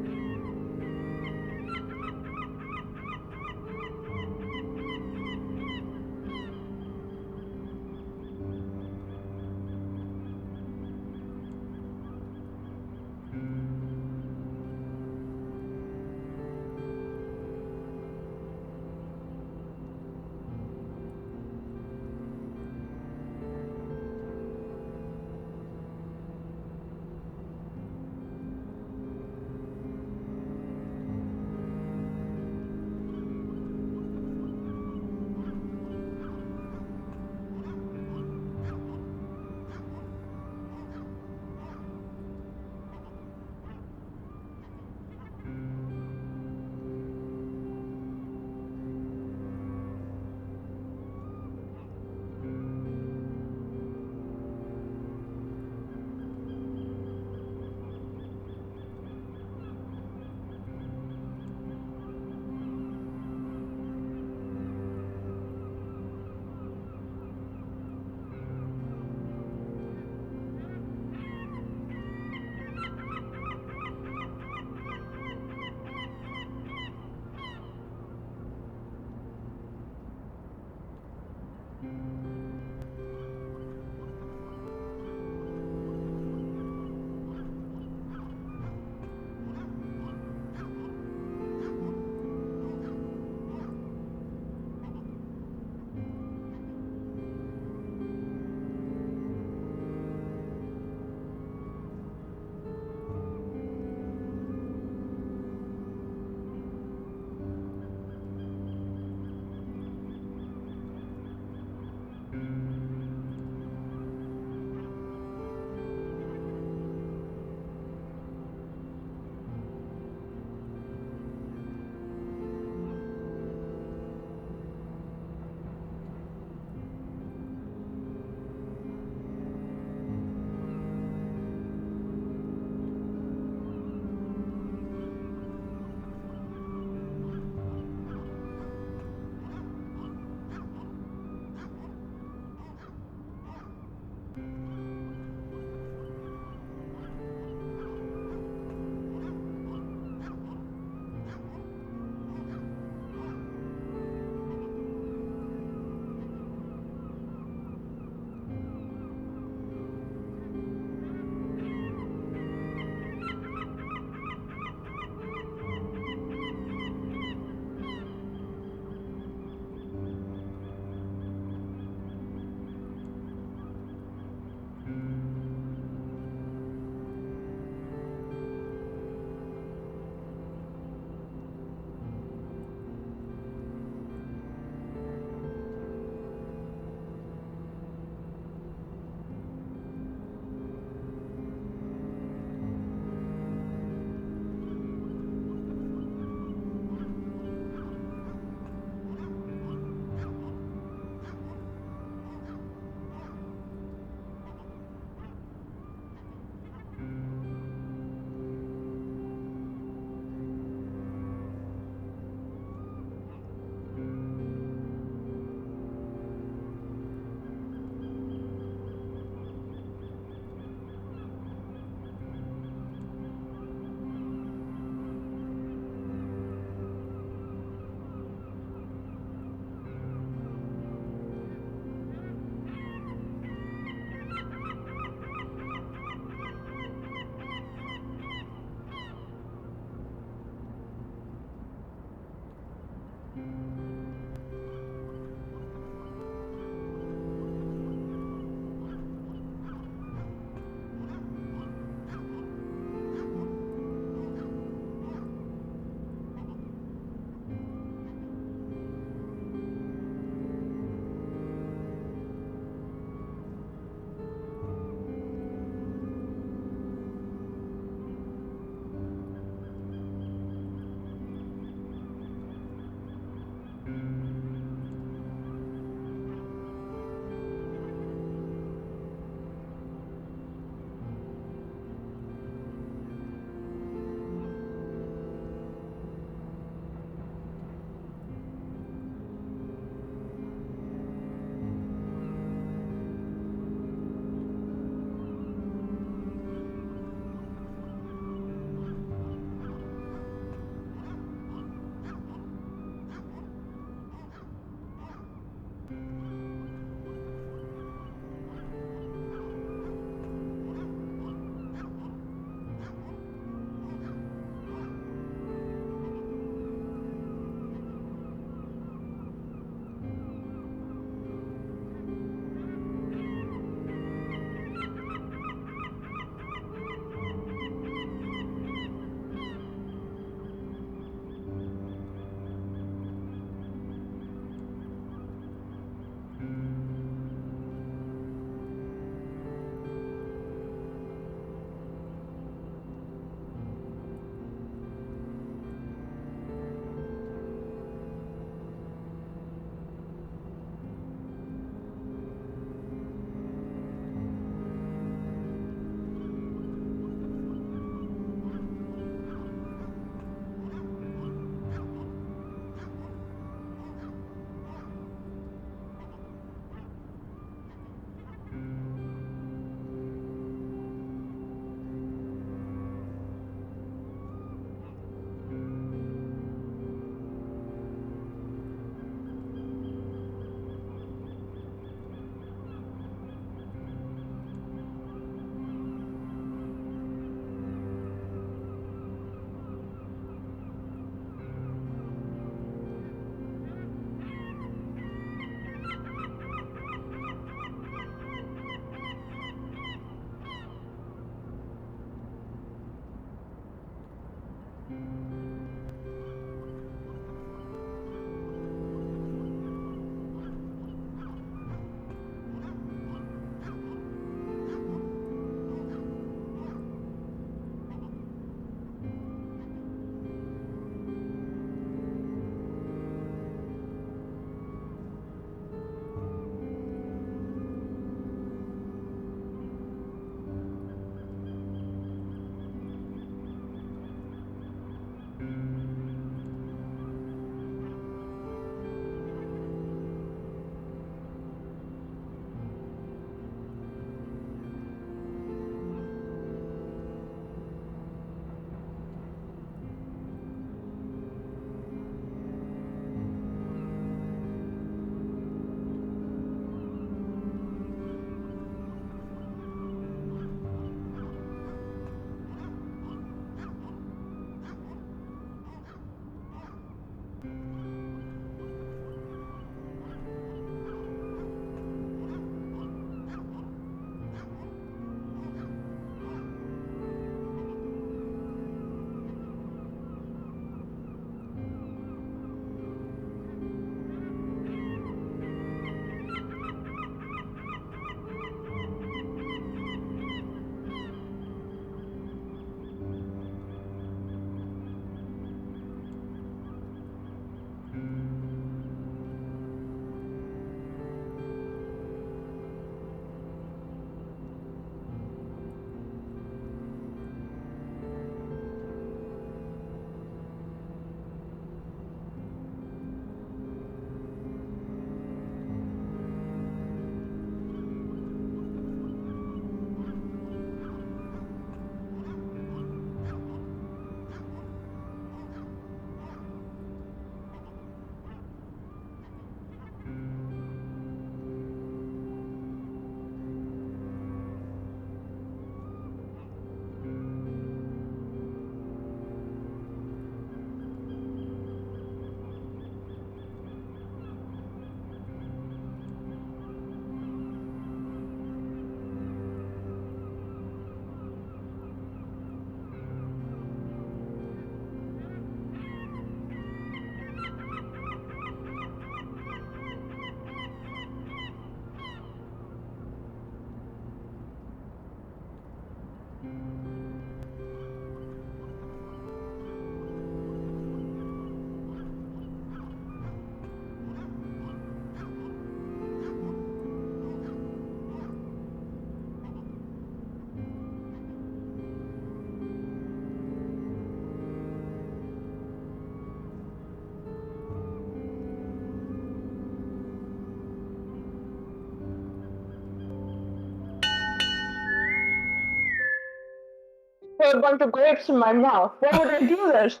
Put a bunch of grapes in my mouth. Why would I do this?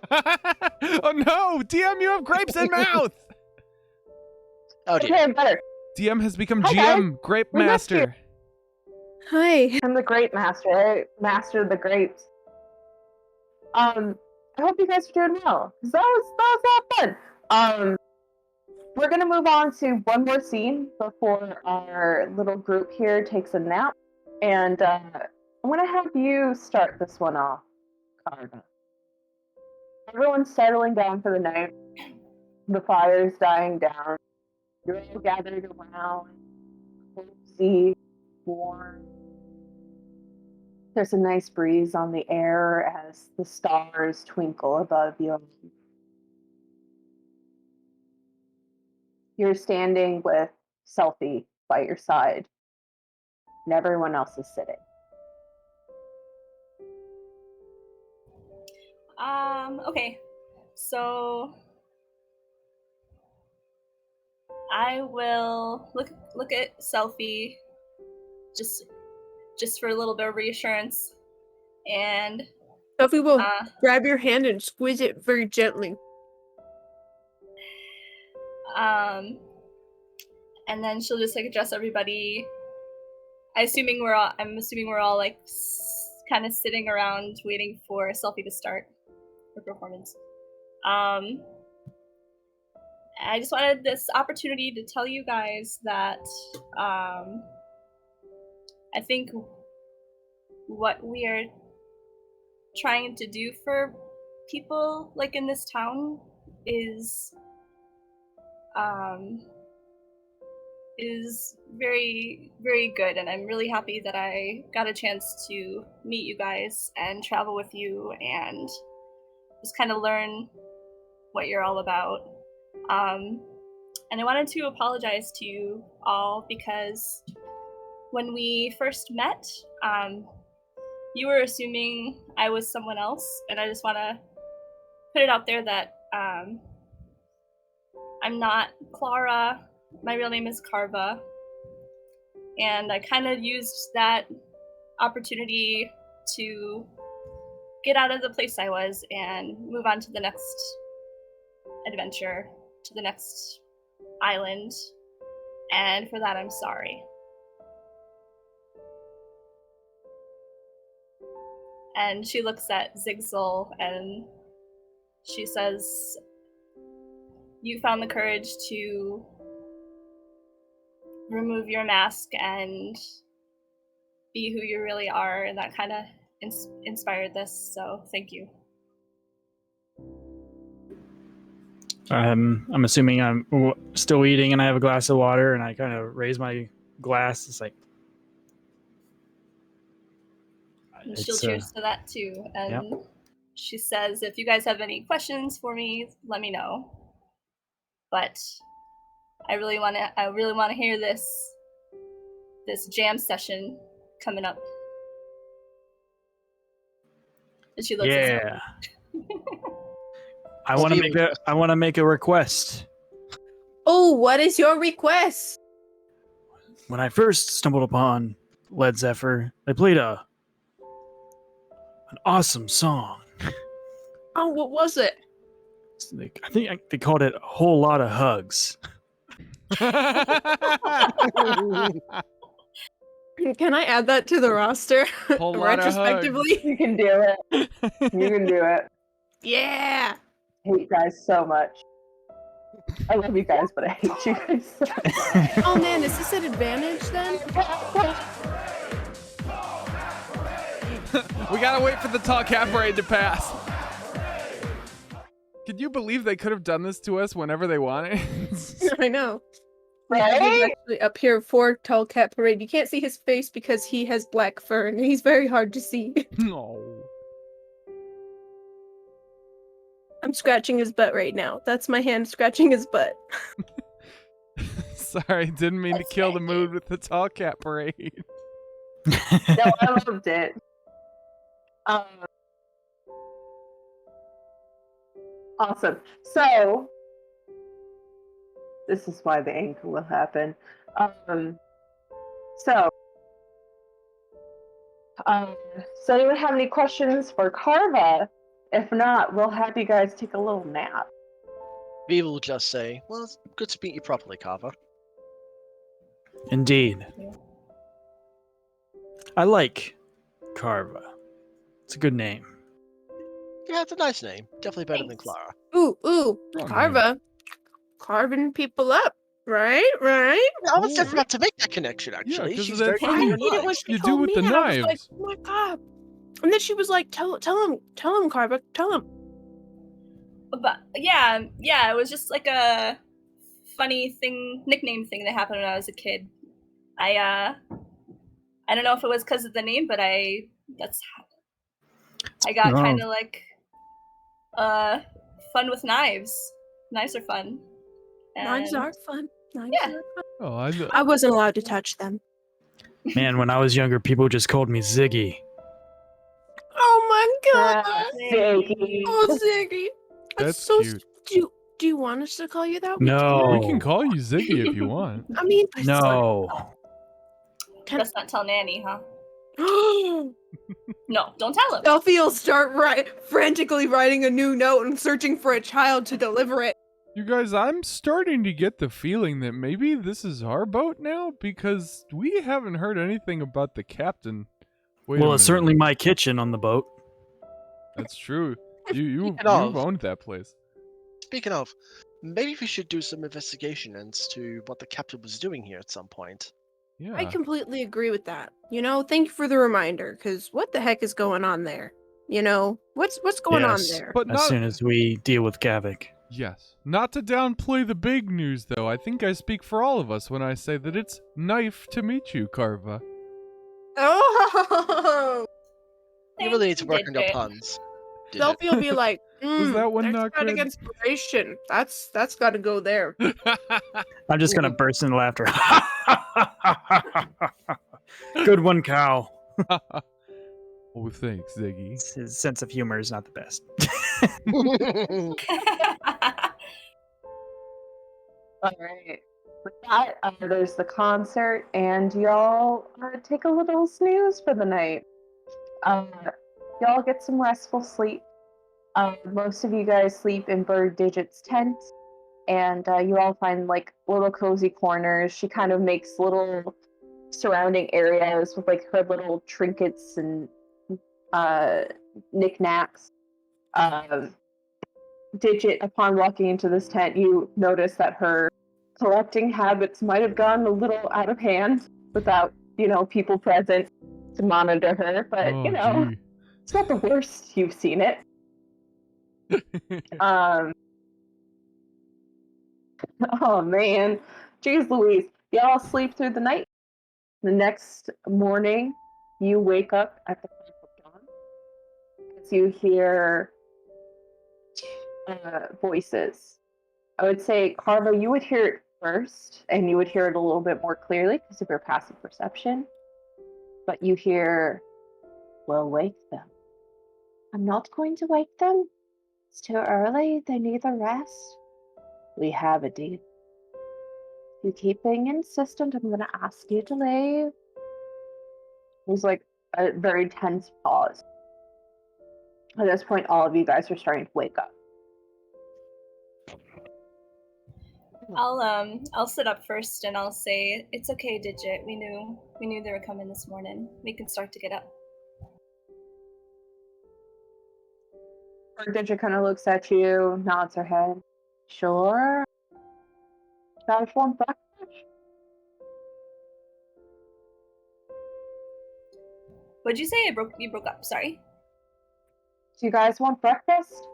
Oh no! DM, you have grapes in mouth! Oh dear. Okay, better. DM has become Hi, GM, Grape We missed you. Master. Hi. I'm the grape master. I mastered the grapes. I hope you guys are doing well. 'Cause that was a lot of fun. We're gonna move on to one more scene before our little group here takes a nap. And I'm gonna have you start this one off, Carva. Everyone's settling down for the night. The fire's dying down. You're all gathered around, cozy, warm. There's a nice breeze on the air as the stars twinkle above you. You're standing with Selfie by your side, and everyone else is sitting. Okay. So I will look at Selfie just for a little bit of reassurance, and Sophie will grab your hand and squeeze it very gently. And then she'll just like address everybody. I'm assuming we're all like kind of sitting around waiting for Selfie to start her performance. I just wanted this opportunity to tell you guys that I think what we are trying to do for people like in this town is very, very good, and I'm really happy that I got a chance to meet you guys and travel with you and just kind of learn what you're all about. And I wanted to apologize to you all because when we first met, you were assuming I was someone else, and I just want to put it out there that I'm not Clara. My real name is Carva, and I kind of used that opportunity to get out of the place I was and move on to the next adventure, to the next island, and for that I'm sorry. And she looks at Zigzal and she says, you found the courage to remove your mask and be who you really are, and that kind of inspired this, so thank you. I'm assuming I'm still eating and I have a glass of water and I kind of raise my glass. It's like... And she'll cheers to that too. And yep. She says, if you guys have any questions for me, let me know. But I really want to hear this jam session coming up. And she looks yeah. I want to make a request. Oh, what is your request? When I first stumbled upon Led Zephyr, they played an awesome song. Oh, what was it? I think they called it A Whole Lot of Hugs. Can I add that to the roster? Whole lot retrospectively? You can do it. You can do it. Yeah. I hate you guys so much. I love you guys, but I hate you guys so much. Oh man, is this an advantage then? We gotta wait for the tall cat parade to pass. Could you believe they could have done this to us whenever they wanted? I know. Yeah, he's Right? actually up here for Tall Cat Parade. You can't see his face because he has black fur and he's very hard to see. No. I'm scratching his butt right now. That's my hand scratching his butt. Sorry, didn't mean to kill the mood with the tall cat parade. No, I loved it. Awesome. So, this is why the anchor will happen. So, does anyone have any questions for Carva? If not, we'll have you guys take a little nap. We will just say, well, it's good to meet you properly, Carver. Indeed. I like Carva. It's a good name. Yeah, it's a nice name. Definitely better than Thanks. Clara. Ooh, Wrong Carva. Carving people up. Right? I was Oh. just about to make that connection, actually. 'cause of She's that very thing I friendly you- and hate it when nice. she You do called with me the and I was like, knives. oh my god. And then she was like, tell him, Carva, tell him. But yeah, it was just like a funny nickname thing that happened when I was a kid. I don't know if it was because of the name, but I got kind of like fun with knives. Knives are fun. Knives And- are fun. Knives Yeah. are fun. Oh, I wasn't allowed to touch them. Man, when I was younger, people just called me Ziggy. Oh my god. Ziggy. Oh, Ziggy. That's so cute. Do you want us to call you that? No. we can call you Ziggy if you want. I mean, No. Let's not tell Nanny, huh? Selfie No, don't tell him. will start frantically writing a new note and searching for a child to deliver it. You guys, I'm starting to get the feeling that maybe this is our boat now because we haven't heard anything about the captain. Wait a Well, minute. it's certainly my kitchen on the boat. That's true. You've Speaking of- owned that place. Speaking of, maybe we should do some investigation as to what the captain was doing here at some point. Yeah. I completely agree with that. Thank you for the reminder, because what the heck is going on there? What's going on Yes, there? But as soon as we deal with Gavik. Yes. Not to downplay the big news, though. I think I speak for all of us when I say that it's nice to meet you, Carva. Oh! You really need to work on your Did it. puns. Did Selfie will be like, that one there's not static good? inspiration. That's got to go there. I'm just gonna burst into laughter. Good one, cow. Oh, thanks, Ziggy. His sense of humor is not the best. it? All right. With that, there's the concert, and y'all take a little snooze for the night. Y'all get some restful sleep. Most of you guys sleep in Bird Digit's tent, and you all find like little cozy corners. She kind of makes little surrounding areas with like her little trinkets and knickknacks. Digit, upon walking into this tent, you notice that her collecting habits might have gone a little out of hand without, people present to monitor her. But, Oh, gee. it's not the worst you've seen it. Oh, man. Jeez Louise. Y'all sleep through the night. The next morning, you wake up at the crack of dawn as you hear voices. I would say, Carva, you would hear it first, and you would hear it a little bit more clearly because of your passive perception. But you hear, "We'll wake them." "I'm not going to wake them. It's too early. They need a rest." "We have a deal. You keep being insistent, I'm going to ask you to leave." There's like a very tense pause. At this point, all of you guys are starting to wake up. I'll sit up first and I'll say, "It's okay, Digit. We knew they were coming this morning. We can start to get up." Digit kind of looks at you, nods her head. "Sure. Guys want breakfast?" What'd you say? You broke up. Sorry. "Do you guys want breakfast?"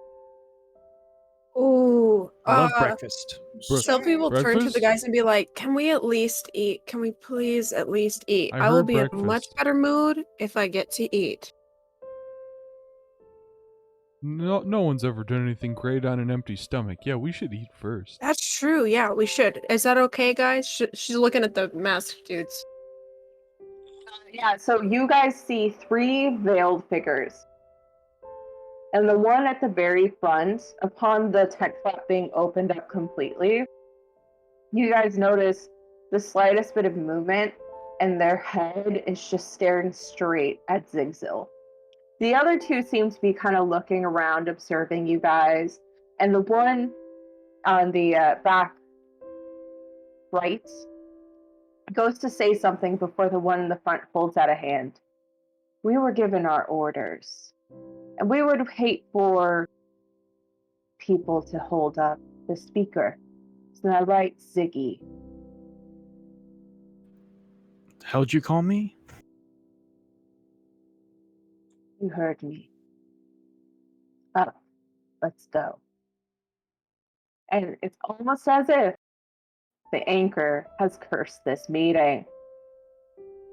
Ooh. I love breakfast. Sophie will turn to the Breakfast? guys and be like, "Can we at least eat? Can we please at least eat? I I will heard be in a much breakfast. better mood if I get to eat." No one's ever done anything great on an empty stomach. Yeah, we should eat first. That's true. Yeah, we should. Is that okay, guys? She's looking at the masked dudes. Yeah, so you guys see 3 veiled figures. And the one at the very front, upon the tent flap being opened up completely, you guys notice the slightest bit of movement, and their head is just staring straight at Zigzil. The other 2 seem to be kind of looking around, observing you guys, and the one on the back right goes to say something before the one in the front holds out a hand. We were given our orders, and we would hate for people to hold up the speaker. Isn't that right, Ziggy? How'd you call me? You heard me. Up, let's go. And it's almost as if the anchor has cursed this meeting.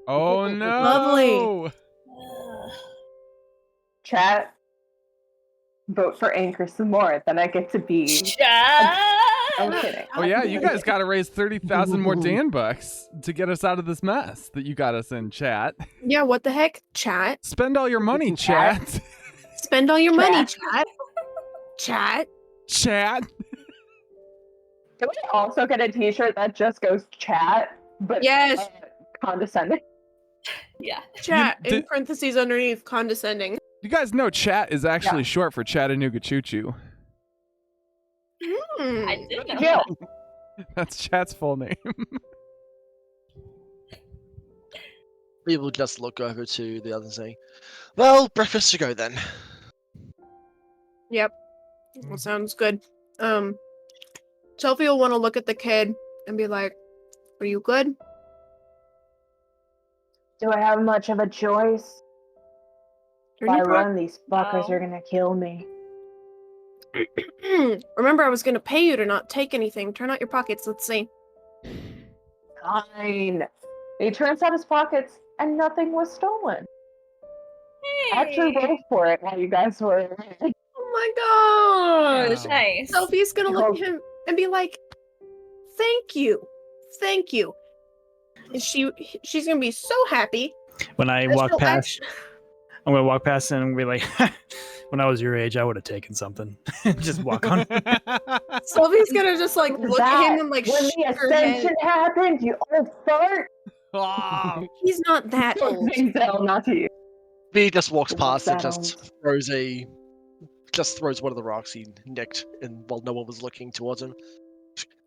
Oh no! Lovely. Chat, vote for anchor some more. Then I get to be. I'm kidding. Oh yeah, you guys got to raise 30,000 more Dan bucks to get us out of this mess that you got us in, chat. Yeah, what the heck? Chat. Spend all your money, Chat. chat. Spend all your money, Chat. chat. Chat. Chat. Can we also get a t-shirt that just goes chat, but Yes. condescending? Yeah. Chat. You- In parentheses underneath, condescending. You guys know chat is actually short for Chattanooga Choo Choo. I did know Yeah. that. That's chat's full name. People just look over to the other and say, well, breakfast to go then. Yep. That sounds good. Sophie will want to look at the kid and be like, "Are you good?" Do I have much of a choice? If I run, these fuckers No. are gonna kill me. Remember, I was gonna pay you to not take anything. Turn out your pockets. Let's see. Fine. He turns out his pockets, and nothing was stolen. I actually Hey. wrote for it while you guys were. Oh my gosh! Wow. Nice. Sophie's gonna look at him and be like, "Thank you, thank you." And she's gonna be so happy. When I that walk she'll past, I'm gonna walk past and be like, "When I was your age, I would have taken something." Just walk on. Sophie's gonna just like look at him and like when the shake her head. ascension happened, you old fart. Ah. He's not that old. Zigzil, not to you. B just walks What's past and that just throws one of the rocks he nicked, and while no one was looking towards him.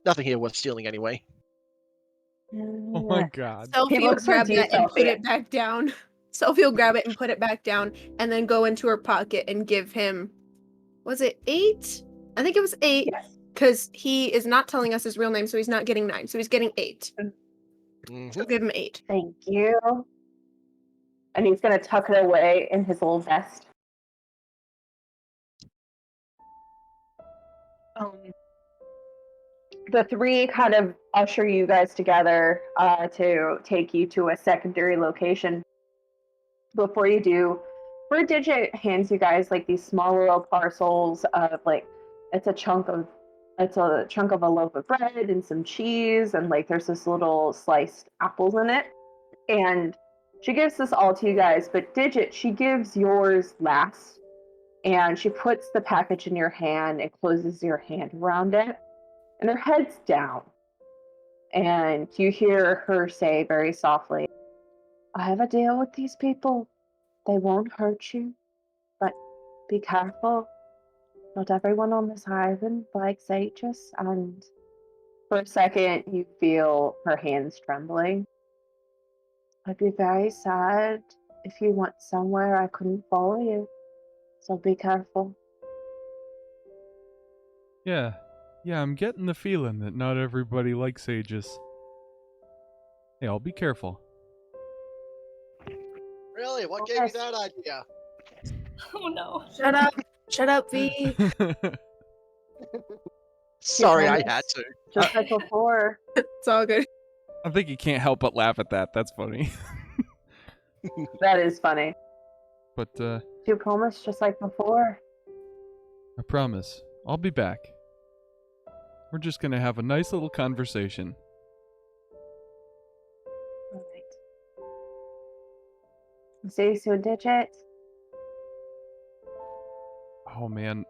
Nothing here worth stealing anyway. Oh my god. Sophie will looks grab towards you, that and put Sophie. it back down. Sophie will grab it and put it back down, and then go into her pocket and give him. Was it 8? I think it was 8. Yes. Because he is not telling us his real name, so he's not getting 9. So he's getting 8. Mhm. So give him 8. Thank you. And he's gonna tuck it away in his little vest. The 3 kind of usher you guys together to take you to a secondary location. Before you do, Digit hands you guys like these small little parcels of like it's a chunk of a loaf of bread and some cheese, and like there's this little sliced apples in it. And she gives this all to you guys, but Digit, she gives yours last. And she puts the package in your hand and closes your hand around it. And her head's down. And you hear her say very softly, I have a deal with these people. They won't hurt you, but be careful. Not everyone on this island likes Aegis. And for a second, you feel her hands trembling. I'd be very sad if you went somewhere I couldn't follow you. So be careful. Yeah, I'm getting the feeling that not everybody likes Aegis. Hey, I'll be careful. Really? What gave you that idea? Oh no. Shut up. Shut up, V. Sorry, I promise? had to. Just like before. It's all good. I think you can't help but laugh at that. That's funny. That is funny. But You promise just like before. I promise, I'll be back. We're just gonna have a nice little conversation. All right. See you soon, Digit. Oh man,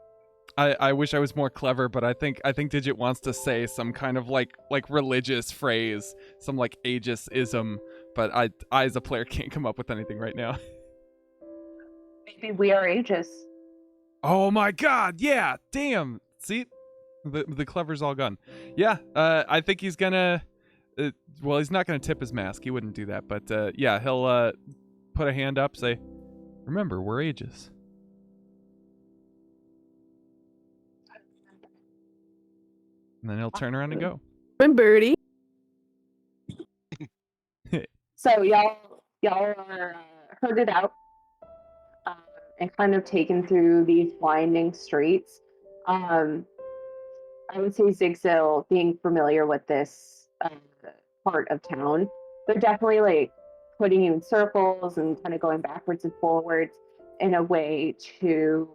I wish I was more clever, but I think Digit wants to say some kind of like religious phrase, some like ageism, but I as a player can't come up with anything right now. Maybe we are ages. Oh my god, yeah, damn. See, the clever's all gone. Yeah, I think he's gonna. Well, he's not gonna tip his mask. He wouldn't do that, but yeah, he'll put a hand up, say, "Remember, we're ages." And then he'll turn around and go. I'm Birdie. So y'all are herded out and kind of taken through these winding streets. I would say Zigzil, being familiar with this part of town, they're definitely like putting you in circles and kind of going backwards and forwards in a way to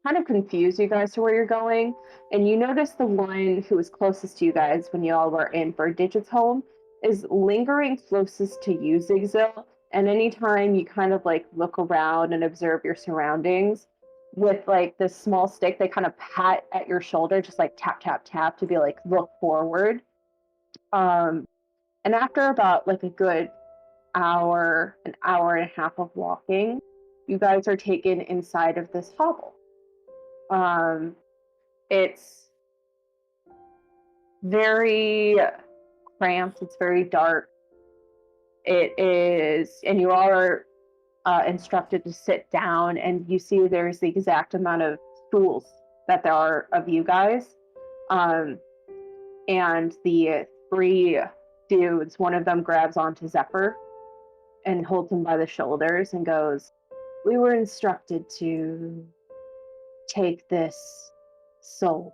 kind of confuse you guys to where you're going. And you notice the one who was closest to you guys when you all were in Bird Digit's home is lingering closest to you, Zigzil. And anytime you kind of like look around and observe your surroundings with like this small stick, they kind of pat at your shoulder, just like tap, tap, tap to be like, look forward. And after about like a good an hour and a half of walking, you guys are taken inside of this hovel. It's very cramped. It's very dark. It is, and you all are instructed to sit down, and you see there's the exact amount of stools that there are of you guys. And the three dudes, one of them grabs onto Zephyr and holds him by the shoulders and goes, "We were instructed to take this soul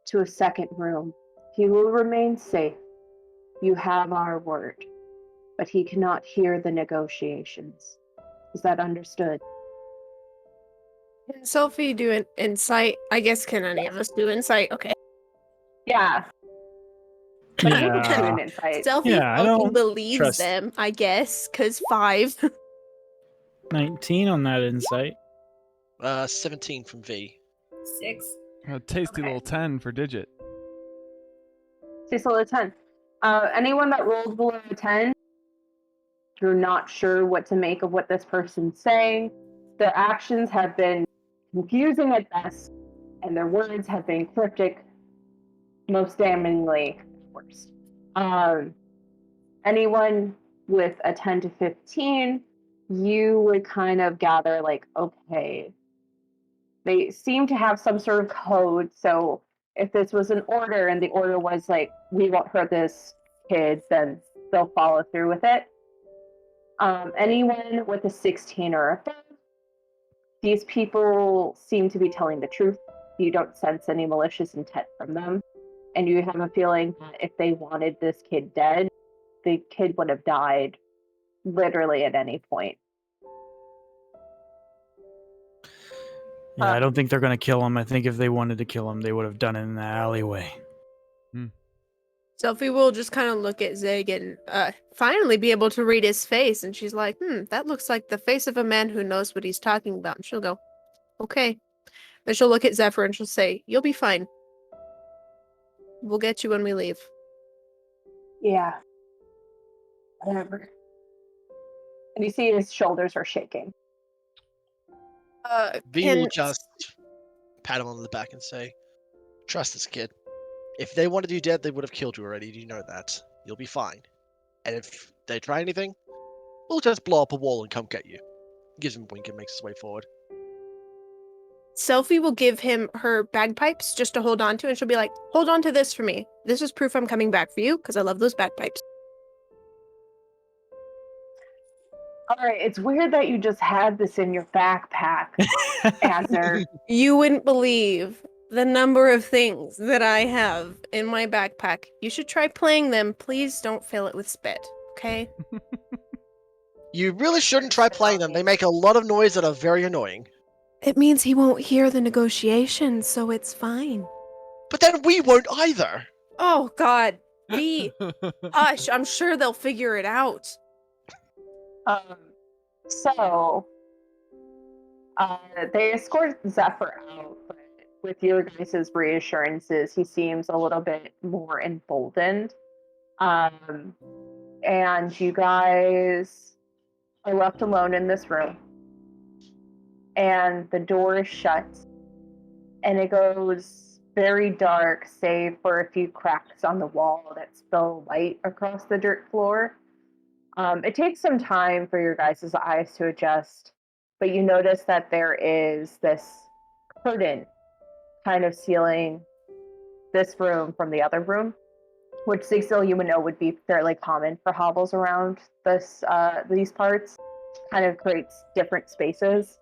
to a second room. He will remain safe. You have our word, but he cannot hear the negotiations. Is that understood?" Can Sophie do an insight? I guess can any of us do insight? Okay. Yeah. But you can do Yeah. an insight. Sophie Yeah, I fucking don't believes trust- them, I guess, because 5. 19 on that insight. 17 from V. 6. A tasty Okay. little 10 for Digit. Cecil, a 10. Anyone that rolled below a 10, you're not sure what to make of what this person's saying. Their actions have been confusing at best, and their words have been cryptic, most damningly worst. Anyone with a 10 to 15, you would kind of gather like, okay, they seem to have some sort of code. So if this was an order and the order was like, we won't hurt this kid, then they'll follow through with it. Anyone with a 16 or above, these people seem to be telling the truth. You don't sense any malicious intent from them. And you have a feeling that if they wanted this kid dead, the kid would have died literally at any point. Yeah, I don't think they're going to kill him. I think if they wanted to kill him, they would have done it in the alleyway. Sophie will just kind of look at Zig and finally be able to read his face. And she's like, that looks like the face of a man who knows what he's talking about. And she'll go, okay. Then she'll look at Zephyr and she'll say, you'll be fine. We'll get you when we leave. Yeah. Whatever. And you see his shoulders are shaking. V will just pat him on the back and say, "Trust this kid. If they wanted you dead, they would have killed you already. Do you know that? You'll be fine. And if they try anything, we'll just blow up a wall and come get you." Gives him a wink and makes his way forward. Sophie will give him her bagpipes just to hold on to, and she'll be like, hold on to this for me. This is proof I'm coming back for you, because I love those bagpipes. All right, it's weird that you just had this in your backpack, Azzer. You wouldn't believe the number of things that I have in my backpack. You should try playing them. Please don't fill it with spit, okay? You really shouldn't try playing them. They make a lot of noise that are very annoying. It means he won't hear the negotiations, so it's fine. But then we won't either. Oh, God. Hush, I'm sure they'll figure it out. So, they escort Zephyr out, but with your guys' reassurances, he seems a little bit more emboldened. And you guys are left alone in this room. And the door is shut. And it goes very dark, save for a few cracks on the wall that spill light across the dirt floor. It takes some time for your guys' eyes to adjust, but you notice that there is this curtain kind of sealing this room from the other room, which Zigzil, you would know, would be fairly common for hovels around these parts. Kind of creates different spaces.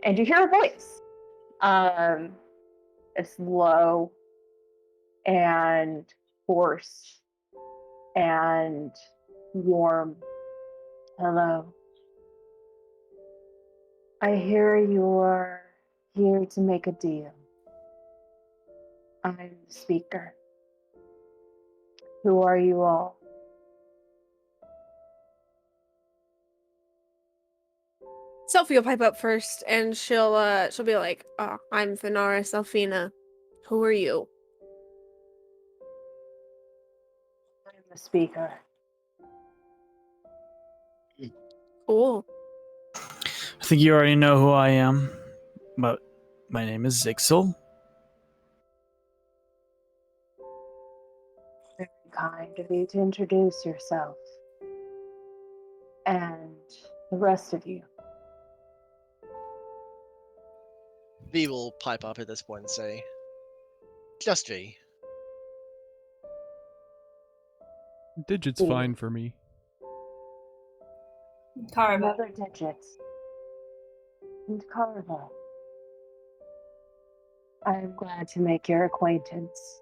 And you hear a voice. It's low and hoarse and warm. Hello. I hear you're here to make a deal. I'm the speaker. Who are you all? Sophie will pipe up first, and she'll be like, I'm Thanara Selfina. Who are you? I'm the speaker. Cool. I think you already know who I am, but my name is Zixel. Very kind of you to introduce yourself. And the rest of you. V will pipe up at this point and say, just V. Digit's fine for me. Carva. Another Digits. And Carva. I am glad to make your acquaintance.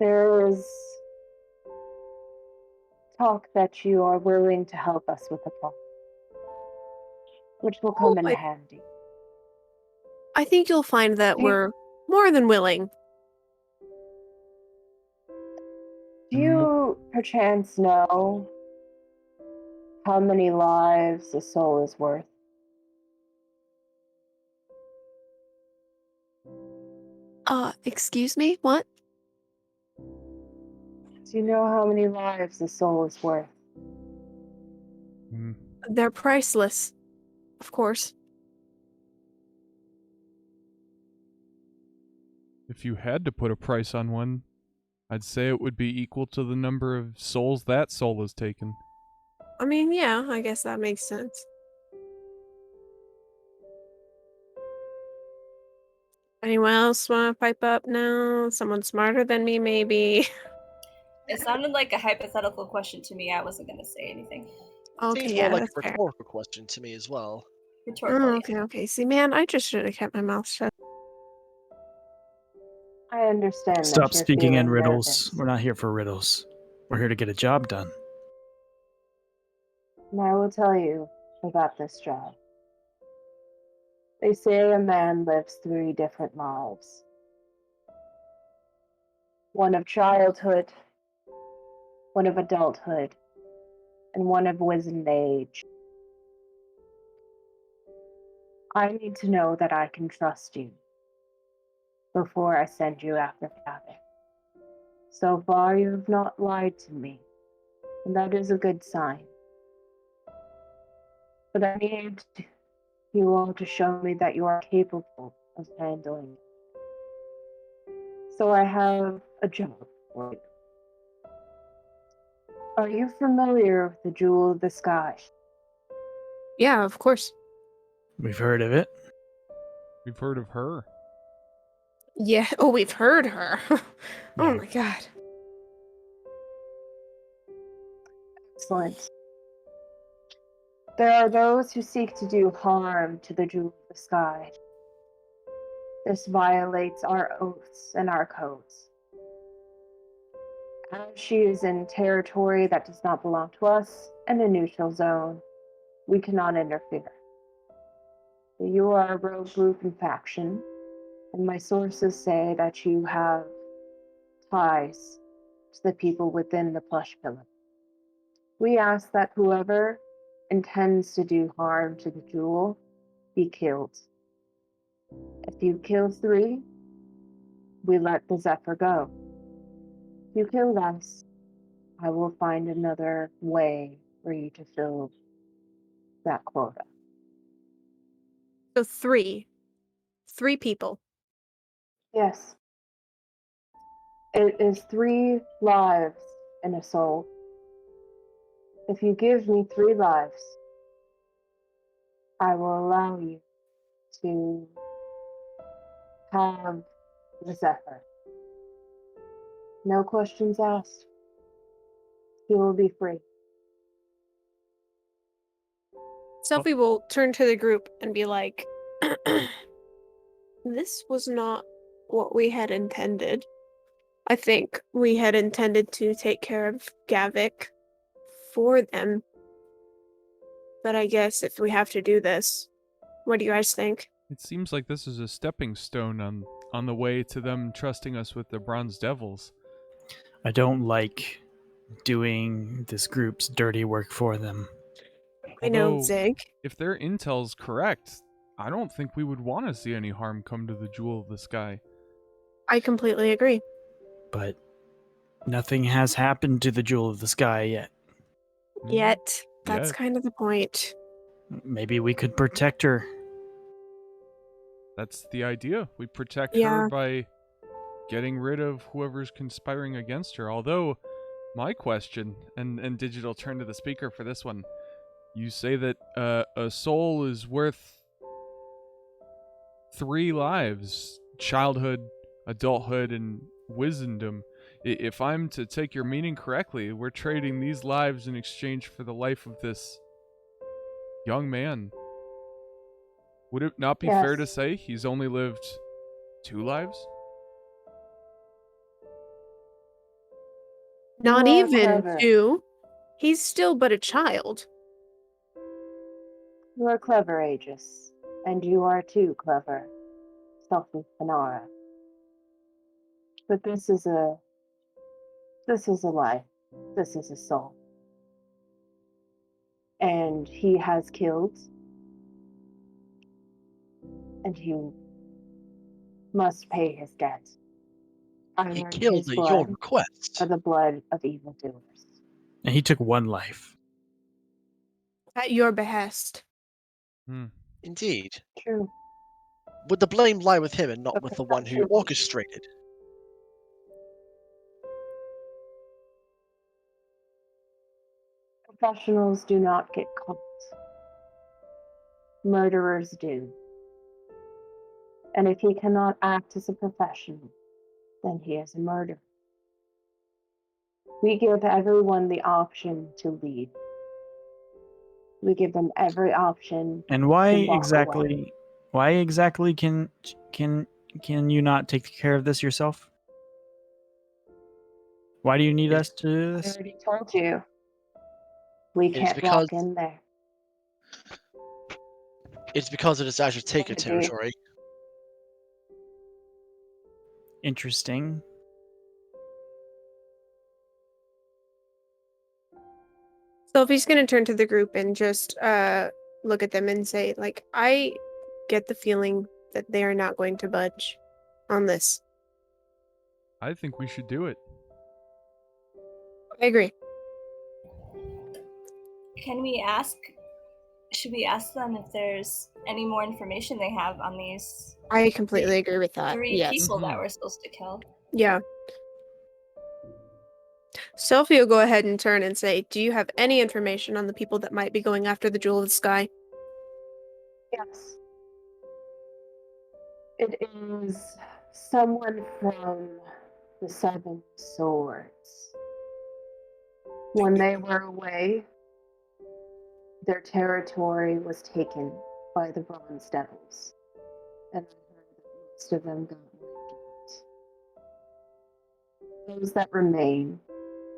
There is talk that you are willing to help us with the plot, which will come in handy. I think you'll find that we're more than willing. Do you perchance know how many lives a soul is worth? Excuse me? What? Do you know how many lives a soul is worth? They're priceless. Of course. If you had to put a price on one, I'd say it would be equal to the number of souls that soul has taken. I mean, yeah, I guess that makes sense. Anyone else want to pipe up now? Someone smarter than me, maybe? It sounded like a hypothetical question to me. I wasn't going to say anything. Okay, Seems yeah, more like that's a fair. rhetorical question to me as well. Rhetorical. Okay. See, man, I just should have kept my mouth shut. I understand. Stop that you're speaking in feeling riddles. nervous. We're not here for riddles. We're here to get a job done. And I will tell you about this job. They say a man lives 3 different lives. One of childhood, one of adulthood, and one of wizened age. I need to know that I can trust you before I send you after Gavin. So far, you have not lied to me, and that is a good sign. But I need you all to show me that you are capable of handling it. So I have a job for you. Are you familiar with the Jewel of the Sky? Yeah, of course. We've heard of it. We've heard of her. Yeah. Oh, we've heard her. Oh my god. Excellent. There are those who seek to do harm to the Jewel of the Sky. This violates our oaths and our codes. As she is in territory that does not belong to us and a neutral zone, we cannot interfere. You are a rogue group and faction, and my sources say that you have ties to the people within the plush pillar. We ask that whoever intends to do harm to the jewel be killed. If you kill 3, we let the Zephyr go. If you kill us, I will find another way for you to fill that quota. So 3. 3 people. Yes. It is 3 lives and a soul. If you give me 3 lives, I will allow you to have the Zephyr. No questions asked. He will be free. Sophie will turn to the group and be like, this was not what we had intended. I think we had intended to take care of Gavik for them. But I guess if we have to do this, what do you guys think? It seems like this is a stepping stone on the way to them trusting us with the Bronze Devils. I don't like doing this group's dirty work for them. I know, Although, Zig. if their intel's correct, I don't think we would want to see any harm come to the Jewel of the Sky. I completely agree. But nothing has happened to the Jewel of the Sky yet. Yet, that's Yet. kind of the point. Maybe we could protect her. That's the idea. We protect Yeah. her by getting rid of whoever's conspiring against her. Although, my question, and Digital, turn to the speaker for this one. You say that a soul is worth 3 lives: childhood, adulthood, and wisdom. If I'm to take your meaning correctly, we're trading these lives in exchange for the life of this young man. Would it not be fair to say he's only lived 2 lives? Not You are even clever. 2. He's still but a child. You are clever, Aegis. And you are too clever, Sophie Panara. But this is a life. This is a soul. And he has killed. And you must pay his debt. I He earned killed his at your blood request. for the blood of evildoers. And he took 1 life. At your behest. Indeed. True. Would the blame lie with him and not But with the one who perception- orchestrated? Professionals do not get caught. Murderers do. And if he cannot act as a professional, then he is a murderer. We give everyone the option to lead. We give them every option. And why To walk exactly? away. Why exactly can you not take care of this yourself? Why do you need us to do I this? already told you. We It's can't because walk in there. it is Azure-Taker Indeed. territory. Interesting. Sophie's gonna turn to the group and just look at them and say, like, I get the feeling that they are not going to budge on this. I think we should do it. I agree. Should we ask them if there's any more information they have on these I completely agree with that. 3 Yes. people Mhm. that we're supposed to kill? Yeah. Sophie will go ahead and turn and say, do you have any information on the people that might be going after the Jewel of the Sky? Yes. It is someone from the 7 Swords. When they were away, their territory was taken by the Bronze Devils, and I heard that most of them got wiped out. Those that remain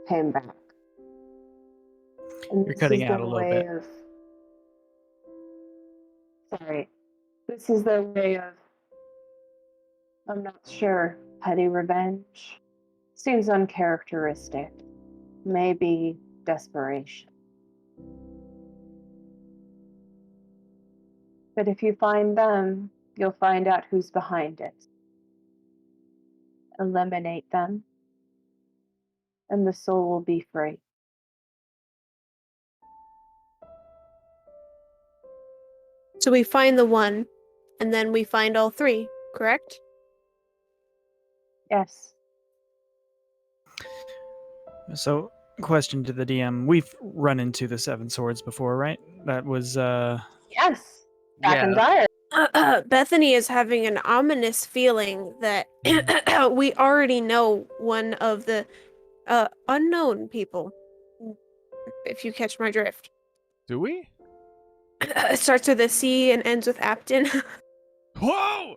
came back. And You're this cutting is out their a little way bit. of. Sorry. This is their way of. I'm not sure. Petty revenge? Seems uncharacteristic. Maybe desperation. But if you find them, you'll find out who's behind it. Eliminate them, and the soul will be free. So we find the one, and then we find all three, correct? Yes. So, question to the DM: we've run into the Seven Swords before, right? That was Yes. Back in Yeah. dire. Bethany is having an ominous feeling that we already know one of the unknown people, if you catch my drift. Do we? It starts with a C and ends with Apton. Whoa!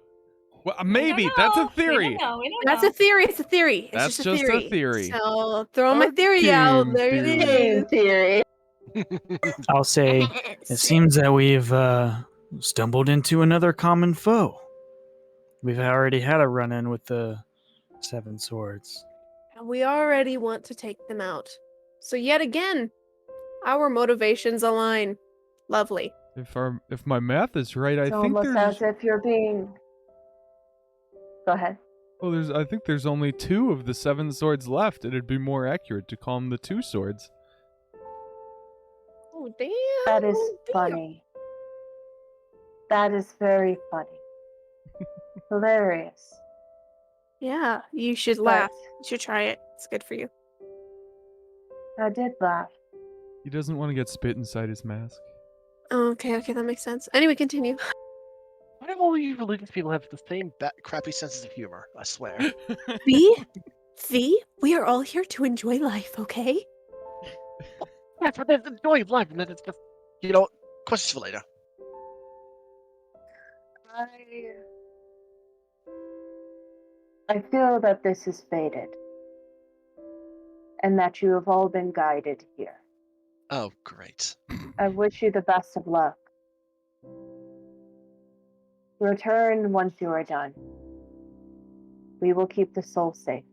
Well, We don't maybe. That's a know. theory. We don't know. We don't That's know. a theory. It's a theory. It's That's just a theory. theory. So throwing my A theory out. game There theory. it Game is. theory. I'll say it seems that we've stumbled into another common foe. We've already had a run-in with the Seven Swords. And we already want to take them out. So yet again, our motivations align. Lovely. If my math is right, I It's think almost there's as if you're being. Go ahead. I think there's only 2 of the 7 swords left. It'd be more accurate to call them the 2 swords. Oh damn. That is oh, damn. funny. That is very funny. Hilarious. Yeah, you should But laugh. You should try it. It's good for you. I did laugh. He doesn't want to get spit inside his mask. Okay, that makes sense. Anyway, continue. Why do all you religious people have the same crappy senses of humor? I swear. V, we are all here to enjoy life, okay? Yeah, but there's the joy of life, and then it's just, questions for later. I feel that this is fated, and that you have all been guided here. Oh, great. I wish you the best of luck. Return once you are done. We will keep the soul safe,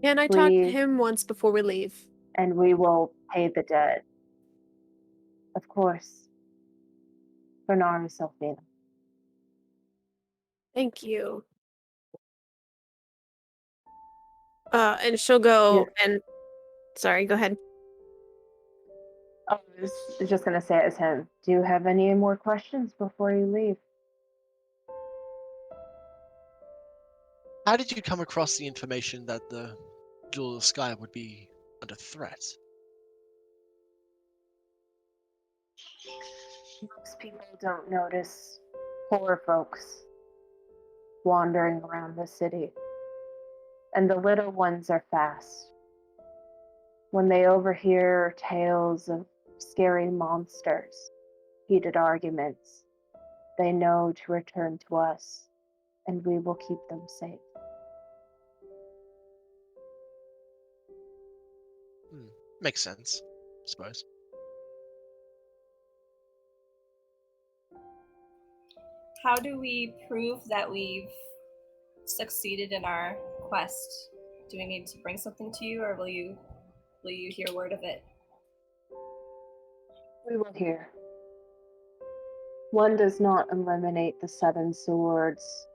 Can I talk to Please. him once before we leave? and we will pay the debt. Of course. For Nara Selfina. Thank you. And she'll go and... Sorry, go ahead. I was just going to say it as him. Do you have any more questions before you leave? How did you come across the information that the Jewel of the Sky would be under threat? Most people don't notice poor folks wandering around the city. And the little ones are fast. When they overhear tales of scary monsters, heated arguments, they know to return to us, and we will keep them safe. Makes sense, I suppose. How do we prove that we've succeeded in our quest? Do we need to bring something to you, or will you hear word of it? We will hear. One does not eliminate the 7 swords.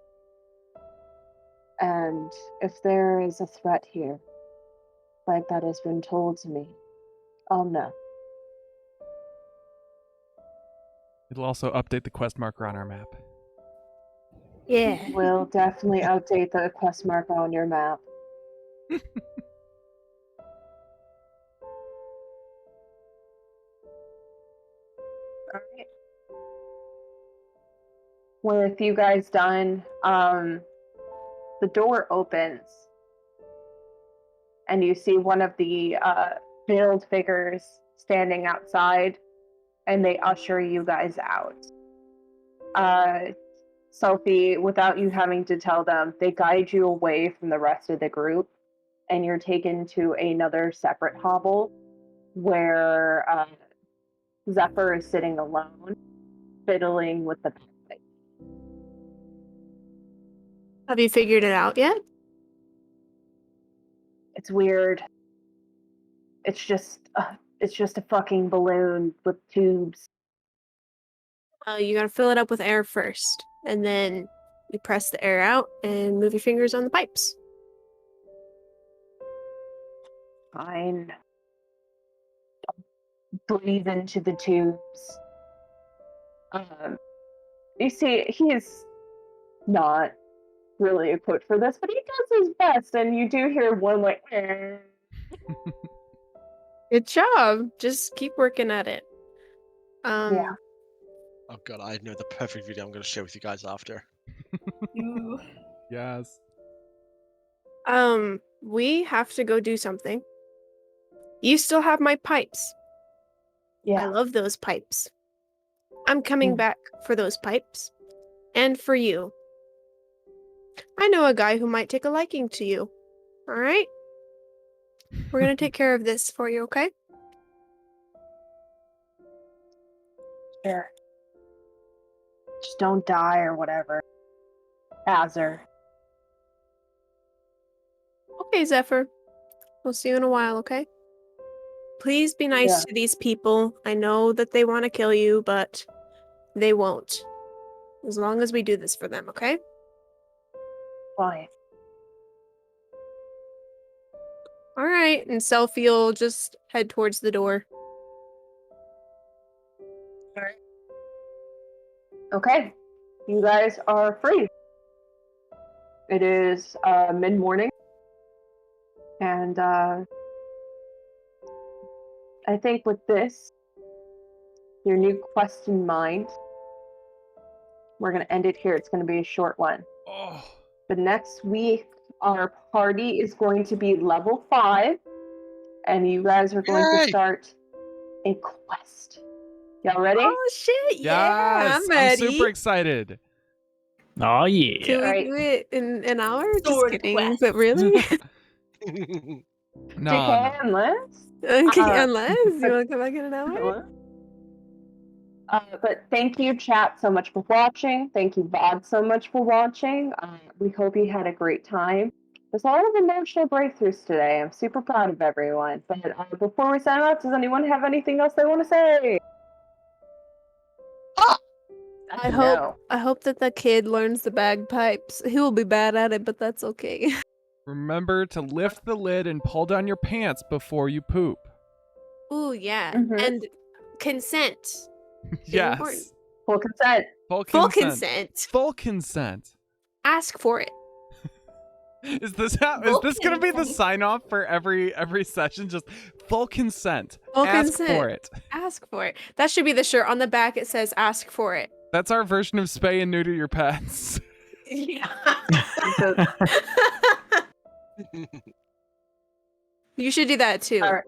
And if there is a threat here, like that has been told to me, I'll know. It'll also update the quest marker on our map. Yeah. We'll definitely update the quest marker on your map. Alright. With you guys done, the door opens and you see one of the veiled figures standing outside, and they usher you guys out. Sophie, without you having to tell them, they guide you away from the rest of the group, and you're taken to another separate hovel where Zephyr is sitting alone, fiddling with the pipe. Have you figured it out yet? It's weird. It's just a fucking balloon with tubes. You gotta fill it up with air first, and then you press the air out and move your fingers on the pipes. Fine. Breathe into the tubes. You see, he is not really equipped for this, but he does his best, and you do hear one like. Good job. Just keep working at it. Yeah. Oh god, I know the perfect video I'm going to share with you guys after. Ooh. Yes. We have to go do something. You still have my pipes. I Yeah. love those pipes. I'm coming back for those pipes. And for you. I know a guy who might take a liking to you. Alright? We're gonna take care of this for you, okay? Sure. Just don't die or whatever. Azur. Okay, Zephyr. We'll see you in a while, okay? Please be nice Yeah. to these people. I know that they want to kill you, but they won't. As long as we do this for them, okay? Fine. Alright, and Selfie will just head towards the door. Okay. You guys are free. It is mid-morning. And I think with this, your new quest in mind, we're going to end it here. It's going to be a short one. Oh. But next week, our party is going to be level 5, and you guys are going to Yay! start a quest. Y'all ready? Oh shit, yeah, Yes. I'm ready. super excited. Oh yeah. Can we Alright. do it in an hour? Sword Just kidding, quest. but really? No. JK, unless. Okay, unless you want to come back in an hour? But thank you, chat, so much for watching. Thank you, VOD, so much for watching. We hope you had a great time. There's a lot of emotional breakthroughs today. I'm super proud of everyone. But before we sign off, does anyone have anything else they want to say? I hope that the kid learns the bagpipes. He will be bad at it, but that's okay. Remember to lift the lid and pull down your pants before you poop. Ooh, yeah. Mhm. And consent. Yes. important. Full consent. Full Full consent. consent. Full consent. Ask for it. Is this going to be the consent. sign off for every session? Just full consent. Full Ask consent. for it. Ask for it. That should be the shirt. On the back it says ask for it. That's our version of spay and neuter your pets. Yeah. So, You should do that too. all right.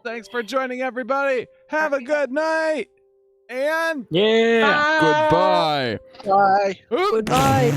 Thanks for joining, everybody. Have a good night. And Yeah. goodbye. Bye. Oop. Goodbye.